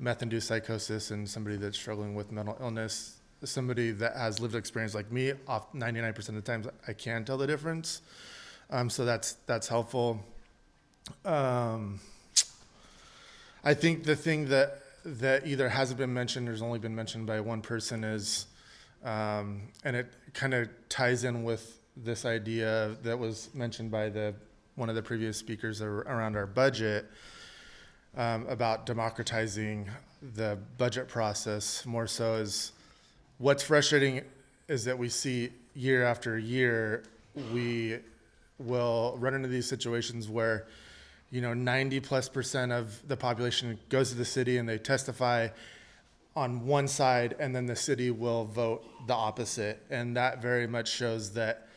meth-induced psychosis and somebody that's struggling with mental illness. Somebody that has lived experience like me, 99% of the times I can tell the difference. So that's helpful. I think the thing that either hasn't been mentioned or has only been mentioned by one person is, and it kind of ties in with this idea that was mentioned by one of the previous speakers around our budget, about democratizing the budget process. More so is what's frustrating is that we see year after year, we will run into these situations where 90+% of the population goes to the city and they testify on one side, and then the city will vote the opposite. And that very much shows that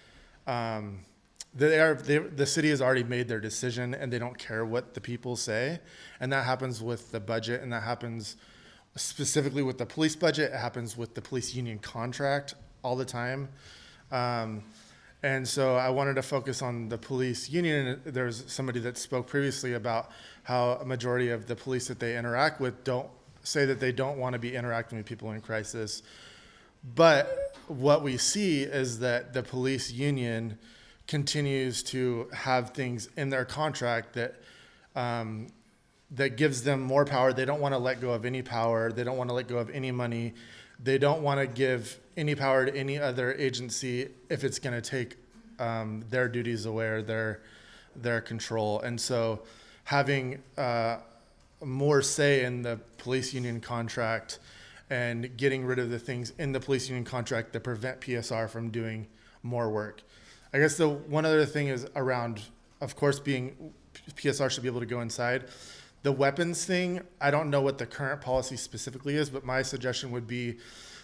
the city has already made their decision and they don't care what the people say. And that happens with the budget, and that happens specifically with the police budget. It happens with the police union contract all the time. And so I wanted to focus on the police union. There's somebody that spoke previously about how a majority of the police that they interact with don't say that they don't want to be interacting with people in crisis. But what we see is that the police union continues to have things in their contract that gives them more power. They don't want to let go of any power. They don't want to let go of any money. They don't want to give any power to any other agency if it's going to take their duties away or their control. And so having more say in the police union contract and getting rid of the things in the police union contract that prevent PSR from doing more work. I guess the one other thing is around, of course, PSR should be able to go inside. The weapons thing, I don't know what the current policy specifically is, but my suggestion would be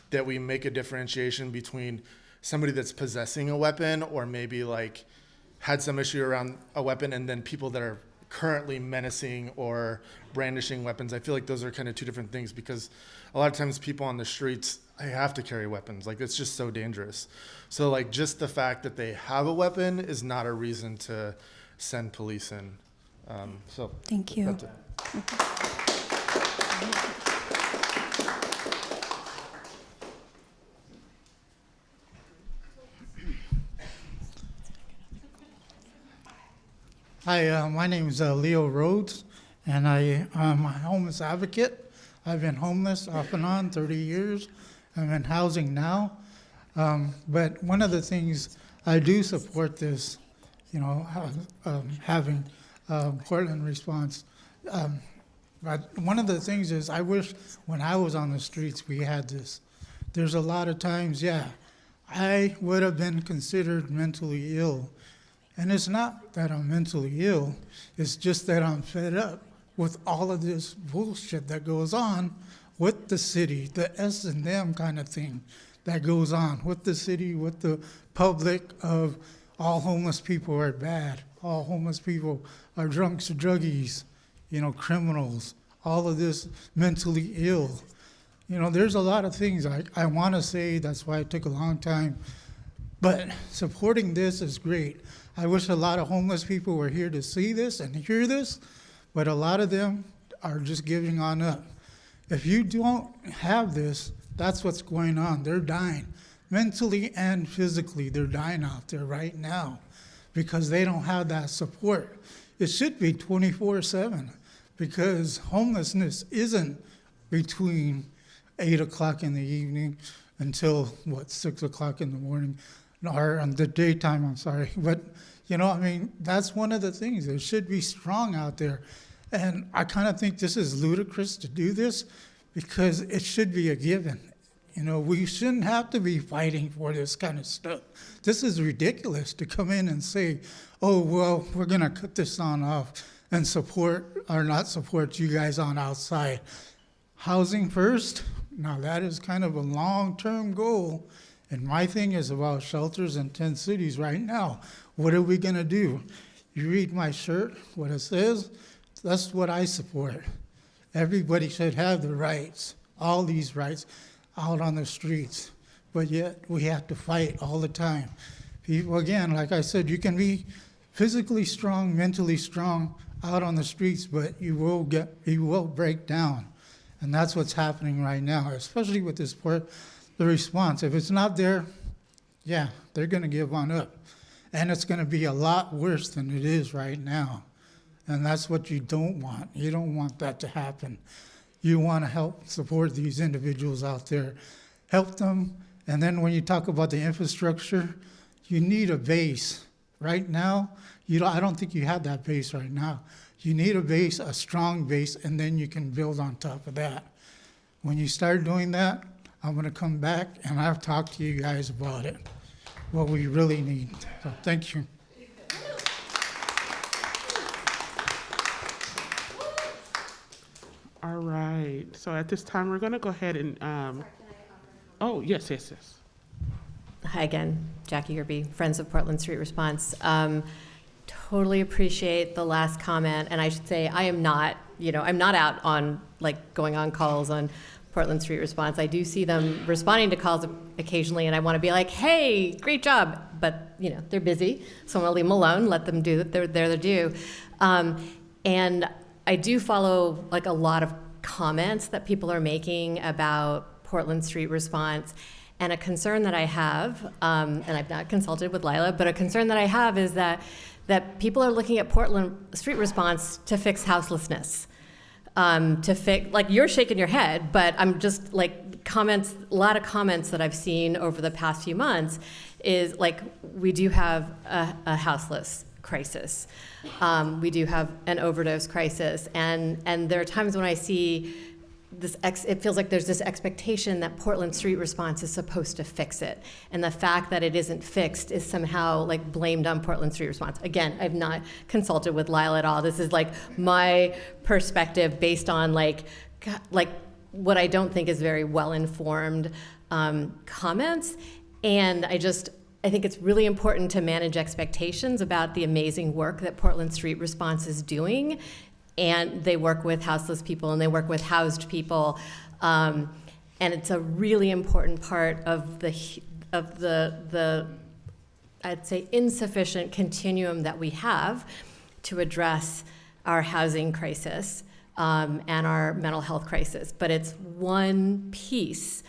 that we make a differentiation between somebody that's possessing a weapon or maybe like had some issue around a weapon, and then people that are currently menacing or brandishing weapons. I feel like those are kind of two different things, because a lot of times people on the streets, they have to carry weapons. Like, it's just so dangerous. So like just the fact that they have a weapon is not a reason to send police in. So thank you. That's it. Hi, my name is Leo Rhodes, and I am a homeless advocate. I've been homeless off and on 30 years. I'm in housing now. But one of the things I do support this, having Portland response. But one of the things is I wish when I was on the streets we had this. There's a lot of times, I would have been considered mentally ill. And it's not that I'm mentally ill, it's just that I'm fed up with all of this bullshit that goes on with the city, the S&M kind of thing that goes on with the city, with the public of all homeless people are bad, all homeless people are drunks or druggies, criminals, all of this mentally ill. There's a lot of things I want to say, that's why it took a long time, but supporting this is great. I wish a lot of homeless people were here to see this and hear this, but a lot of them are just giving on up. If you don't have this, that's what's going on. They're dying. Mentally and physically, they're dying out there right now because they don't have that support. It should be 24/7 because homelessness isn't between 8 o'clock in the evening until, 6 o'clock in the morning, or in the daytime, I'm sorry. But, that's one of the things. It should be strong out there. And I kind of think this is ludicrous to do this because it should be a given. We shouldn't have to be fighting for this kind of stuff. This is ridiculous to come in and say, oh, well, we're going to cut this on off and support or not support you guys on outside. Housing first? Now, that is kind of a long-term goal. And my thing is about shelters in 10 cities right now. What are we going to do? You read my shirt, what it says, that's what I support. Everybody should have the rights, all these rights, out on the streets. But yet, we have to fight all the time. People, again, like I said, you can be physically strong, mentally strong out on the streets, but you will break down. And that's what's happening right now, especially with this part, the response. If it's not there, yeah, they're gonna give on up. And it's gonna be a lot worse than it is right now. And that's what you don't want. You don't want that to happen. You wanna help support these individuals out there, help them. And then when you talk about the infrastructure, you need a base. Right now, I don't think you have that base right now. You need a base, a strong base, and then you can build on top of that. When you start doing that, I'm gonna come back and I'll talk to you guys about it, what we really need. So thank you. All right, so at this time, we're gonna go ahead and, oh, yes. Hi again, Jackie Yerby, Friends of Portland Street Response. Totally appreciate the last comment, and I should say I am not, I'm not out on going on calls on Portland Street Response. I do see them responding to calls occasionally, and I want to be like, hey, great job, but they're busy, so I'm gonna leave them alone, let them do what they're there to do. And I do follow a lot of comments that people are making about Portland Street Response. And a concern that I have, and I've not consulted with Lila, but a concern that I have is that people are looking at Portland Street Response to fix houselessness. To fix, you're shaking your head, but I'm just comments, a lot of comments that I've seen over the past few months is we do have a houseless crisis. We do have an overdose crisis. And there are times when I see it feels like there's this expectation that Portland Street Response is supposed to fix it. And the fact that it isn't fixed is somehow blamed on Portland Street Response. Again, I've not consulted with Lila at all. This is my perspective based on what I don't think is very well-informed comments. And I think it's really important to manage expectations about the amazing work that Portland Street Response is doing. And they work with houseless people and they work with housed people. And it's a really important part of the I'd say, insufficient continuum that we have to address our housing crisis and our mental health crisis. But it's one piece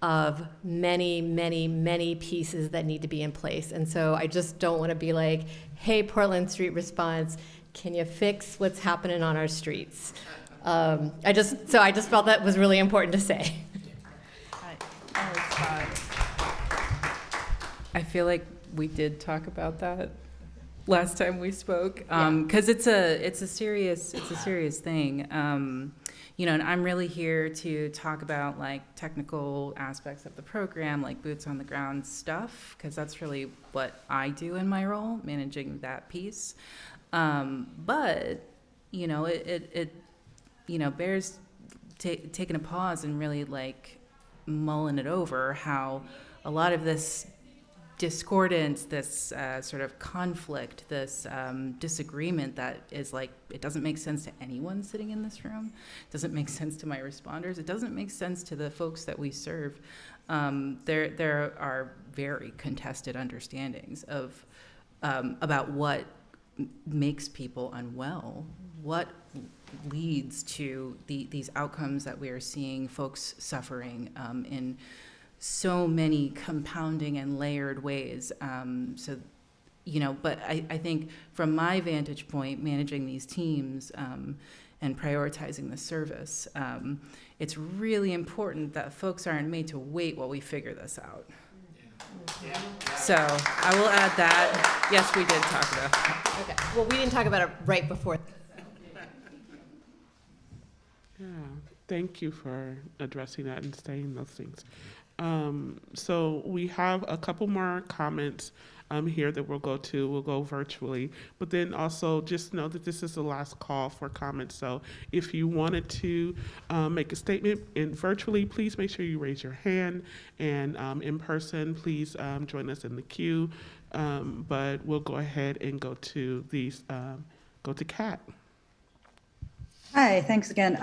of many, many, many pieces that need to be in place. And so I just don't want to be like, hey, Portland Street Response, can you fix what's happening on our streets? I just felt that was really important to say. I feel like we did talk about that last time we spoke, because it's a serious thing. And I'm really here to talk about technical aspects of the program, boots on the ground stuff, because that's really what I do in my role, managing that piece. But it bears taking a pause and really mulling it over how a lot of this discordance, this sort of conflict, this disagreement that is it doesn't make sense to anyone sitting in this room, it doesn't make sense to my responders, it doesn't make sense to the folks that we serve. There are very contested understandings of about what makes people unwell, what leads to these outcomes that we are seeing folks suffering in so many compounding and layered ways. But I think from my vantage point, managing these teams and prioritizing the service, it's really important that folks aren't made to wait while we figure this out. So I will add that. Yes, we did talk about that. Okay. Well, we didn't talk about it right before. Yeah, thank you for addressing that and saying those things. So we have a couple more comments here that we'll go virtually. But then also just know that this is the last call for comments. So if you wanted to make a statement virtually, please make sure you raise your hand. And in person, please join us in the queue. But we'll go ahead and go to Kat. Hi, thanks again.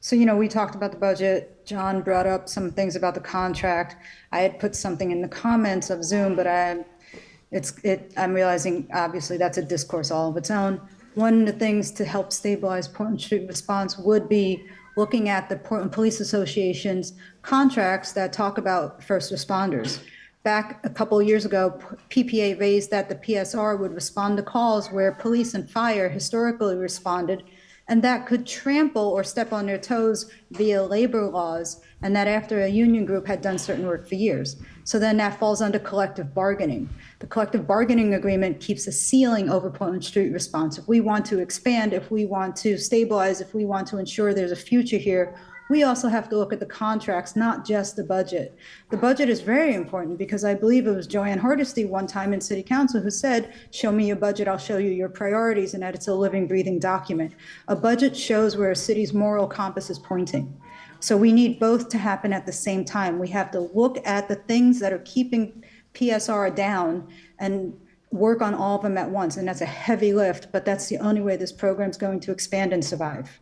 So, we talked about the budget. John brought up some things about the contract. I had put something in the comments of Zoom, but I'm realizing obviously that's a discourse all of its own. One of the things to help stabilize Portland Street Response would be looking at the Portland Police Association's contracts that talk about first responders. Back a couple of years ago, PPA raised that the PSR would respond to calls where police and fire historically responded, and that could trample or step on their toes via labor laws, and that after a union group had done certain work for years. So then that falls under collective bargaining. The collective bargaining agreement keeps a ceiling over Portland Street Response. If we want to expand, if we want to stabilize, if we want to ensure there's a future here, we also have to look at the contracts, not just the budget. The budget is very important because I believe it was Joanne Hardesty one time in City Council who said, show me your budget, I'll show you your priorities, and that it's a living, breathing document. A budget shows where a city's moral compass is pointing. So we need both to happen at the same time. We have to look at the things that are keeping PSR down and work on all of them at once. And that's a heavy lift, but that's the only way this program's going to expand and survive.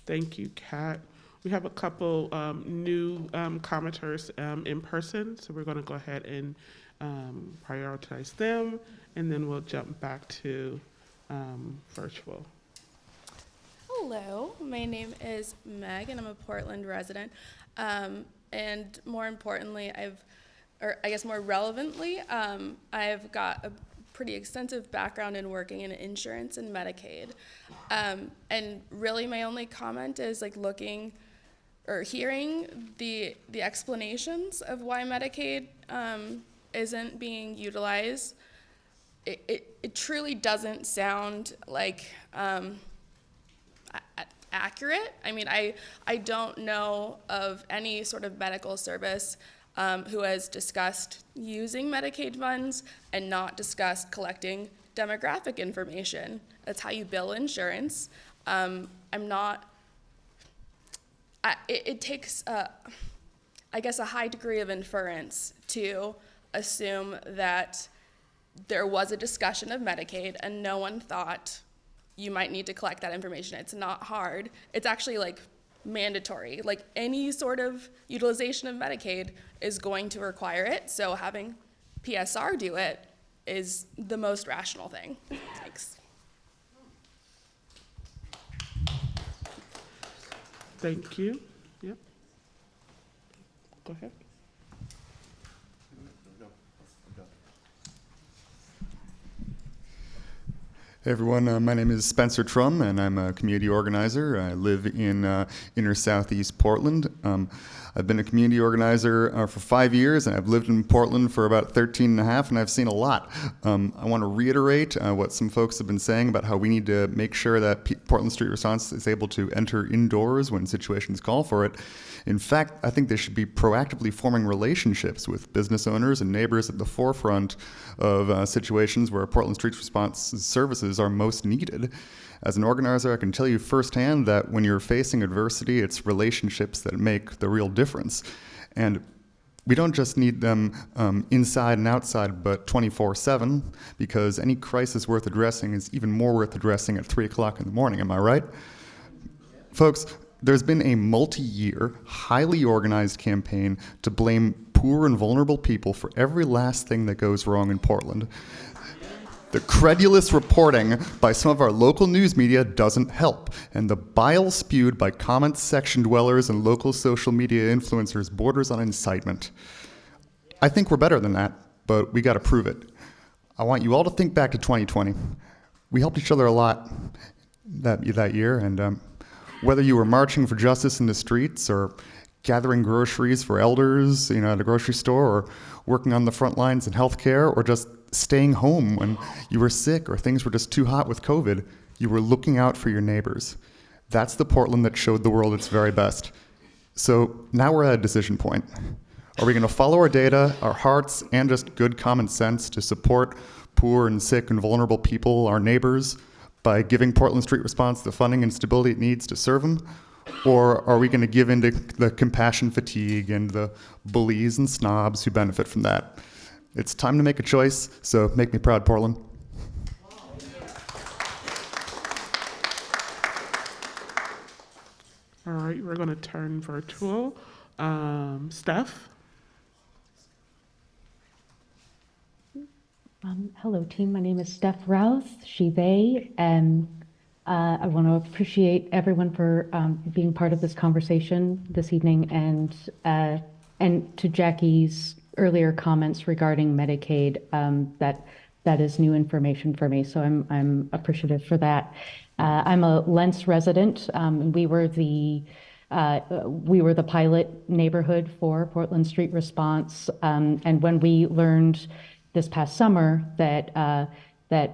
Thank you, Kat. We have a couple new commenters in person, so we're going to go ahead and prioritize them, and then we'll jump back to virtual. Hello, my name is Meg, and I'm a Portland resident. And more importantly, more relevantly, I've got a pretty extensive background in working in insurance and Medicaid. And really my only comment is looking or hearing the explanations of why Medicaid isn't being utilized. It truly doesn't sound like accurate. I mean, I don't know of any sort of medical service who has discussed using Medicaid funds and not discussed collecting demographic information. That's how you bill insurance. It takes, I guess, a high degree of inference to assume that there was a discussion of Medicaid and no one thought you might need to collect that information. It's not hard. It's actually mandatory. Any sort of utilization of Medicaid is going to require it. So having PSR do it is the most rational thing. Thanks. Thank you. Yep. Go ahead. Hey everyone, my name is Spencer Trum and I'm a community organizer. I live in inner southeast Portland. I've been a community organizer for 5 years and I've lived in Portland for about 13 and a half and I've seen a lot. I want to reiterate what some folks have been saying about how we need to make sure that Portland Street Response is able to enter indoors when situations call for it. In fact, I think they should be proactively forming relationships with business owners and neighbors at the forefront of situations where Portland Street Response services are most needed. As an organizer, I can tell you firsthand that when you're facing adversity, it's relationships that make the real difference. And we don't just need them inside and outside, but 24/7, because any crisis worth addressing is even more worth addressing at 3 o'clock in the morning, am I right? Folks, there's been a multi-year, highly organized campaign to blame poor and vulnerable people for every last thing that goes wrong in Portland. The credulous reporting by some of our local news media doesn't help, and the bile spewed by comment section dwellers and local social media influencers borders on incitement. I think we're better than that, but we gotta prove it. I want you all to think back to 2020. We helped each other a lot that year, and whether you were marching for justice in the streets or gathering groceries for elders, at a grocery store, or working on the front lines in healthcare, or just staying home when you were sick or things were just too hot with COVID, you were looking out for your neighbors. That's the Portland that showed the world its very best. So now we're at a decision point. Are we going to follow our data, our hearts, and just good common sense to support poor and sick and vulnerable people, our neighbors, by giving Portland Street Response the funding and stability it needs to serve them? Or are we going to give in to the compassion fatigue and the bullies and snobs who benefit from that? It's time to make a choice, so make me proud, Portland. All right, we're going to turn virtual. Steph? Hello, team. My name is Steph Rouse, she, they, and I want to appreciate everyone for being part of this conversation this evening, and to Jackie's earlier comments regarding Medicaid. That is new information for me, so I'm appreciative for that. I'm a Lents resident. We were the pilot neighborhood for Portland Street Response, and when we learned this past summer that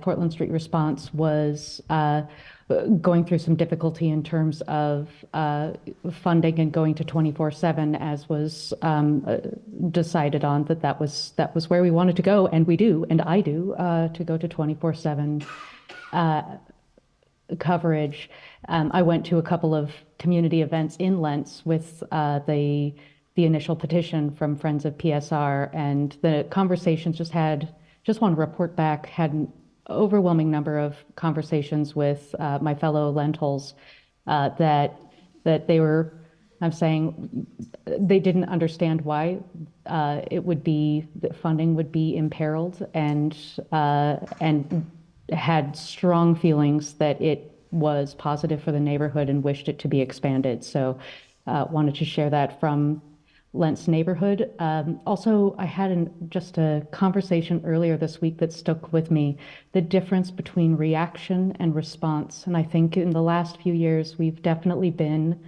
Portland Street Response was going through some difficulty in terms of funding and going to 24/7, as was decided on, that was where we wanted to go, and we do, and I do, to go to 24/7 coverage. I went to a couple of community events in Lents with the initial petition from Friends of PSR, and the conversations just want to report back, had an overwhelming number of conversations with my fellow Lentals that they were, I'm saying, they didn't understand why the funding would be imperiled, and had strong feelings that it was positive for the neighborhood and wished it to be expanded. So wanted to share that from Lent's neighborhood. Also, I had just a conversation earlier this week that stuck with me, the difference between reaction and response. And I think in the last few years, we've definitely been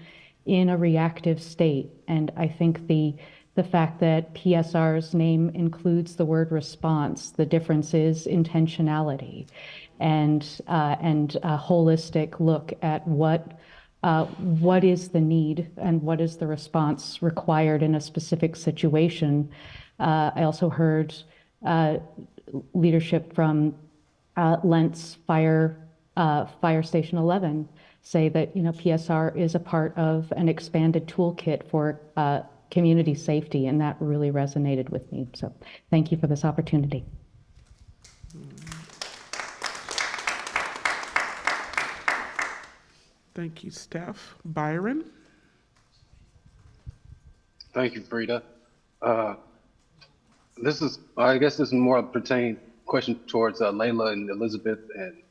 in a reactive state. And I think the fact that PSR's name includes the word response, the difference is intentionality and a holistic look at what is the need and what is the response required in a specific situation. I also heard leadership from Lent's Fire Station 11 say that PSR is a part of an expanded toolkit for community safety, and that really resonated with me. So thank you for this opportunity. Thank you, Steph. Byron? Thank you, Frida. I guess this is more pertaining question towards Layla and Elizabeth and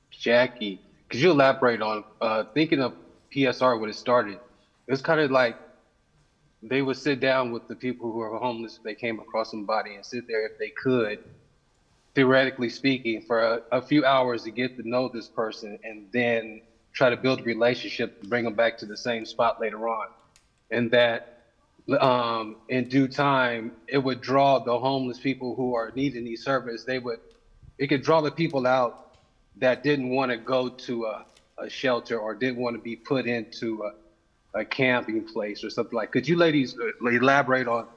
Jackie. Could you elaborate on thinking of PSR when it started? It was kind of like they would sit down with the people who are homeless if they came across somebody, and sit there if they could, theoretically speaking, for a few hours to get to know this person, and then try to build a relationship to bring them back to the same spot later on. And that in due time, it would draw the homeless people who are needing these services. It could draw the people out that didn't want to go to a shelter or didn't want to be put into a camping place or something like. Could you ladies elaborate on,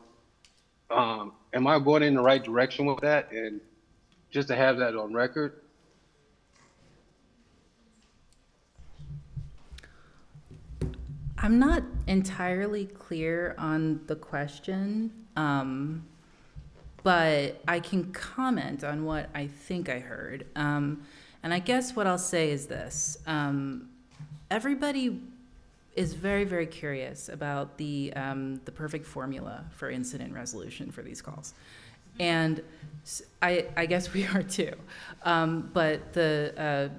am I going in the right direction with that? And just to have that on record. I'm not entirely clear on the question, but I can comment on what I think I heard. And I guess what I'll say is this. Everybody is very, very curious about the perfect formula for incident resolution for these calls. And I guess we are too. But the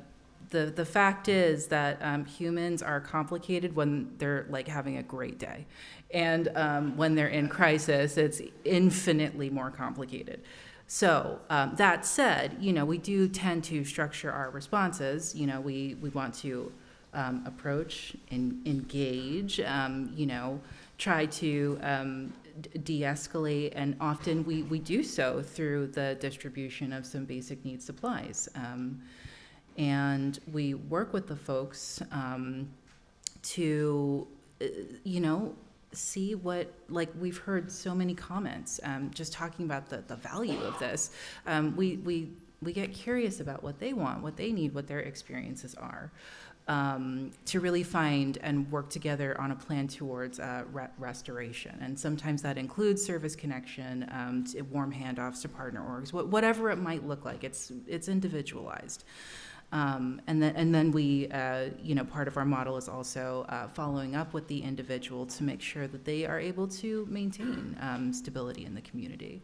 fact is that humans are complicated when they're like having a great day. And when they're in crisis, it's infinitely more complicated. So that said, we do tend to structure our responses. We want to approach and engage, try to de-escalate, and often we do so through the distribution of some basic needs supplies. And we work with the folks to, see what, like, we've heard so many comments, just talking about the value of this. We get curious about what they want, what they need, what their experiences are, to really find and work together on a plan towards restoration. And sometimes that includes service connection, warm handoffs to partner orgs, whatever it might look like. It's individualized. And then we, part of our model is also following up with the individual to make sure that they are able to maintain stability in the community.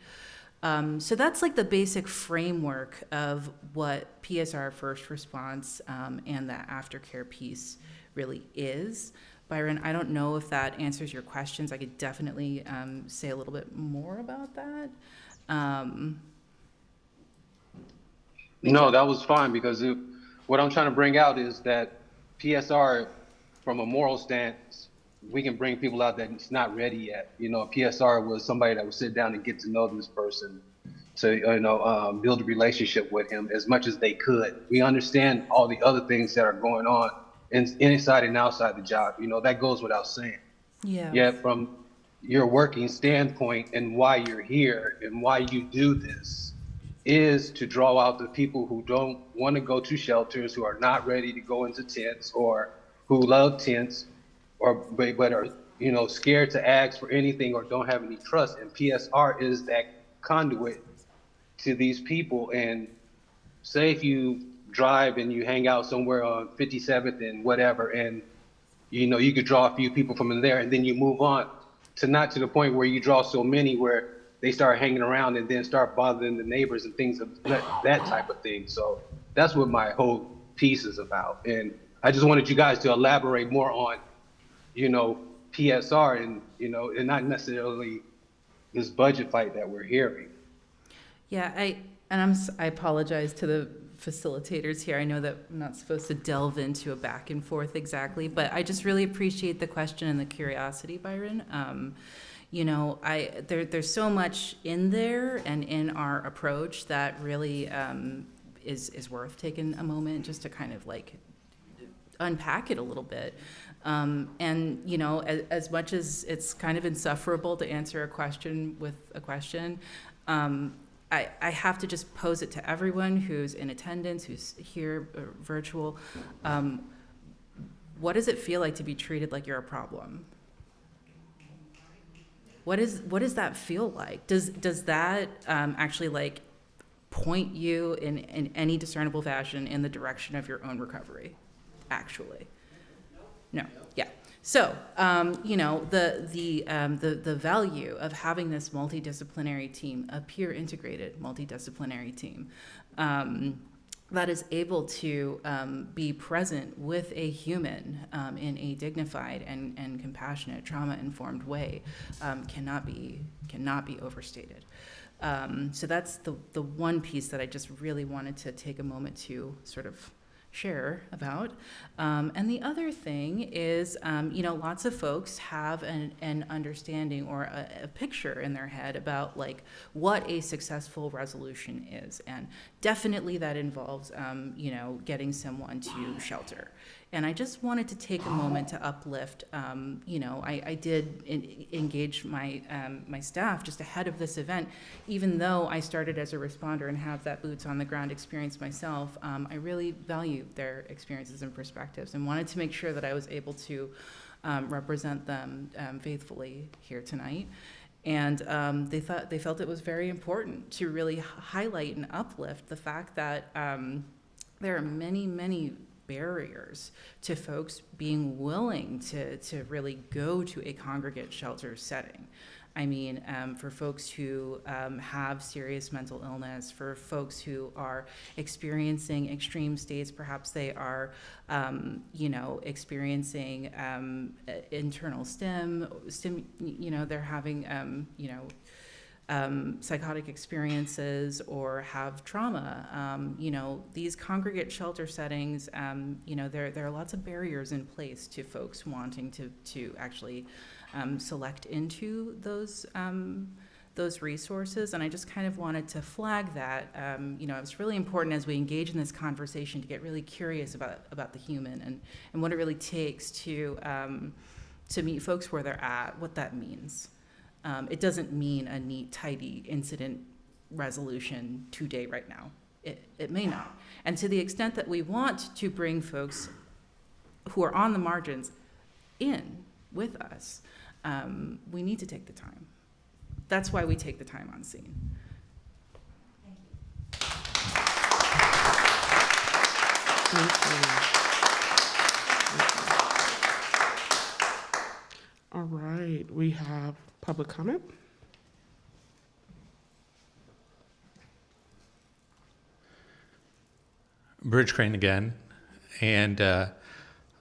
So that's like the basic framework of what PSR first response and the aftercare piece really is. Byron, I don't know if that answers your questions. I could definitely say a little bit more about that. No, that was fine, because what I'm trying to bring out is that PSR, from a moral stance, we can bring people out that it's not ready yet. PSR was somebody that would sit down and get to know this person, to build a relationship with him as much as they could. We understand all the other things that are going on inside and outside the job. That goes without saying. Yeah. Yet from your working standpoint and why you're here and why you do this is to draw out the people who don't want to go to shelters, who are not ready to go into tents, or who love tents, but are scared to ask for anything or don't have any trust. And PSR is that conduit to these people. And say if you drive and you hang out somewhere on 57th and whatever, and you could draw a few people from in there, and then you move on to not to the point where you draw so many where they start hanging around and then start bothering the neighbors and things of that type of thing. So that's what my whole piece is about. And I just wanted you guys to elaborate more on, PSR and not necessarily this budget fight that we're hearing. Yeah, I apologize to the facilitators here. I know that I'm not supposed to delve into a back and forth exactly, but I just really appreciate the question and the curiosity, Byron. There's so much in there and in our approach that really is worth taking a moment just to kind of like unpack it a little bit. As much as it's kind of insufferable to answer a question with a question, I have to just pose it to everyone who's in attendance, who's here, virtual. What does it feel like to be treated like you're a problem? What does that feel like? Does that actually like point you in any discernible fashion in the direction of your own recovery? Actually, no. Yeah. So the value of having this multidisciplinary team, a peer integrated multidisciplinary team, that is able to be present with a human in a dignified and compassionate, trauma-informed way cannot be overstated. So that's the one piece that I just really wanted to take a moment to sort of share about. And the other thing is, lots of folks have an understanding or a picture in their head about like what a successful resolution is. And definitely that involves, getting someone to shelter. And I just wanted to take a moment to uplift, I did engage my staff just ahead of this event. Even though I started as a responder and have that boots on the ground experience myself, I really value their experiences and perspectives and wanted to make sure that I was able to represent them faithfully here tonight. And they felt it was very important to really highlight and uplift the fact that there are many, many barriers to folks being willing to really go to a congregate shelter setting. I mean, for folks who have serious mental illness, for folks who are experiencing extreme states, perhaps they are, experiencing internal they're having, psychotic experiences or have trauma. These congregate shelter settings, there are lots of barriers in place to folks wanting to actually select into those resources. And I just kind of wanted to flag that. It's really important as we engage in this conversation to get really curious about the human and what it really takes to to meet folks where they're at, what that means. It doesn't mean a neat, tidy incident resolution today, right now. It may not. And to the extent that we want to bring folks who are on the margins in with us, we need to take the time. That's why we take the time on scene. Thank you. All right, we have public comment. Bridge Crane again, and I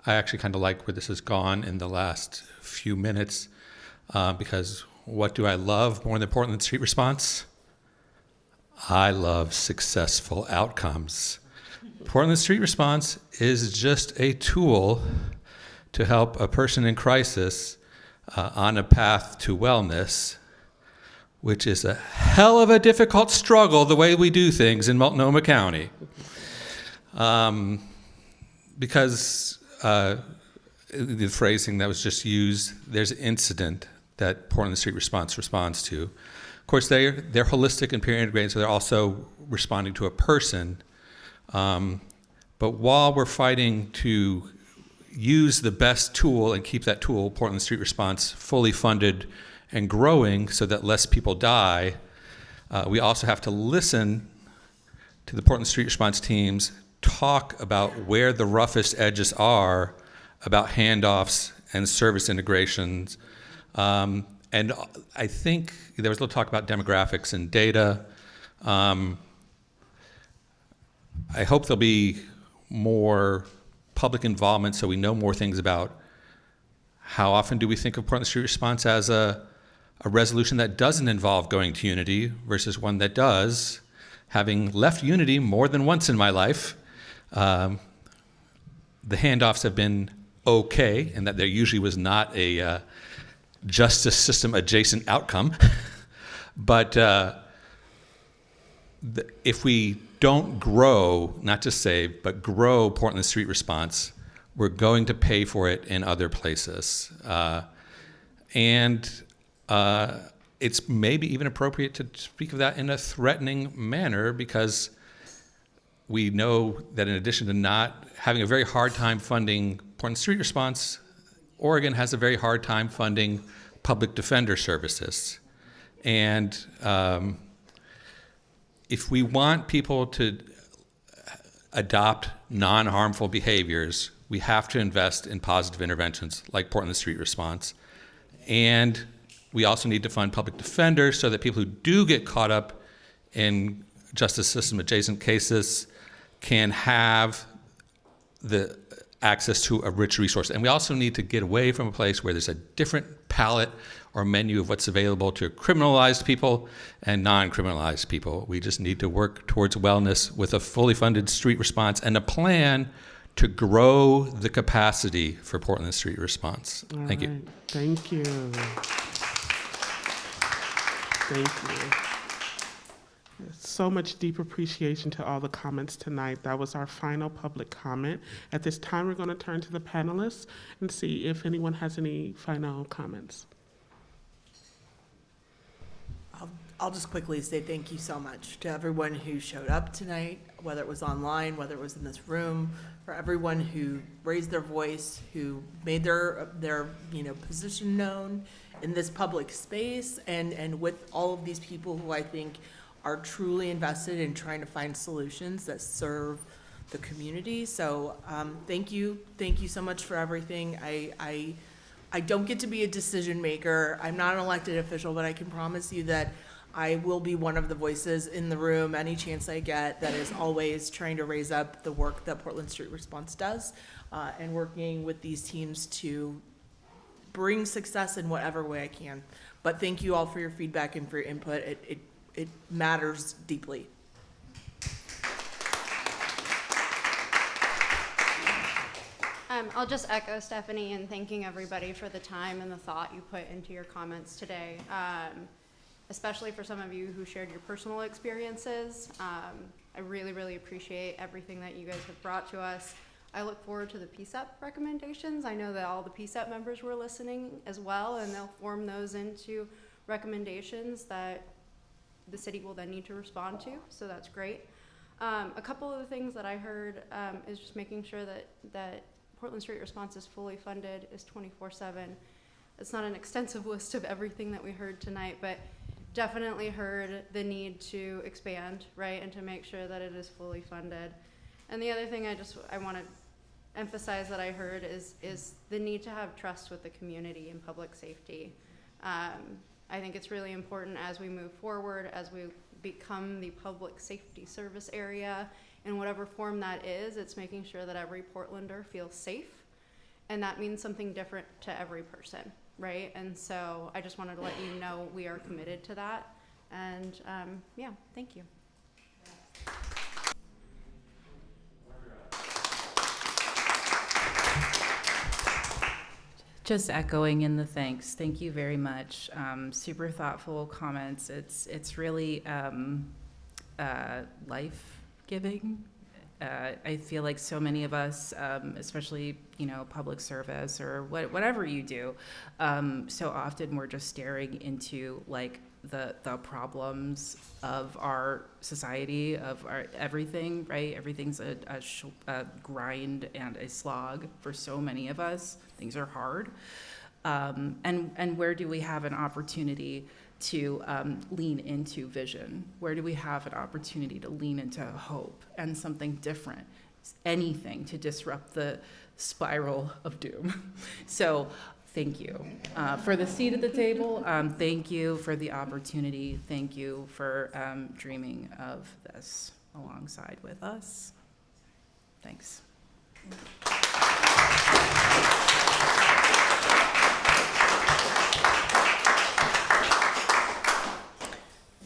actually kind of like where this has gone in the last few minutes, because what do I love more than Portland Street Response? I love successful outcomes. Portland Street Response is just a tool to help a person in crisis on a path to wellness, which is a hell of a difficult struggle the way we do things in Multnomah County. Because the phrasing that was just used, there's an incident that Portland Street Response responds to. Of course, they're holistic and peer integrated, so they're also responding to a person. But while we're fighting to use the best tool and keep that tool, Portland Street Response, fully funded and growing so that less people die, we also have to listen to the Portland Street Response teams talk about where the roughest edges are about handoffs and service integrations. And I think there was a little talk about demographics and data. I hope there'll be more public involvement so we know more things about how often do we think of Portland Street Response as a resolution that doesn't involve going to Unity versus one that does. Having left Unity more than once in my life, the handoffs have been okay, and that there usually was not a justice system adjacent outcome. But if we don't grow, not just save, but grow Portland Street Response, we're going to pay for it in other places. It's maybe even appropriate to speak of that in a threatening manner, because we know that in addition to not having a very hard time funding Portland Street Response, Oregon has a very hard time funding public defender services. And if we want people to adopt non-harmful behaviors, we have to invest in positive interventions like Portland Street Response. And we also need to fund public defenders so that people who do get caught up in justice system adjacent cases can have the access to a rich resource. And we also need to get away from a place where there's a different palette or menu of what's available to criminalized people and non-criminalized people. We just need to work towards wellness with a fully funded street response and a plan to grow the capacity for Portland Street Response. Thank you. Thank you. Thank you. So much deep appreciation to all the comments tonight. That was our final public comment. At this time, we're going to turn to the panelists and see if anyone has any final comments. I'll just quickly say thank you so much to everyone who showed up tonight, whether it was online, whether it was in this room, for everyone who raised their voice, who made their position known in this public space, and with all of these people who I think are truly invested in trying to find solutions that serve the community. So thank you so much for everything. I don't get to be a decision maker. I'm not an elected official, but I can promise you that I will be one of the voices in the room any chance I get that is always trying to raise up the work that Portland Street Response does, and working with these teams to bring success in whatever way I can. But thank you all for your feedback and for your input. It matters deeply. I'll just echo Stephanie in thanking everybody for the time and the thought you put into your comments today, especially for some of you who shared your personal experiences. I really, really appreciate everything that you guys have brought to us. I look forward to the PCCEP recommendations. I know that all the PCCEP members were listening as well, and they'll form those into recommendations that the city will then need to respond to, so that's great. A couple of the things that I heard is just making sure that Portland Street Response is fully funded, is 24/7. It's not an extensive list of everything that we heard tonight, but definitely heard the need to expand, right, and to make sure that it is fully funded. And the other thing I want to emphasize that I heard is the need to have trust with the community in public safety. I think it's really important as we move forward, as we become the public safety service area in whatever form that is, it's making sure that every Portlander feels safe. And that means something different to every person, right? And so I just wanted to let you know we are committed to that. And yeah, thank you. Just echoing in the thanks. Thank you very much. Super thoughtful comments. It's really life-giving. I feel like so many of us, especially public service or whatever you do, so often we're just staring into like the problems of our society, of our everything, right? Everything's a grind and a slog for so many of us. Things are hard. And where do we have an opportunity to lean into vision? Where do we have an opportunity to lean into hope and something different? Anything to disrupt the spiral of doom. So thank you for the seat at the table. Thank you for the opportunity. Thank you for dreaming of this alongside with us. Thanks.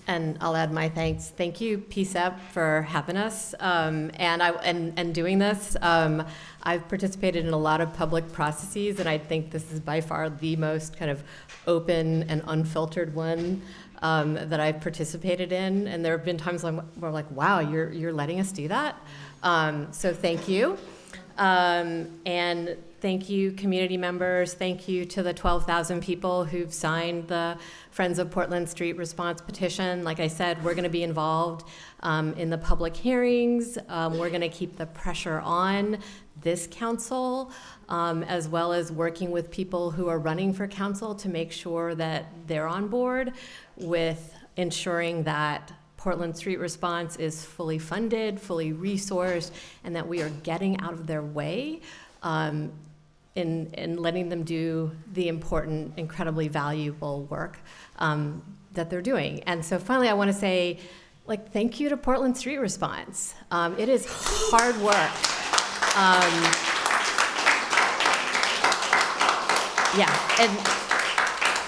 And I'll add my thanks. Thank you, PCCEP, for having us and doing this. I've participated in a lot of public processes, and I think this is by far the most kind of open and unfiltered one that I've participated in. And there have been times when we're like, wow, you're letting us do that? So thank you. And thank you, community members. Thank you to the 12,000 people who've signed the Friends of Portland Street Response petition. Like I said, we're going to be involved in the public hearings. We're going to keep the pressure on this council, as well as working with people who are running for council to make sure that they're on board with ensuring that Portland Street Response is fully funded, fully resourced, and that we are getting out of their way in letting them do the important, incredibly valuable work that they're doing. And so finally, I want to say, thank you to Portland Street Response. It is hard work.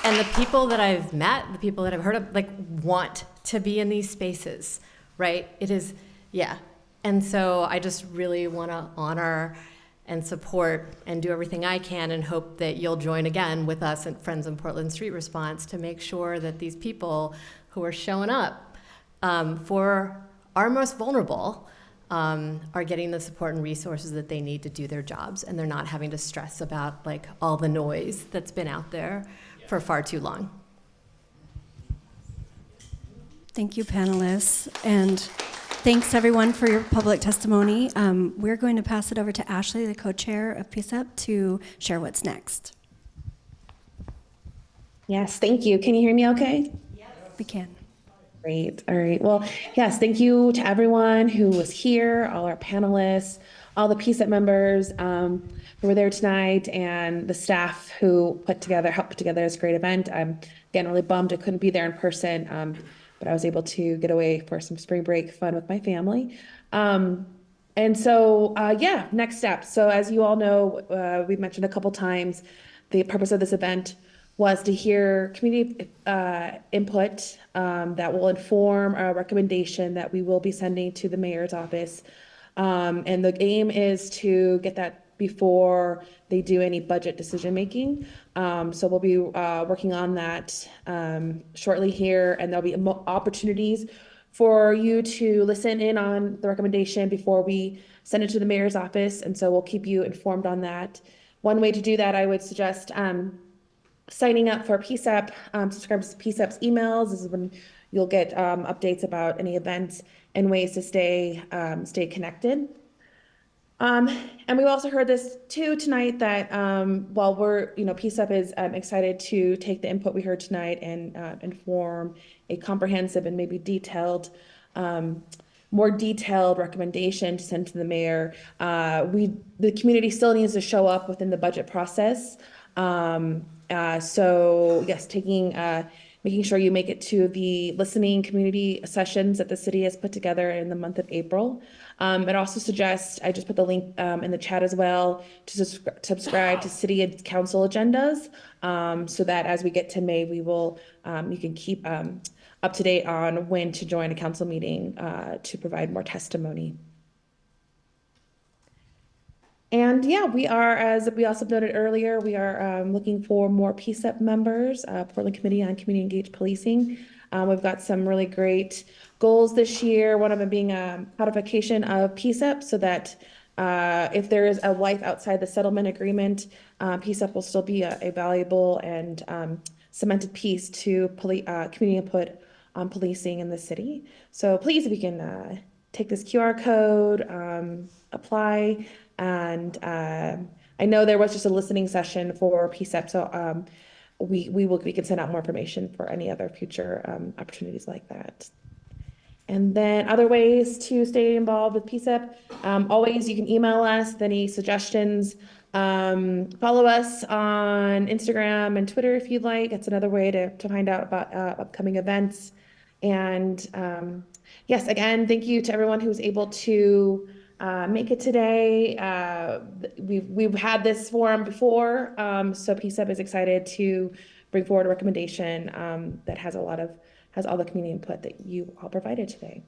And the people that I've met, the people that I've heard of, want to be in these spaces, right? It is, yeah. And so I just really want to honor and support and do everything I can and hope that you'll join again with us at Friends of Portland Street Response to make sure that these people who are showing up for our most vulnerable are getting the support and resources that they need to do their jobs, and they're not having to stress about all the noise that's been out there for far too long. Thank you, panelists, and thanks everyone for your public testimony. We're going to pass it over to Ashley, the co-chair of PCCEP, to share what's next. Yes, thank you. Can you hear me okay? Yes, we can. Great. All right. Well, yes, thank you to everyone who was here, all our panelists, all the PCCEP members who were there tonight, and the staff who helped put together this great event. I'm again really bummed I couldn't be there in person, but I was able to get away for some spring break fun with my family. And so, next steps. So as you all know, we've mentioned a couple times, the purpose of this event was to hear community input that will inform a recommendation that we will be sending to the mayor's office. And the aim is to get that before they do any budget decision making. So we'll be working on that shortly here, and there'll be opportunities for you to listen in on the recommendation before we send it to the mayor's office. And so we'll keep you informed on that. One way to do that, I would suggest signing up for PCCEP, subscribe to PCCEP's emails. This is when you'll get updates about any events and ways to stay connected. And we've also heard this too tonight that while PCCEP is excited to take the input we heard tonight and inform a comprehensive and maybe more detailed recommendation to send to the mayor, the community still needs to show up within the budget process. So yes, making sure you make it to the listening community sessions that the city has put together in the month of April. It also suggests, I just put the link in the chat as well, to subscribe to city and council agendas, so that as we get to May, you can keep up to date on when to join a council meeting to provide more testimony. And yeah, we are, as we also noted earlier, we are looking for more PCCEP members, Portland Committee on Community Engaged Policing. We've got some really great goals this year, one of them being a codification of PCCEP so that if there is a life outside the settlement agreement, PCCEP will still be a valuable and cemented piece to community input on policing in the city. So please, if you can take this QR code, apply. And I know there was just a listening session for PCCEP, so we can send out more information for any other future opportunities like that. And then other ways to stay involved with PCCEP, always you can email us with any suggestions. Follow us on Instagram and Twitter if you'd like. It's another way to find out about upcoming events. And yes, again, thank you to everyone who was able to make it today. We've had this forum before, so PCCEP is excited to bring forward a recommendation that has all the community input that you all provided today.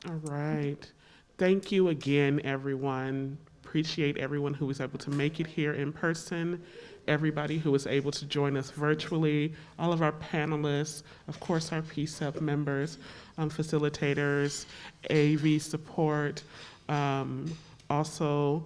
All right. Thank you again, everyone. Appreciate everyone who was able to make it here in person, everybody who was able to join us virtually, all of our panelists, of course, our PCCEP members, facilitators, AV support. Also,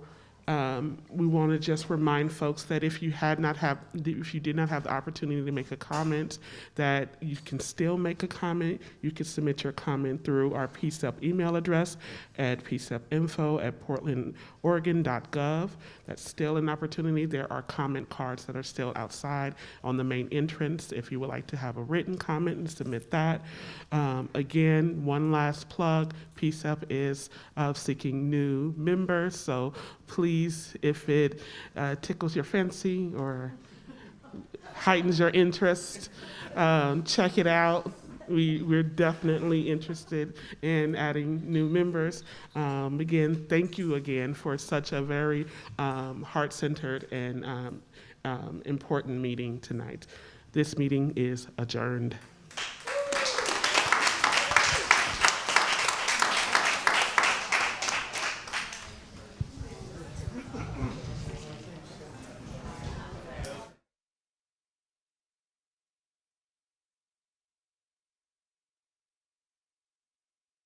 we want to just remind folks that if you did not have the opportunity to make a comment, that you can still make a comment. You can submit your comment through our PCCEP email address at pcepinfo@portlandoregon.gov. That's still an opportunity. There are comment cards that are still outside on the main entrance if you would like to have a written comment and submit that. Again, one last plug, PCCEP is seeking new members, so please, if it tickles your fancy or heightens your interest, check it out. We're definitely interested in adding new members. Again, thank you again for such a very heart-centered and important meeting tonight. This meeting is adjourned.